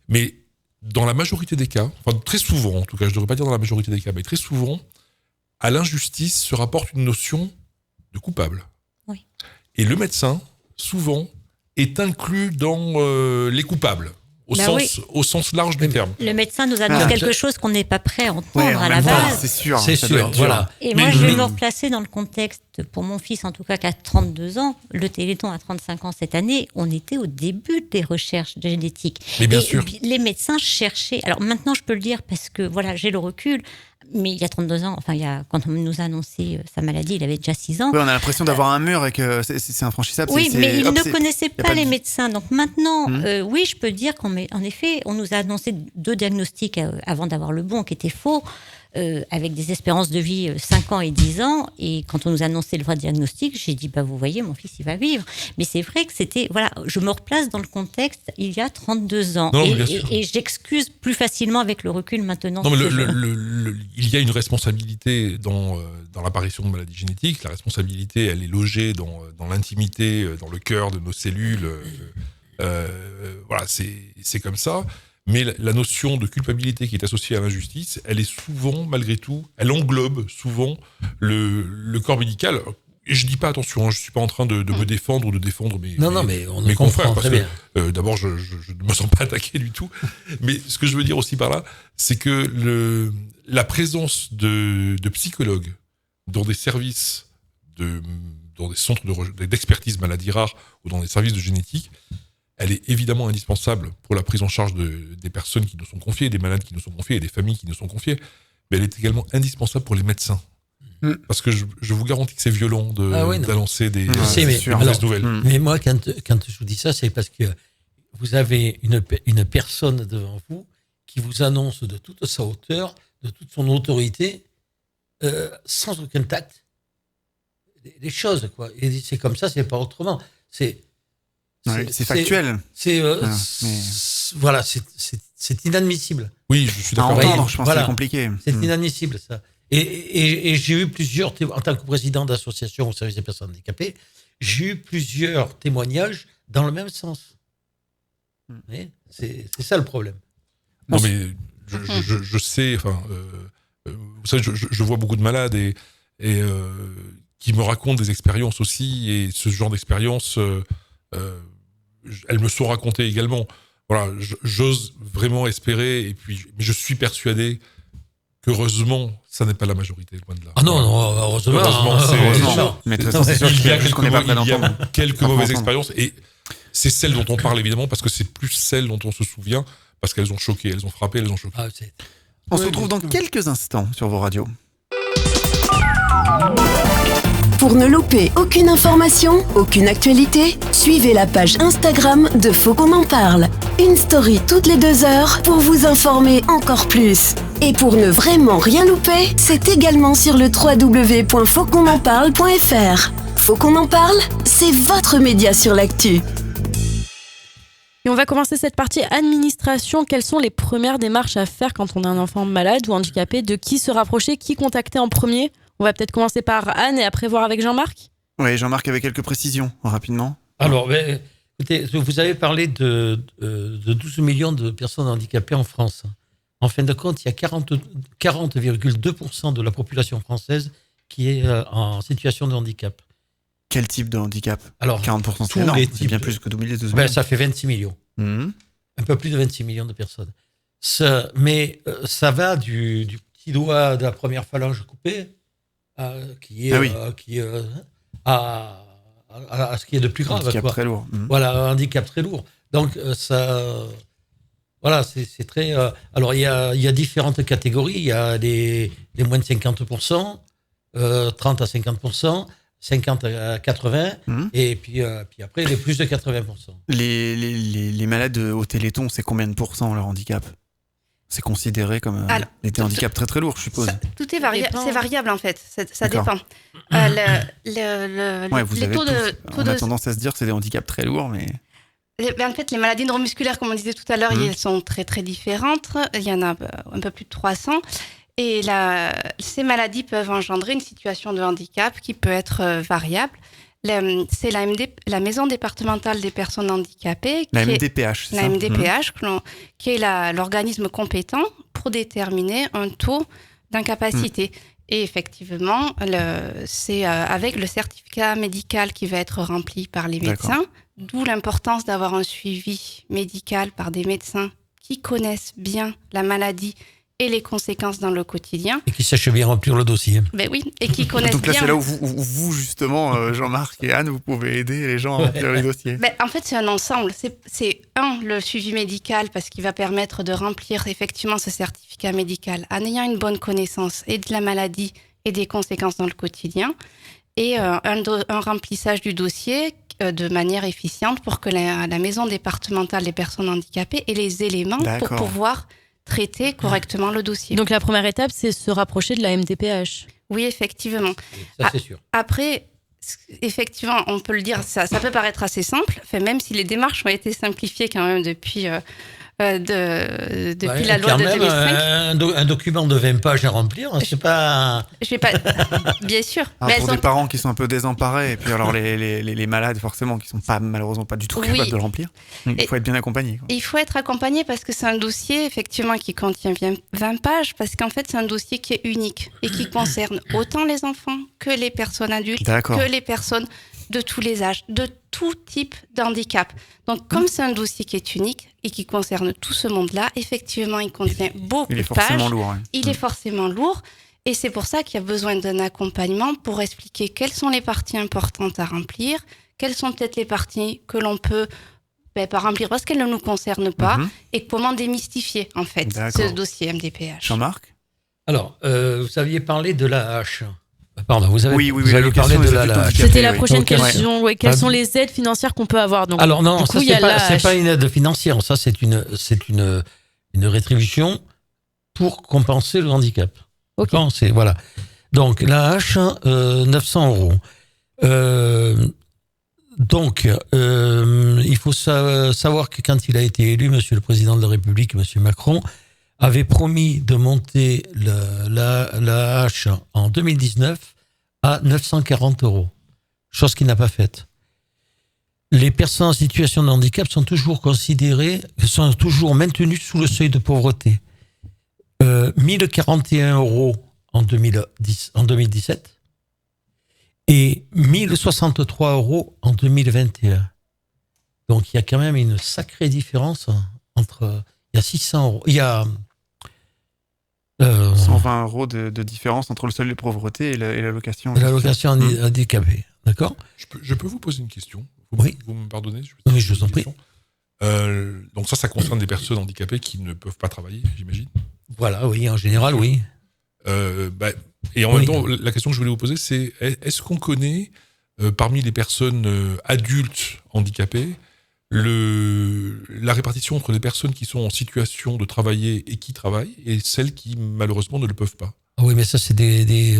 Mais dans la majorité des cas, enfin très souvent en tout cas, je ne devrais pas dire dans la majorité des cas, mais très souvent, à l'injustice se rapporte une notion de coupable. Oui. Et le médecin, souvent, est inclus dans les coupables. Au sens large du terme. Le médecin nous annonce quelque chose qu'on n'est pas prêt à entendre à la temps, base. C'est sûr. C'est sûr, voilà. Et moi, je vais me replacer dans le contexte, pour mon fils en tout cas, qui a 32 ans, le Téléthon a 35 ans cette année, on était au début des recherches génétiques. Mais bien sûr. Les médecins cherchaient, alors maintenant je peux le dire parce que voilà, j'ai le recul, mais il y a 32 ans, quand on nous a annoncé sa maladie, il avait déjà 6 ans. Oui, on a l'impression d'avoir un mur et que c'est infranchissable. Oui, mais ils ne connaissaient pas les de... médecins. Donc maintenant, oui, je peux dire qu'en effet, on nous a annoncé 2 diagnostics avant d'avoir le bon, qui étaient faux, avec des espérances de vie 5 ans et 10 ans. Et quand on nous a annoncé le vrai diagnostic, j'ai dit, vous voyez, mon fils, il va vivre. Mais c'est vrai que c'était... Voilà, je me replace dans le contexte il y a 32 ans. Non, et j'excuse plus facilement avec le recul maintenant. Non, mais il y a une responsabilité dans l'apparition de maladies génétiques. La responsabilité, elle est logée dans l'intimité, dans le cœur de nos cellules. Voilà, c'est comme ça. Mais la notion de culpabilité qui est associée à l'injustice, elle est souvent, malgré tout, elle englobe souvent le corps médical. je dis pas, attention, je suis pas en train de me défendre ou de défendre mes on mes confrères, parce très bien. que d'abord, je ne me sens pas attaqué du tout. Mais ce que je veux dire aussi par là, c'est que la présence de psychologues dans des services, dans des centres d'expertise maladies rares ou dans des services de génétique, elle est évidemment indispensable pour la prise en charge des personnes qui nous sont confiées, des malades qui nous sont confiés et des familles qui nous sont confiées. Mais elle est également indispensable pour les médecins. Parce que je vous garantis que c'est violent d'annoncer des mauvaises nouvelles. Mais moi, quand je vous dis ça, c'est parce que vous avez une personne devant vous qui vous annonce de toute sa hauteur, de toute son autorité, sans aucun tact, les choses, quoi. Et c'est comme ça, c'est pas autrement. C'est factuel. Voilà, c'est inadmissible. Oui, je suis d'accord. Je pense que c'est compliqué. C'est inadmissible, ça. Et j'ai eu plusieurs, en tant que président d'association au service des personnes handicapées, j'ai eu plusieurs témoignages dans le même sens. C'est ça le problème. Non, mais je sais, enfin, vous savez, je vois beaucoup de malades et qui me racontent des expériences aussi, et ce genre d'expériences, elles me sont racontées également. Voilà, j'ose vraiment espérer, mais je suis persuadé qu'heureusement, ça n'est pas la majorité, loin de là. Ah non, heureusement. Heureusement. Mais c'est sûr qu'il y a quelques mauvaises expériences, et c'est celles dont on parle évidemment, parce que c'est plus celles dont on se souvient, parce qu'elles ont choqué, elles ont frappé, elles ont choqué. On se retrouve dans quelques instants sur vos radios. Pour ne louper aucune information, aucune actualité, suivez la page Instagram de Faut qu'on en parle. Une story toutes les 2 heures pour vous informer encore plus. Et pour ne vraiment rien louper, c'est également sur le www.fautquonenparle.fr. Faut qu'on en parle, c'est votre média sur l'actu. Et on va commencer cette partie administration. Quelles sont les premières démarches à faire quand on a un enfant malade ou handicapé? De qui se rapprocher? Qui contacter en premier? On va peut-être commencer par Anne et après voir avec Jean-Marc. Oui, Jean-Marc avait quelques précisions, rapidement. Alors, écoutez, vous avez parlé de 12 millions de personnes handicapées en France. En fin de compte, il y a 40,2% de la population française qui est en situation de handicap. Quel type de handicap? Alors, 40%, c'est énorme, c'est bien plus que 12 millions. Ça fait 26 millions. Un peu plus de 26 millions de personnes. Ça va du petit doigt de la première phalange coupée à ce qui est de plus grave. Handicap très lourd. Voilà, un handicap très lourd. Donc, voilà, c'est très... alors, il y a différentes catégories. Il y a les moins de 50%, 30 à 50%, 50 à 80, et puis après, les plus de 80%. Les malades au Téléthon, c'est combien de pourcents leur handicap? C'est considéré comme des handicaps très très lourds, je suppose. Tout est variable, c'est variable en fait, ça dépend. Vous avez tendance à se dire que c'est des handicaps très lourds, mais... En fait, les maladies neuromusculaires, comme on disait tout à l'heure, elles sont très très différentes. Il y en a un peu plus de 300. Et ces maladies peuvent engendrer une situation de handicap qui peut être variable. C'est la Maison départementale des personnes handicapées. La MDPH, c'est ça? La MDPH, qui est l'organisme compétent pour déterminer un taux d'incapacité. Et effectivement, c'est avec le certificat médical qui va être rempli par les médecins, d'où l'importance d'avoir un suivi médical par des médecins qui connaissent bien la maladie et les conséquences dans le quotidien. Et qui sachent bien remplir le dossier. Ben oui, et qui connaissent bien... Donc là, c'est là où vous justement, Jean-Marc et Anne, vous pouvez aider les gens à remplir les dossiers. Ben, en fait, c'est un ensemble. C'est le suivi médical, parce qu'il va permettre de remplir effectivement ce certificat médical en ayant une bonne connaissance et de la maladie et des conséquences dans le quotidien, et un remplissage du dossier de manière efficiente pour que la Maison départementale des personnes handicapées ait les éléments pour pouvoir traiter correctement le dossier. Donc la première étape, c'est se rapprocher de la MDPH. Oui, effectivement. Ça, c'est sûr. Après, effectivement, on peut le dire, ça peut paraître assez simple, même si les démarches ont été simplifiées quand même depuis depuis la loi de même, 2005. un document de 20 pages à remplir, c'est pas... Je vais pas... Bien sûr. Alors, pour des parents qui sont un peu désemparés, et puis alors les malades, forcément, qui sont malheureusement pas du tout capables de le remplir, il faut être bien accompagné. Il faut être accompagné parce que c'est un dossier, effectivement, qui contient 20 pages, parce qu'en fait, c'est un dossier qui est unique et qui concerne autant les enfants que les personnes adultes, que les personnes de tous les âges, de tout type d'handicap. Donc, comme c'est un dossier qui est unique et qui concerne tout ce monde-là, effectivement, il contient beaucoup de pages. Il est forcément lourd. Il est forcément lourd. Et c'est pour ça qu'il y a besoin d'un accompagnement pour expliquer quelles sont les parties importantes à remplir, quelles sont peut-être les parties que l'on peut pas remplir parce qu'elles ne nous concernent pas, et comment démystifier, en fait, ce dossier MDPH. Jean-Marc ? Alors, vous aviez parlé de l'AH. Pardon, vous avez parlé de l'AH. C'était la prochaine question. Ouais, quelles sont les aides financières qu'on peut avoir? Donc, alors non, coup, c'est pas une aide financière. Ça, c'est une rétribution pour compenser le handicap. Ok. Voilà. Donc l'AH, 900 €. Donc, il faut savoir que quand il a été élu, Monsieur le Président de la République, Monsieur Macron, avait promis de monter l'AH en 2019 à 940 €, chose qu'il n'a pas faite. Les personnes en situation de handicap sont toujours maintenues sous le seuil de pauvreté. 1041 € en 2017 et 1063 € en 2021. Donc, il y a quand même une sacrée différence entre... Il y a 600 €. Il y a 120 € de différence entre le seuil de pauvreté et l'allocation. L'allocation handicapée, d'accord ? Je peux vous poser une question ? Oui. Vous me pardonnez ? Oui, je vous en prie. Donc ça concerne des personnes handicapées qui ne peuvent pas travailler, j'imagine ? Voilà, oui, en général, oui. Et en même temps, la question que je voulais vous poser, c'est est-ce qu'on connaît, parmi les personnes adultes handicapées, la répartition entre les personnes qui sont en situation de travailler et qui travaillent et celles qui, malheureusement, ne le peuvent pas? Oui, mais ça, c'est des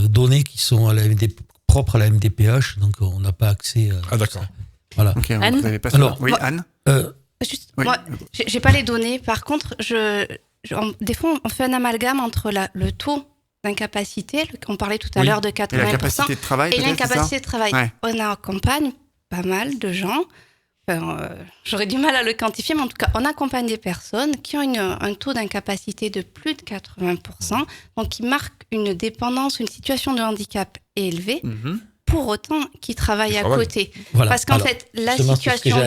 données qui sont propres à la MDPH, donc on n'a pas accès à d'accord. Ça. Voilà. Okay, Anne, vous avez pas ça. Oui, Anne Moi, j'ai pas les données. Par contre, des fois, on fait un amalgame entre le taux d'incapacité, qu'on parlait tout à l'heure de 80%, et la capacité de travail, et l'incapacité de travail. Ouais. On accompagne pas mal de gens. J'aurais du mal à le quantifier, mais en tout cas, on accompagne des personnes qui ont un taux d'incapacité de plus de 80%, donc qui marquent une dépendance, une situation de handicap élevée, pour autant qui travaillent à côté. Voilà. Parce qu'en fait, la situation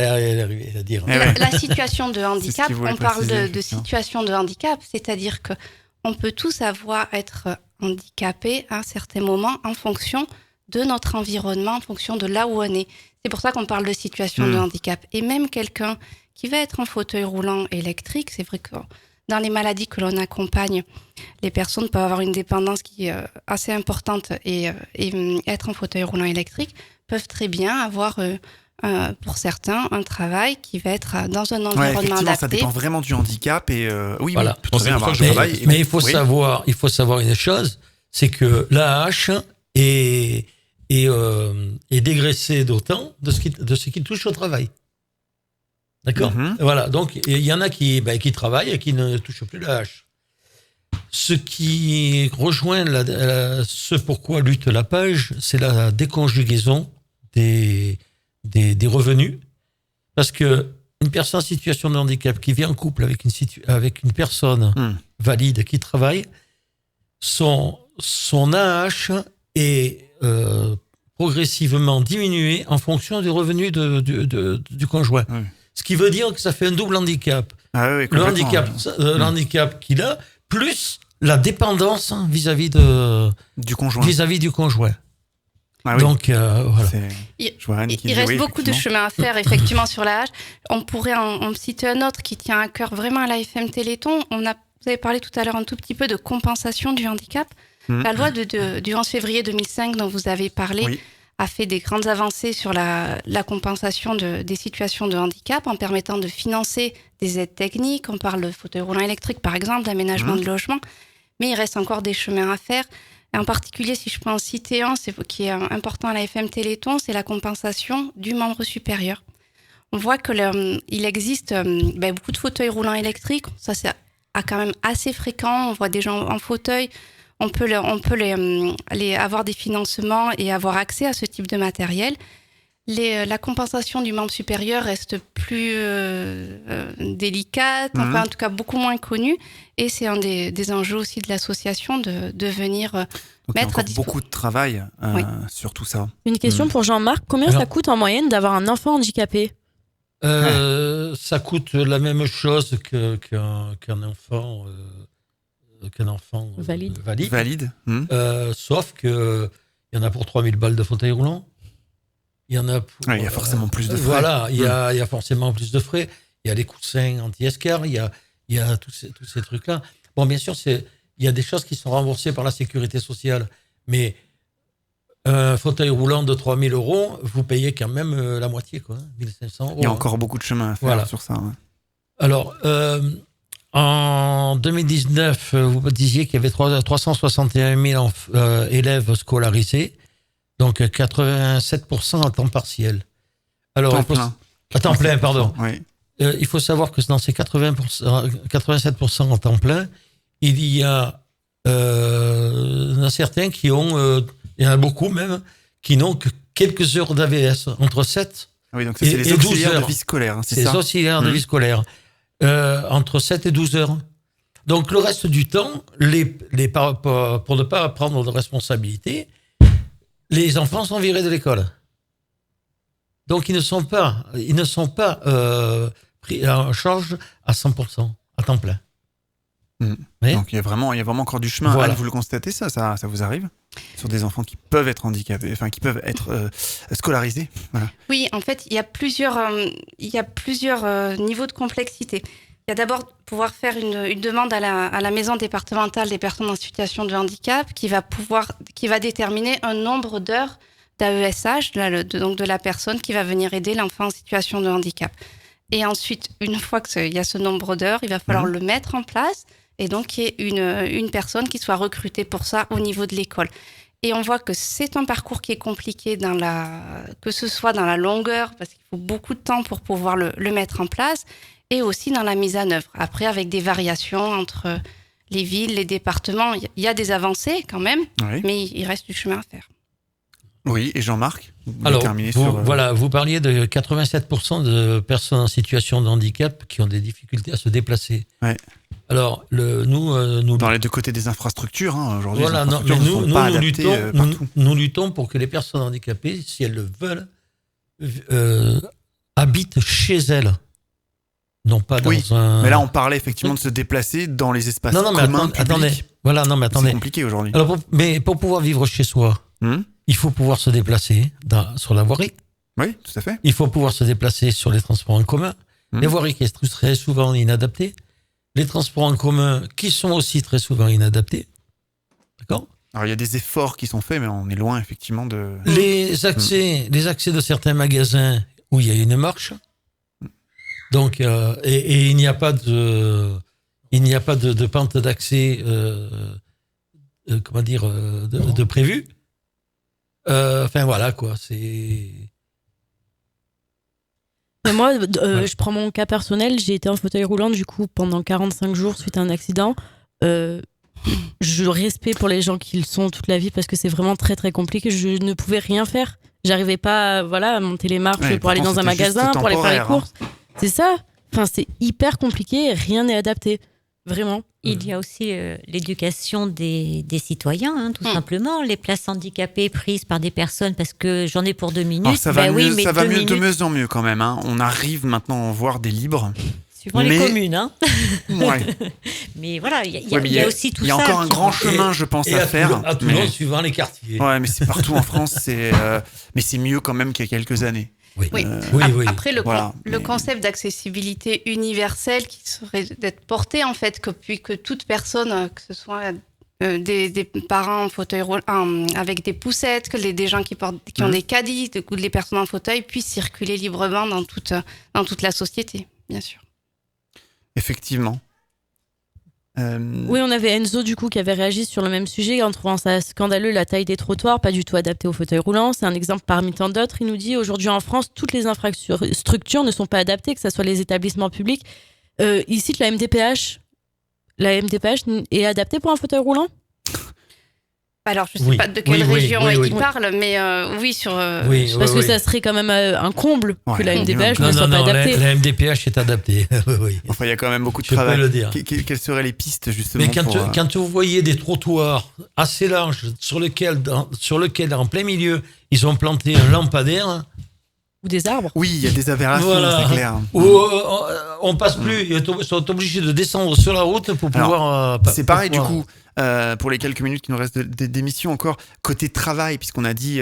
de handicap, on parle de situation de handicap, c'est-à-dire qu'on peut tous être handicapés à un certain moment en fonction de notre environnement, en fonction de là où on est. C'est pour ça qu'on parle de situation de handicap. Et même quelqu'un qui va être en fauteuil roulant électrique, c'est vrai que dans les maladies que l'on accompagne, les personnes peuvent avoir une dépendance qui est assez importante et être en fauteuil roulant électrique, peuvent très bien avoir, pour certains, un travail qui va être dans un environnement adapté. Ça dépend vraiment du handicap. Et oui, voilà. Tout très bien avoir un travail. Mais il faut savoir une chose, c'est que l'AH est dégraissé d'autant de ce qui touche au travail. D'accord. Voilà. Donc, il y en a qui travaillent et qui ne touchent plus la hache. Ce qui rejoint ce pourquoi lutte la page, c'est la déconjugaison des revenus. Parce que une personne en situation de handicap qui vit en couple avec une personne valide qui travaille, son AH est progressivement diminué en fonction des revenus du conjoint. Ce qui veut dire que ça fait un double handicap. Le handicap qu'il a, plus la dépendance vis-à-vis du conjoint. Ah oui. Donc, voilà. Il reste beaucoup de chemin à faire, effectivement, sur la hache. On pourrait en citer un autre qui tient à cœur vraiment à l'AFM Téléthon. Vous avez parlé tout à l'heure un tout petit peu de compensation du handicap. La loi du 11 février 2005 dont vous avez parlé a fait des grandes avancées sur la compensation des situations de handicap en permettant de financer des aides techniques. On parle de fauteuil roulant électrique, par exemple, d'aménagement de logement. Mais il reste encore des chemins à faire. Et en particulier, si je peux en citer un, qui est important à la FM Téléthon, c'est la compensation du membre supérieur. on voit il existe beaucoup de fauteuils roulants électriques. Ça, c'est quand même assez fréquent. On voit des gens en fauteuil. On peut les avoir des financements et avoir accès à ce type de matériel. La compensation du membre supérieur reste plus délicate, en tout cas beaucoup moins connue. Et c'est un des enjeux aussi de l'association de venir mettre à disposition. Beaucoup de travail sur tout ça. Une question pour Jean-Marc. Combien ça coûte en moyenne d'avoir un enfant handicapé ? Ça coûte la même chose qu'un enfant... valide. Sauf qu'il y en a pour 3000 balles de fauteuil roulant. Il y en a pour, il y a forcément plus de frais. Voilà, il y a forcément plus de frais. Il y a les coussins anti-escar, il y a tous ces trucs-là. Bon, bien sûr, il y a des choses qui sont remboursées par la sécurité sociale, mais un fauteuil roulant de 3000 €, vous payez quand même la moitié, quoi, 1500 €. Il y a encore beaucoup de chemin à faire sur ça. Ouais. Alors, en 2019, vous disiez qu'il y avait 361 000 élèves scolarisés, donc 87% à temps partiel. Alors, à temps plein, pardon. Oui. Il faut savoir que dans ces 87% à temps plein, il y a certains qui ont, il y en a beaucoup même, qui n'ont que quelques heures d'AVS, entre 7 oui, donc ça, c'est les auxiliaires de vie scolaire, c'est ça ? Les auxiliaires de vie scolaire. Entre 7 et 12 heures. Donc, le reste du temps, pour ne pas prendre de responsabilité, les enfants sont virés de l'école. Donc, ils ne sont pas pris en charge à 100%, à temps plein. Oui. Donc, il y a vraiment encore du chemin. Voilà. Anne, vous le constatez, ça vous arrive ? Sur des enfants qui peuvent être handicapés, enfin, qui peuvent être scolarisés. Voilà. Oui, en fait, il y a plusieurs niveaux de complexité. Il y a d'abord pouvoir faire une demande à la maison départementale des personnes en situation de handicap qui va déterminer un nombre d'heures d'AESH, donc de la personne qui va venir aider l'enfant en situation de handicap. Et ensuite, une fois qu'il y a ce nombre d'heures, il va falloir le mettre en place et donc qu'il y ait une personne qui soit recrutée pour ça au niveau de l'école. Et on voit que c'est un parcours qui est compliqué que ce soit dans la longueur, parce qu'il faut beaucoup de temps pour pouvoir le mettre en place, et aussi dans la mise en œuvre. Après, avec des variations entre les villes, les départements, il y a des avancées quand même, mais il reste du chemin à faire. Oui, et Jean-Marc, vous parliez de 87% de personnes en situation de handicap qui ont des difficultés à se déplacer. Ouais. Alors, nous dans les deux côtés des infrastructures, aujourd'hui, voilà, les infrastructures nous luttons pour que les personnes handicapées, si elles le veulent, habitent chez elles. Non pas dans un... mais là on parlait effectivement de se déplacer dans les espaces communs publics. Attendez. C'est compliqué aujourd'hui. Alors, mais pour pouvoir vivre chez soi, il faut pouvoir se déplacer sur la voirie. Oui, tout à fait. Il faut pouvoir se déplacer sur les transports en commun. Les voiries qui sont très souvent inadaptées. Les transports en commun qui sont aussi très souvent inadaptés. D'accord ? Alors il y a des efforts qui sont faits, mais on est loin effectivement de... Les accès de certains magasins où il y a une marche. Donc, et il n'y a pas de pente d'accès, de prévu. Enfin voilà quoi, c'est. Mais moi, je prends mon cas personnel. J'ai été en fauteuil roulant du coup pendant 45 jours suite à un accident. Je respecte pour les gens qui le sont toute la vie parce que c'est vraiment très très compliqué. Je ne pouvais rien faire. J'arrivais pas, à monter les marches pour aller dans un magasin, pour aller faire les courses. C'est ça. Enfin, c'est hyper compliqué. Rien n'est adapté. Vraiment. Il y a aussi l'éducation des citoyens, tout simplement. Les places handicapées prises par des personnes parce que j'en ai pour 2 minutes. Alors, ça va mieux de mieux en mieux quand même. On arrive maintenant à voir des libres. Suivant les communes. Ouais. Mais voilà, il y a aussi tout ça. Il y a encore un grand chemin, je pense, à faire. À Toulon, suivant les quartiers. Ouais, mais c'est partout en France. Mais c'est mieux quand même qu'il y a quelques années. Oui. Après, le concept d'accessibilité universelle qui serait d'être porté, en fait, que toute personne, que ce soit des parents en fauteuil roulant, avec des poussettes, que des gens qui ont des caddies, les personnes en fauteuil puissent circuler librement dans toute la société, bien sûr. Effectivement. Oui, on avait Enzo du coup qui avait réagi sur le même sujet en trouvant ça scandaleux, la taille des trottoirs, pas du tout adaptée aux fauteuils roulants. C'est un exemple parmi tant d'autres. Il nous dit aujourd'hui en France, toutes les infrastructures ne sont pas adaptées, que ce soit les établissements publics. Il cite la MDPH. La MDPH est adaptée pour un fauteuil roulant ? Alors, je ne sais pas de quelle région il parle, mais oui, parce que ça serait quand même un comble que la MDPH ne soit pas adaptée. La MDPH est adaptée. Oui. Enfin, il y a quand même beaucoup de travail. Je peux le dire. Quelles seraient les pistes, justement Mais quand vous voyez des trottoirs assez larges sur lesquels, en plein milieu, ils ont planté un lampadaire... Ou des arbres. Oui, il y a des aberrations, c'est clair. Où on passe plus, ils sont obligés de descendre sur la route pour pouvoir... c'est pareil, du coup... pour les quelques minutes qui nous restent d'émission encore, côté travail, puisqu'on a dit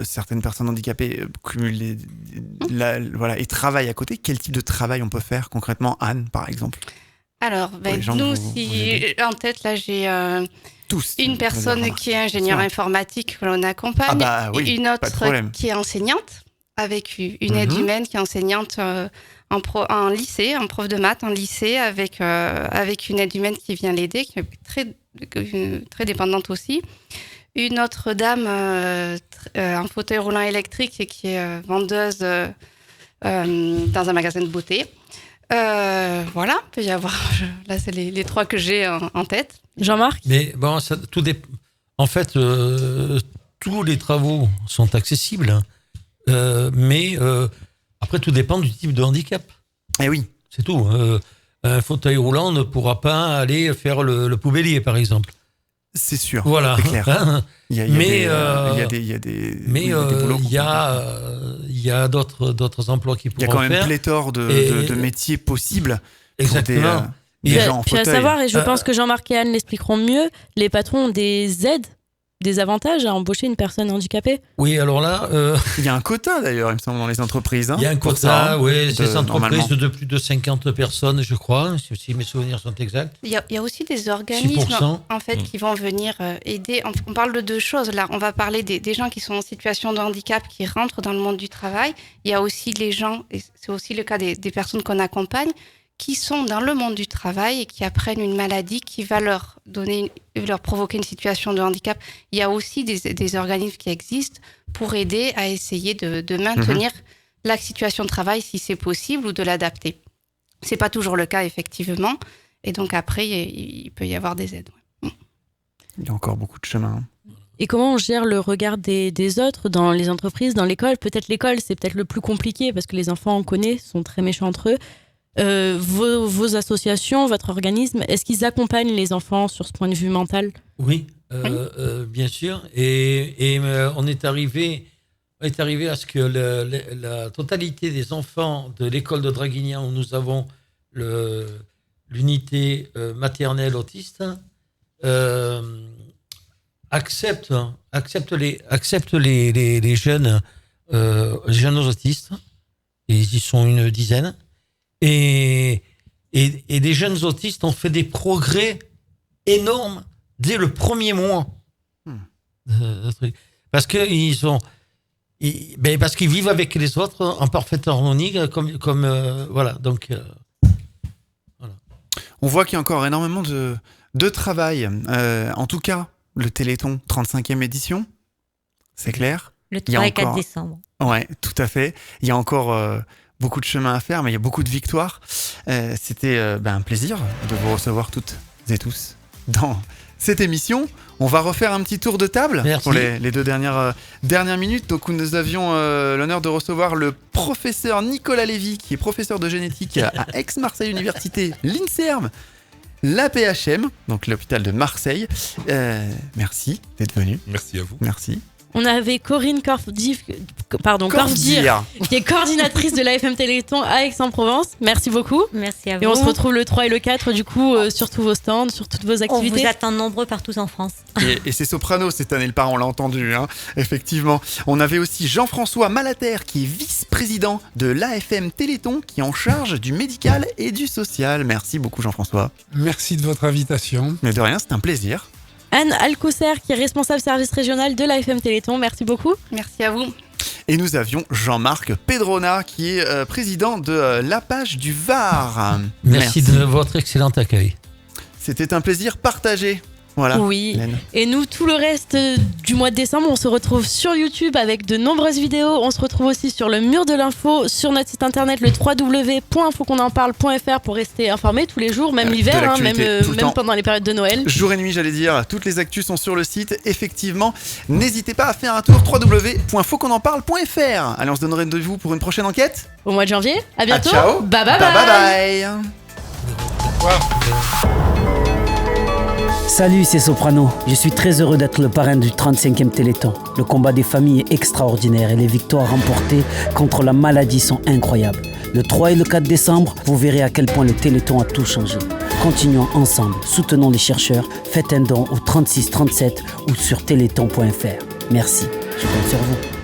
certaines personnes handicapées cumulent et travaillent à côté, quel type de travail on peut faire concrètement, Anne, par exemple? Alors, nous, en tête, là, j'ai une personne qui est ingénieure informatique que l'on accompagne, une autre qui est enseignante, avec une aide humaine qui est enseignante en lycée, en prof de maths en lycée, avec une aide humaine qui vient l'aider, qui est très dépendante aussi. Une autre dame en fauteuil roulant électrique et qui est vendeuse dans un magasin de beauté. Voilà, il peut y avoir... Là, c'est les trois que j'ai en tête. Jean-Marc ? Mais bon, tout dépend. En fait, tous les travaux sont accessibles, mais après, tout dépend du type de handicap. Eh oui. C'est tout. Un fauteuil roulant ne pourra pas aller faire le poubellier, par exemple. C'est sûr. Voilà. C'est clair. Il y a d'autres emplois qui pourront faire. Il y a quand même pléthore de métiers possibles. Exactement. Des gens en fauteuil. Puis à savoir, et je pense que Jean-Marc et Anne l'expliqueront mieux, les patrons ont des aides, des avantages à embaucher une personne handicapée. Oui, alors là... Il y a un quota d'ailleurs, il me semble, dans les entreprises. Il y a un quota, oui, c'est des entreprises de plus de 50 personnes, je crois, si mes souvenirs sont exacts. Il y a aussi des organismes 6%. En fait, qui vont venir aider. On parle de deux choses là. On va parler des gens qui sont en situation de handicap, qui rentrent dans le monde du travail. Il y a aussi les gens, et c'est aussi le cas des personnes qu'on accompagne, qui sont dans le monde du travail et qui apprennent une maladie qui va leur provoquer une situation de handicap. Il y a aussi des organismes qui existent pour aider à essayer de maintenir la situation de travail si c'est possible ou de l'adapter. C'est pas toujours le cas, effectivement. Et donc après, il peut y avoir des aides. Il y a encore beaucoup de chemin. Et comment on gère le regard des autres dans les entreprises, dans l'école ? Peut-être l'école, c'est peut-être le plus compliqué parce que les enfants, on connaît, sont très méchants entre eux. Vos associations, votre organisme, est-ce qu'ils accompagnent les enfants sur ce point de vue mental ? Oui, bien sûr. Et on est arrivé à ce que la totalité des enfants de l'école de Draguignan, où nous avons l'unité maternelle autiste, accepte les jeunes autistes. Et ils y sont une dizaine. Et les jeunes autistes ont fait des progrès énormes dès le premier mois. Parce qu'ils vivent avec les autres en parfaite harmonie, voilà. Donc, voilà. On voit qu'il y a encore énormément de travail. En tout cas, le Téléthon 35e édition, c'est clair. Le 3 et 4 décembre. Ouais, tout à fait. Il y a encore beaucoup de chemin à faire, mais il y a beaucoup de victoires. C'était un plaisir de vous recevoir toutes et tous dans cette émission. On va refaire un petit tour de table. Merci. Pour les deux dernières minutes. Donc, nous avions l'honneur de recevoir le professeur Nicolas Lévy, qui est professeur de génétique à Aix-Marseille Université, l'INSERM, l'APHM, donc l'hôpital de Marseille. Merci d'être venu. Merci à vous. Merci. On avait Corinne Corfdir, qui est coordinatrice de l'AFM Téléthon à Aix-en-Provence. Merci beaucoup. Merci à vous. Et on se retrouve le 3 et le 4, du coup, sur tous vos stands, sur toutes vos activités. On vous attend nombreux partout en France. Et c'est soprano cette année, le parent, on l'a entendu, hein, effectivement. On avait aussi Jean-François Malater, qui est vice-président de l'AFM Téléthon, qui est en charge du médical et du social. Merci beaucoup, Jean-François. Merci de votre invitation. Mais de rien, c'est un plaisir. Anne Alcousser, qui est responsable service régional de l'AFM Téléthon. Merci beaucoup. Merci à vous. Et nous avions Jean-Marc Pedrona, qui est président de l'APAGE du Var. Merci de votre excellent accueil. C'était un plaisir partagé. Voilà. Oui. Hélène. Et nous, tout le reste du mois de décembre, on se retrouve sur YouTube avec de nombreuses vidéos. On se retrouve aussi sur le mur de l'info, sur notre site internet, le www.fautquonenparle.fr pour rester informé tous les jours, même l'hiver, même pendant les périodes de Noël. Jour et nuit, j'allais dire. Toutes les actus sont sur le site, effectivement. N'hésitez pas à faire un tour, www.fautquonenparle.fr. Allez, on se donne rendez-vous pour une prochaine enquête. Au mois de janvier. À bientôt. Ciao. Bye bye bye. bye. Salut, c'est Soprano. Je suis très heureux d'être le parrain du 35e Téléthon. Le combat des familles est extraordinaire et les victoires remportées contre la maladie sont incroyables. Le 3 et le 4 décembre, vous verrez à quel point le Téléthon a tout changé. Continuons ensemble, soutenons les chercheurs, faites un don au 36 37 ou sur téléthon.fr. Merci, je compte sur vous.